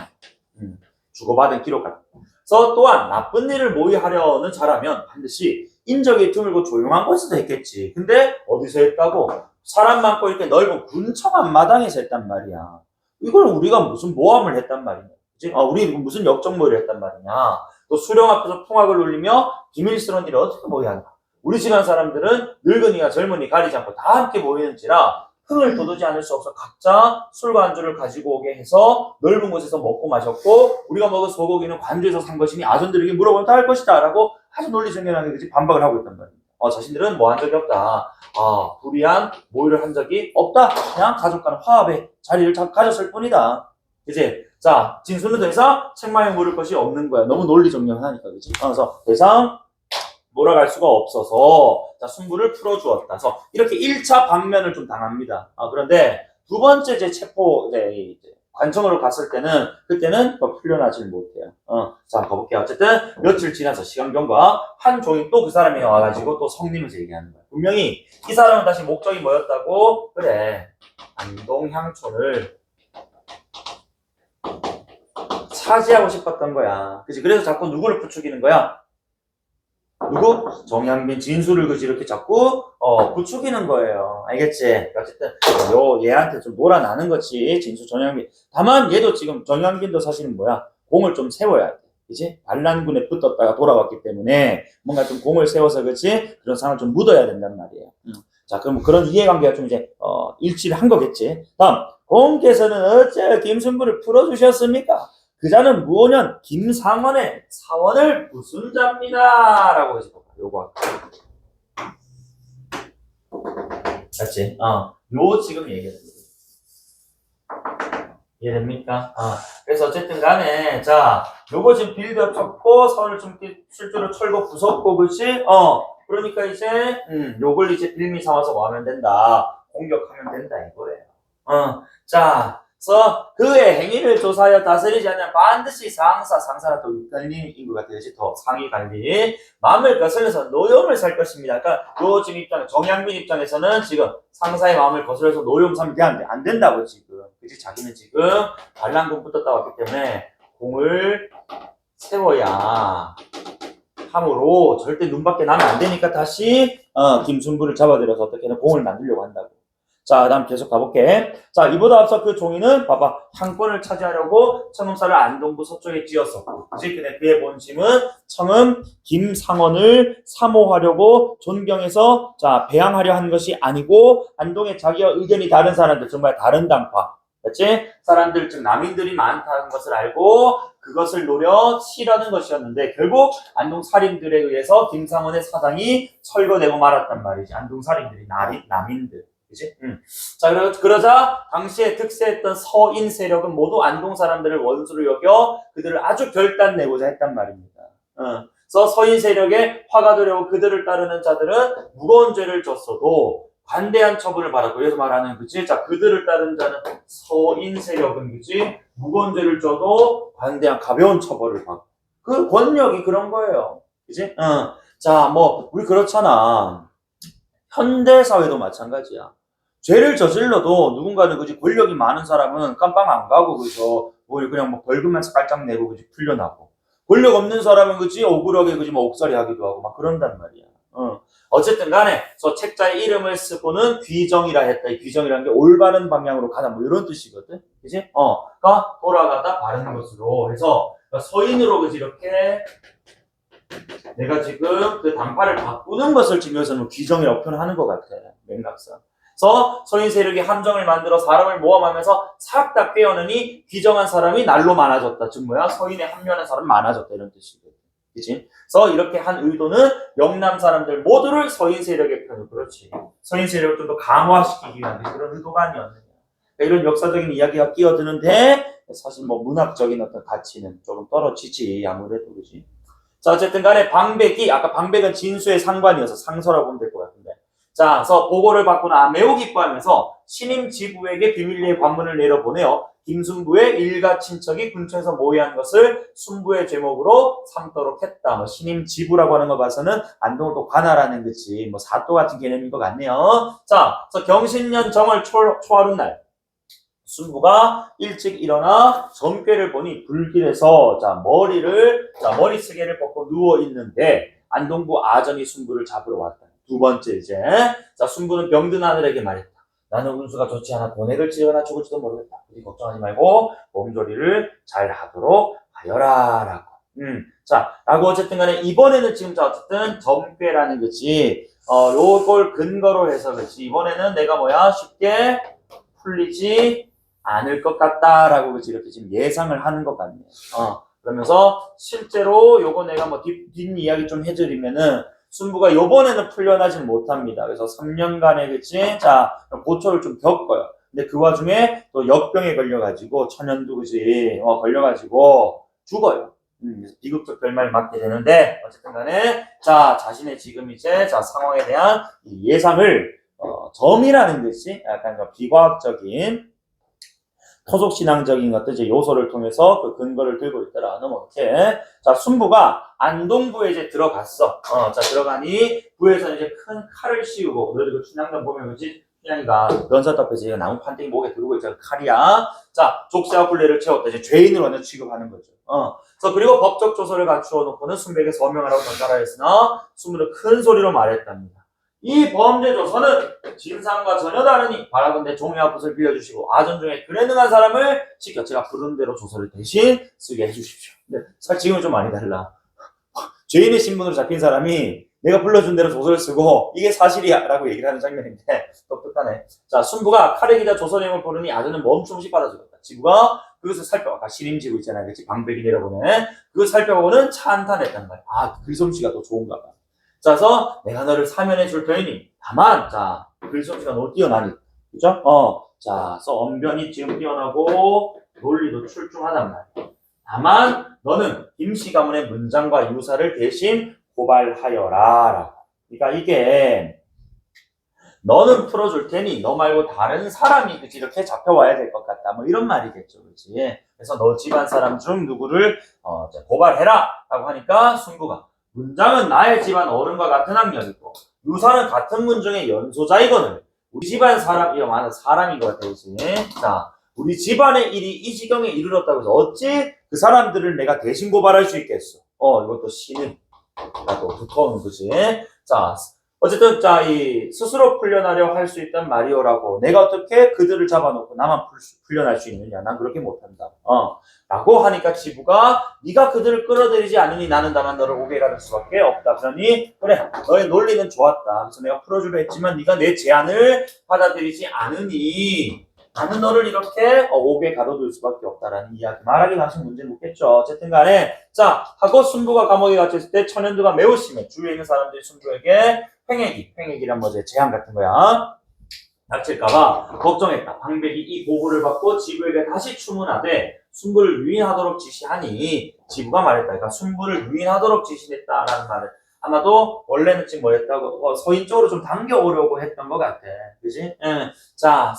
주고받은 기록 같은 거. 그래서 또한 나쁜 일을 모의하려는 자라면 반드시 인적이 드물고 조용한 곳에서 했겠지. 근데 어디서 했다고? 사람 많고 이렇게 넓은 군청 앞마당에서 했단 말이야. 이걸 우리가 무슨 모함을 했단 말이냐. 그치? 우리 무슨 역적모의를 했단 말이냐. 또 수령 앞에서 풍악을 울리며 비밀스러운 일을 어떻게 모의하나. 우리 시간 사람들은 늙은이와 젊은이 가리지 않고 다 함께 모이는지라 흥을 돋우지 않을 수 없어 각자 술과 안주를 가지고 오게 해서 넓은 곳에서 먹고 마셨고 우리가 먹은 소고기는 관주에서 산 것이니 아전들에게 물어보면 다 할 것이다 라고 아주 논리정연하게 그치? 반박을 하고 있단 말입니다. 자신들은 뭐 한 적이 없다. 불이한 모의를 한 적이 없다. 그냥 가족 간 화합의 자리를 가졌을 뿐이다. 그치? 자, 진수는 더 이상 책망에 물을 것이 없는 거야. 너무 논리정연하니까, 그치? 그래서 더 이상 몰아갈 수가 없어서, 자, 승부를 풀어주었다. 그래서 이렇게 1차 방면을 좀 당합니다. 그런데 두 번째 이제 관청으로 갔을 때는, 그때는 풀려나질 못해요. 자, 가볼게요. 어쨌든, 며칠 지나서 시간 경과, 한 종이 또 그 사람이 와가지고 또 성님에서 얘기하는 거야. 분명히 이 사람은 다시 목적이 뭐였다고? 그래. 안동향촌을 차지하고 싶었던 거야. 그치? 그래서 자꾸 누구를 부추기는 거야? 누구? 정양빈, 진수를 그지 이렇게 자꾸 부추기는 거예요. 알겠지? 어쨌든 얘한테 좀 놀아나는 거지. 진수, 정양빈. 다만 얘도 지금 정양빈도 사실은 뭐야? 공을 좀 세워야 돼. 그치? 반란군에 붙었다가 돌아왔기 때문에 뭔가 좀 공을 세워서 그치? 그런 상황을 좀 묻어야 된단 말이에요. 자, 그럼 그런 이해관계가 좀 이제 일치를 한 거겠지. 다음, 공께서는 어째 김순부를 풀어주셨습니까? 그자는 무오년 김상원의 사원을 무슨 자입니다. 라고 해서 요거 맞지? 요 지금 얘기해야 이해됩니까? 그래서 어쨌든 간에 자 요거 지금 빌드업 쳤고 선을 좀 실제로 철거 부쉈고 그치? 그러니까 이제 요걸 이제 빌미 삼아서 뭐 하면 된다. 공격하면 된다 이거예요. 자 그래서 그의 행위를 조사하여 다스리지 않으면 반드시 상사가 또 윗관리인 것 같아요. 더 상위 관리. 마음을 거슬려서 노염을 살 것입니다. 그러니까 요 지금 정양빈 입장에서는 지금 상사의 마음을 거슬려서 노염 삼을 대하는데 안 된다고 지금. 그치? 자기는 지금 반란군 붙었다 왔기 때문에 공을 세워야 함으로 절대 눈밖에 나면 안 되니까 다시 김순부를 잡아들여서 어떻게든 공을 만들려고 한다고. 자, 다음 계속 가볼게. 자, 이보다 앞서 그 종이는 봐봐 향권을 차지하려고 청음사를 안동부 서쪽에 지었었고, 그치? 근데 그의 본심은 청음 김상원을 사모하려고 존경해서 자 배양하려 한 것이 아니고 안동에 자기와 의견이 다른 사람들, 정말 다른 당파, 그치? 사람들 즉 남인들이 많다는 것을 알고 그것을 노려 치려는 것이었는데 결국 안동 살인들에 의해서 김상원의 사당이 철거되고 말았단 말이지. 안동 살인들이 남인들. 그치? 자, 그러자 당시에 득세했던 서인 세력은 모두 안동 사람들을 원수로 여겨 그들을 아주 결단내고자 했단 말입니다. 그래서 서인 세력에 화가 되려고 그들을 따르는 자들은 무거운 죄를 졌어도 관대한 처분을 받았고, 여기서 말하는 그치? 자, 그들을 따르는 자는 서인 세력은 그치? 무거운 죄를 져도 관대한 가벼운 처벌을 받고. 그 권력이 그런 거예요. 그치? 자, 뭐 우리 그렇잖아. 현대 사회도 마찬가지야. 죄를 저질러도 누군가는 그지 권력이 많은 사람은 깜빵 안 가고 그죠 뭐 그냥 뭐 벌금만 깔짝 내고 그지 풀려나고 권력 없는 사람은 그지 억울하게 그지 뭐 옥살이 하기도 하고 막 그런단 말이야. 어쨌든 간에 저 책자의 이름을 쓰고는 귀정이라 했다. 이 귀정이라는 게 올바른 방향으로 가다 뭐 이런 뜻이거든. 그지? 그러니까 돌아가다 바른 것으로 해서 그러니까 서인으로 그지 이렇게 내가 지금 그 당파를 바꾸는 것을 지금 여기서는 귀정이라고 표현하는 것 같아. 맥락상. 그래서 서인 세력이 함정을 만들어 사람을 모함하면서 싹 다 빼어내니 귀정한 사람이 날로 많아졌다. 즉 뭐야? 서인에 합류하는 사람이 많아졌다. 이런 뜻이거든. 그치? 그래서 이렇게 한 의도는 영남 사람들 모두를 서인 세력의 편으로 그렇지. 서인 세력을 좀 더 강화시키기 위한 그런 의도가 아니었느냐. 그러니까 이런 역사적인 이야기가 끼어드는데 사실 뭐 문학적인 어떤 가치는 조금 떨어지지. 아무래도 그렇지. 자, 어쨌든 간에 방백이, 아까 방백은 진수의 상관이어서 상서라고 보면 될 것 같은데, 자, 그래서 보고를 받고는 매우 기뻐하면서 신임 지부에게 비밀리에 관문을 내려보내어 김순부의 일가 친척이 근처에서 모의한 것을 순부의 제목으로 삼도록 했다. 뭐 신임 지부라고 하는 거 봐서는 안동을 또 관할하는 거지. 뭐 사또 같은 개념인 것 같네요. 자, 그래서 경신년 정월 초하룻 날 순부가 일찍 일어나 점괘를 보니 불길해서 머리쓰개를 벗고 누워 있는데 안동부 아전이 순부를 잡으러 왔다. 두 번째 이제 자 순부는 병든 아들에게 말했다. 나는 운수가 좋지 않아 본액을 치거나 죽을지도 모르겠다. 우리 걱정하지 말고 몸조리를 잘 하도록 하여라라고. 라고 어쨌든 간에 이번에는 지금 자 어쨌든 점괘라는 거지. 요걸 근거로 해서 그렇지. 이번에는 내가 쉽게 풀리지 않을 것 같다라고 그렇지 이렇게 지금 예상을 하는 것 같네요. 그러면서 실제로 요거 내가 뒷이야기 좀 해드리면은 순부가 요번에는 풀려나질 못합니다. 그래서 3년간의 그치? 자, 고초를 좀 겪어요. 근데 그 와중에 또 역병에 걸려가지고 천연두 그치? 걸려가지고 죽어요. 그래서 비극적 결말을 맞게 되는데 어쨌든 간에 자, 자신의 지금 이제 자, 상황에 대한 이 예상을 점이라는 것이 약간 비과학적인 토속신앙적인 것들 이제 요소를 통해서 그 근거를 들고 있더라. 이렇게. 자, 순부가 안동부에 이제 들어갔어. 자, 들어가니 부에서 이제 큰 칼을 씌우고, 그리고 춘향전 보면 그지? 춘향이가 연사 앞에서 나무 판때기 목에 들고 있잖아. 칼이야. 자, 족쇄와 굴레를 채웠다. 이제 죄인으로 완전 취급하는 거죠. 그래서 그리고 법적 조서를 갖추어 놓고는 순부에게 서명하라고 전달하였으나 순부는 큰 소리로 말했답니다. 이 범죄 조서는 진상과 전혀 다르니 바라건대 종이와 붓을 빌려주시고 아전 중에 그래 능한 사람을 시켜 제가 부른 대로 조서를 대신 쓰게 해주십시오. 근데 사실 지금은 좀 많이 달라. 죄인의 신분으로 잡힌 사람이 내가 불러준 대로 조서를 쓰고 이게 사실이야 라고 얘기를 하는 장면인데 똑똑하네. 자, 순부가 칼에 기다 조서 내용을 보느니 아전은 멈춤없이 받아주었다. 지부가 그것을 살펴봐. 신임지부 있잖아요. 그치? 방백이 내려보내. 그걸 살펴보고는 찬탄했단 말이야. 글솜씨가 더 좋은가 봐. 자, 그래서 내가 너를 사면해 줄 터이니 다만 자 글솜씨가 너무 뛰어나니 그죠? 자, 그래서 언변이 지금 뛰어나고 논리도 출중하단 말이야. 다만 너는 김씨 가문의 문장과 유사를 대신 고발하여라. 그러니까 이게 너는 풀어줄 테니 너 말고 다른 사람이 그치 이렇게 잡혀와야 될 것 같다. 뭐 이런 말이겠죠, 그렇지? 그래서 너 집안 사람 중 누구를 고발해라라고 하니까 순부가 문장은 나의 집안 어른과 같은 학력이고 유사는 같은 문중의 연소자이거늘 우리 집안 사람 이거 많은 사람인 것 같아, 그렇지? 자, 우리 집안의 일이 이 지경에 이르렀다고 해서 어찌 그 사람들을 내가 대신 고발할 수 있겠어? 이것도 신임 또 두터운 거지. 자, 어쨌든 자, 이 스스로 풀려나려 할 수 있단 말이오라고. 내가 어떻게 그들을 잡아놓고 나만 풀려날 수 있느냐? 난 그렇게 못한다. 라고 하니까 지부가 네가 그들을 끌어들이지 않으니 나는 다만 너를 오게 가를 수밖에 없다. 그러니 그래, 너의 논리는 좋았다. 그래서 내가 풀어주려 했지만 네가 내 제안을 받아들이지 않으니 나는 너를 이렇게 오게 가둬둘 수밖에 없다라는 이야기. 말하기 나서 문제는 묻겠죠. 어쨌든 간에 자, 하고 순부가 감옥에 갇혔을 때 천연두가 매우 심해. 주위에 있는 사람들이 순부에게 횡액이란 뭐지? 재앙 같은 거야. 닥칠까봐 걱정했다. 방백이 이 보고를 받고 지부에게 다시 추문하되 순부를 유인하도록 지시하니 지부가 말했다. 그러니까 순부를 유인하도록 지시했다라는 말을 아마도 원래는 지금 뭐였다고 서인 쪽으로 좀 당겨오려고 했던 것 같아. 그지? 자,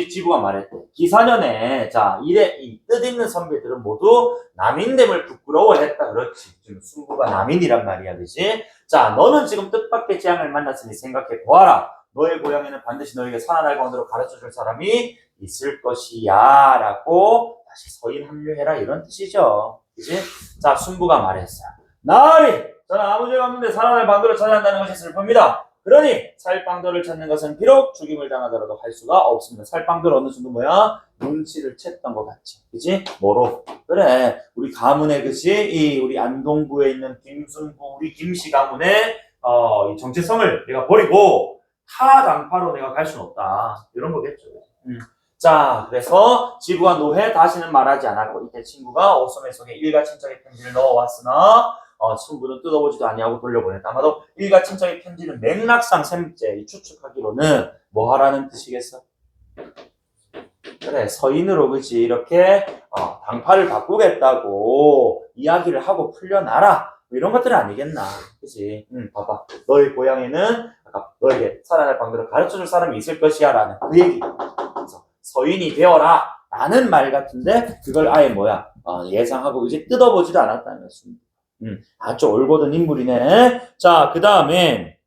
지부가 말했대. 기사년에 자 이 뜻있는 선배들은 모두 남인됨을 부끄러워했다. 그렇지. 지금 순부가 남인이란 말이야, 그지? 자, 너는 지금 뜻밖의 재앙을 만났으니 생각해 보아라. 너의 고향에는 반드시 너에게 선한 알바원으로 가르쳐줄 사람이 있을 것이야 라고 다시 서인 합류해라 이런 뜻이죠. 그치? 자, 순부가 말했어요. 나으리! 저는 아무 죄가 없는데 살아날 방도를 찾아야 한다는 것이 슬픕니다. 그러니 살 방도를 찾는 것은 비록 죽임을 당하더라도 할 수가 없습니다. 살 방도를 어느 정도 눈치를 챘던 것 같지. 그치? 뭐로? 그래. 우리 가문의 그치? 우리 안동부에 있는 김순부, 우리 김씨 가문의 이 정체성을 내가 버리고 타 당파로 내가 갈 수는 없다. 이런 거겠죠. 자, 그래서 지부가 노해 다시는 말하지 않았고 이때 친구가 옷소매 속에 일가 친척의 편지를 넣어왔으나 순부는 뜯어보지도 아니하고 돌려보냈다. 아마도 일가 친척의 편지는 맥락상 셈째 추측하기로는 뭐 하라는 뜻이겠어? 그래, 서인으로 그치 이렇게 당파를 바꾸겠다고 이야기를 하고 풀려나라. 뭐 이런 것들은 아니겠나. 그치? 봐봐. 너의 고향에는 너에게 살아날 방법을 가르쳐줄 사람이 있을 것이야 라는 그 얘기. 그래서 서인이 되어라 라는 말 같은데 그걸 아예 예상하고 이제 뜯어보지도 않았다는 것입니다. 아주 올곧은 인물이네. 자, 그 다음에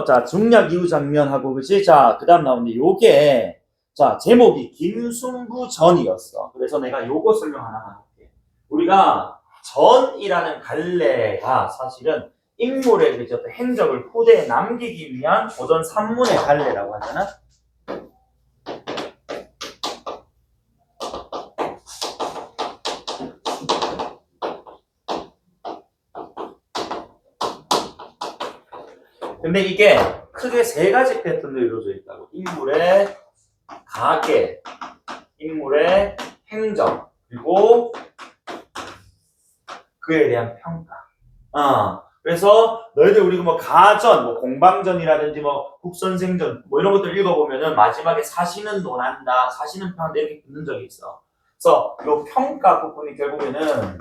자, 중략 이후 장면하고, 그치? 자, 그 다음 나오는데, 요게, 자, 제목이 김순부 전이었어. 그래서 내가 요거 설명 하나만 할게. 우리가 전이라는 갈래가 사실은 인물의 그저 행적을 후대에 남기기 위한 고전 산문의 갈래라고 하잖아? 근데 이게 크게 세 가지 패턴으로 이루어져 있다고. 인물의 가계, 인물의 행적, 그리고 그에 대한 평가. 그래서 너희들 우리 가전, 공방전이라든지 국선생전 이런 것들 읽어보면은 마지막에 사시는 논한다, 사시는 평한다 이렇게 붙는 적이 있어. 그래서 이 평가 부분이 결국에는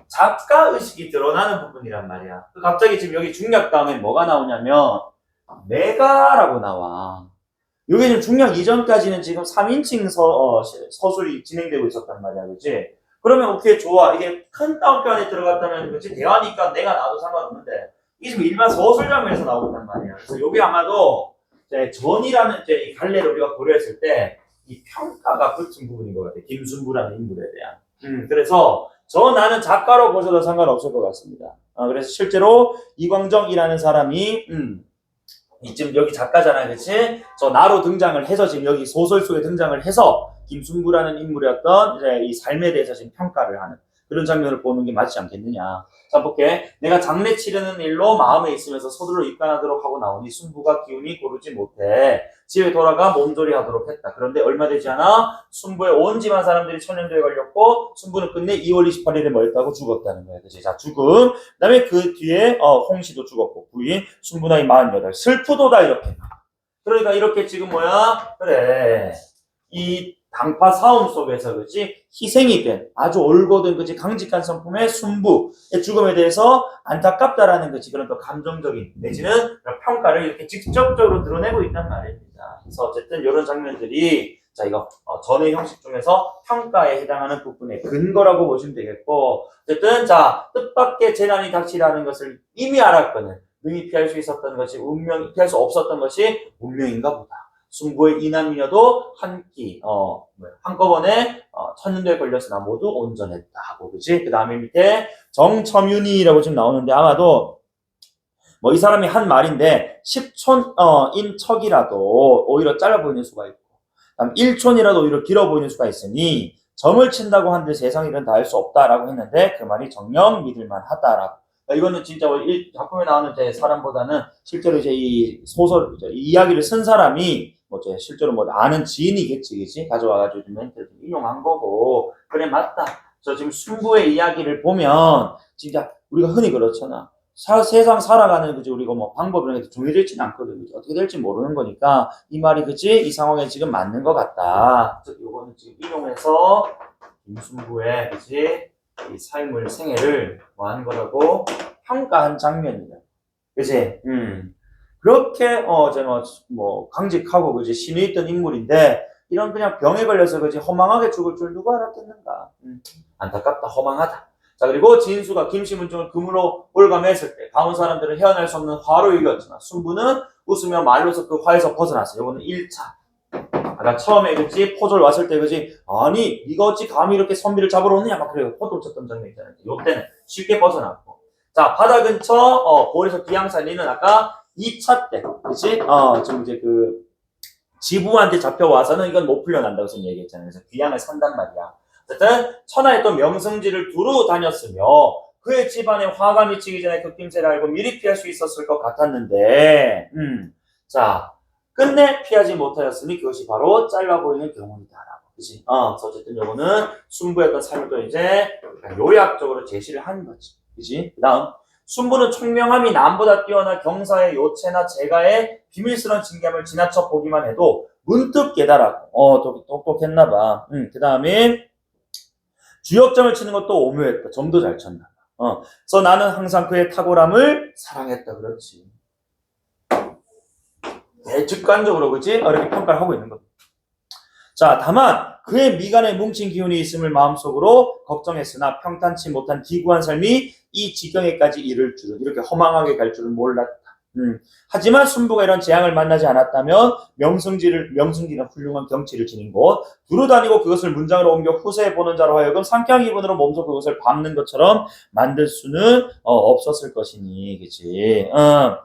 작가 의식이 드러나는 부분이란 말이야. 갑자기 지금 여기 중략 다음에 뭐가 나오냐면 내가라고 나와. 이게 지금 중략 이전까지는 지금 3인칭 서술이 진행되고 있었단 말이야, 그렇지? 그러면 오케이 좋아. 이게 큰 따옴표 안에 들어갔다면 그렇지 대화니까 내가 나도 상관없는데 이게 지금 일반 서술 장면에서 나오단 말이야. 그래서 이게 아마도 전이라는 이 갈래를 우리가 고려했을 때 이 평가가 붙은 부분인 것 같아. 김순부라는 인물에 대한. 그래서 나는 작가로 보셔도 상관없을 것 같습니다. 그래서 실제로 이광정이라는 사람이 지금 여기 작가잖아요, 그렇지? 나로 등장을 해서 지금 여기 소설 속에 등장을 해서 김순부라는 인물이었던 이제 이 삶에 대해서 지금 평가를 하는 그런 장면을 보는 게 맞지 않겠느냐. 자, 볼게. 내가 장례 치르는 일로 마음에 있으면서 서둘러 입간하도록 하고 나오니 순부가 기운이 고르지 못해 집에 돌아가 몸조리 하도록 했다. 그런데 얼마 되지 않아 순부의 온 집안 사람들이 천연두에 걸렸고 순부는 끝내 2월 28일에 멀다고 죽었다는 거야. 그치? 자, 죽음. 그 다음에 그 뒤에 홍씨도 죽었고 부인 순부 나이 48 슬프도다 이렇게. 그러니까 이렇게 지금 그래 이 당파 싸움 속에서 그치 희생이 된 아주 올곧은 그치 강직한 성품의 순부의 죽음에 대해서 안타깝다라는 그치 그런 또 감정적인 내지는 평가를 이렇게 직접적으로 드러내고 있단 말입니다. 그래서 어쨌든 이런 장면들이 자 이거 전의 형식 중에서 평가에 해당하는 부분의 근거라고 보시면 되겠고 어쨌든 자 뜻밖의 재난이 닥치라는 것을 이미 알았거든. 능히 피할 수 있었던 것이 피할 수 없었던 것이 운명인가 보다. 순부의 이남이녀도 한꺼번에 천연두에 걸렸으나 모두 온전했다 하고 그지? 그 다음에 밑에 정첨윤이라고 지금 나오는데 아마도 이 사람이 한 말인데 10촌인 척이라도 오히려 짧아 보이는 수가 있고 그다음 1촌이라도 오히려 길어 보이는 수가 있으니 점을 친다고 한들 세상 일은 다 할 수 없다라고 했는데 그 말이 정녕 믿을만 하다라고. 이거는 진짜 작품에 나오는 사람보다는 실제로 이제 이 소설, 이 이야기를 쓴 사람이 실제로 아는 지인이겠지, 그치? 가져와가지고 좀 멘트를 인용한 거고. 그래, 맞다. 지금 순부의 이야기를 보면, 진짜, 우리가 흔히 그렇잖아. 세상 살아가는, 그치? 우리가 방법이 정해져 있지는 않거든. 그치? 어떻게 될지 모르는 거니까, 이 말이, 그치? 이 상황에 지금 맞는 것 같다. 요거는 지금 인용해서, 김순부의, 그치? 이 삶을, 생애를 하는 거라고 평가한 장면이다. 그치? 그렇게 제가 강직하고 그지 신이 있던 인물인데 이런 그냥 병에 걸려서 그지 허망하게 죽을 줄 누가 알았겠는가. 안타깝다 허망하다. 자 그리고 진수가 김씨문중을 금으로 올감했을 때 강원 사람들은 헤어날 수 없는 화로 이겼지만 순부는 웃으며 말로서 그 화에서 벗어났어. 이거는 1차. 아까 처음에 그지 포졸 왔을 때 그지 아니 네가 어찌 감히 이렇게 선비를 잡으러 오느냐 막 그래요. 포도 쳤던 장면 있잖아요. 요때는 쉽게 벗어났고 자 바다 근처 볼에서 기양산리는 아까 2차 때, 그치? 지금 이제 지부한테 잡혀와서는 이건 못 풀려난다고 선 얘기했잖아요. 그래서 귀양을 산단 말이야. 어쨌든, 천하에 또 명승지를 두루 다녔으며, 그의 집안에 화가 미치기 전에 그 낌새를 알고 미리 피할 수 있었을 것 같았는데, 자, 끝내 피하지 못하였으니 그것이 바로 짧아 보이는 경우이다라고. 그치? 그래서 어쨌든 요거는 순부였던 삶을 또 이제 요약적으로 제시를 한 거지. 그치? 그 다음. 순부는 총명함이 남보다 뛰어나 경사의 요체나 재가의 비밀스러운 진감을 지나쳐 보기만 해도 문득 깨달았고, 똑똑했나봐. 그 다음에 주역점을 치는 것도 오묘했다. 점도 잘 쳤나. 그래서 나는 항상 그의 탁월함을 사랑했다. 그렇지. 직관적으로 그렇지? 이렇게 평가를 하고 있는 거죠. 자, 다만 그의 미간에 뭉친 기운이 있음을 마음속으로 걱정했으나 평탄치 못한 기구한 삶이 이 지경에까지 이를 줄은, 이렇게 허망하게 갈 줄은 몰랐다. 하지만 순부가 이런 재앙을 만나지 않았다면 명승지는 훌륭한 경치를 지닌 곳 두루 다니고 그것을 문장으로 옮겨 후세에 보는 자로 하여금 상쾌한 기분으로 몸소 그것을 밟는 것처럼 만들 수는 없었을 것이니, 그치?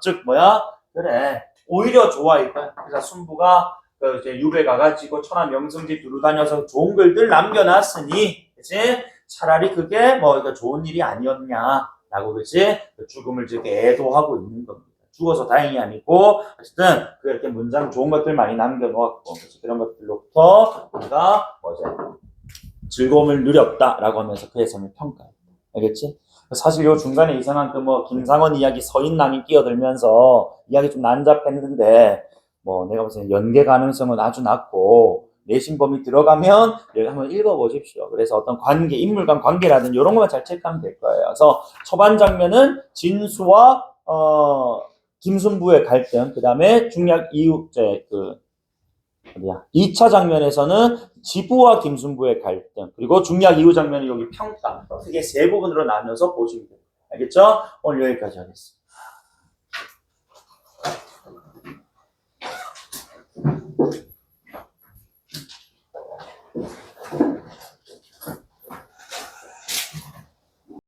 즉 뭐야? 그래, 오히려 좋아 이거야. 그래서 순부가 이제 유배 가가지고 천하 명승지 두루 다녀서 좋은 글들 남겨놨으니, 그치? 차라리 그게 뭐 이거 좋은 일이 아니었냐라고, 그치? 죽음을 이렇게 애도하고 있는 겁니다. 죽어서 다행이 아니고, 어쨌든 그렇게 문장 좋은 것들 많이 남겨놓았고, 그치? 그런 것들로부터 우리가 뭐지? 즐거움을 누렸다라고 하면서 그의 삶을 평가해. 알겠지? 사실 요 중간에 이상한 그 뭐 김상원 이야기 서인남이 끼어들면서 이야기 좀 난잡했는데, 뭐 내가 보기엔 연계 가능성은 아주 낮고 내신 범위 들어가면 한번 읽어보십시오. 그래서 어떤 관계, 인물 간 관계라든지 이런 것만 잘 체크하면 될 거예요. 그래서 초반 장면은 진수와 김순부의 갈등, 그 다음에 중략 이후 어디야? 2차 장면에서는 지부와 김순부의 갈등, 그리고 중략 이후 장면은 여기 평가, 크게 세 부분으로 나눠서 보시면 돼요. 알겠죠? 오늘 여기까지 하겠습니다.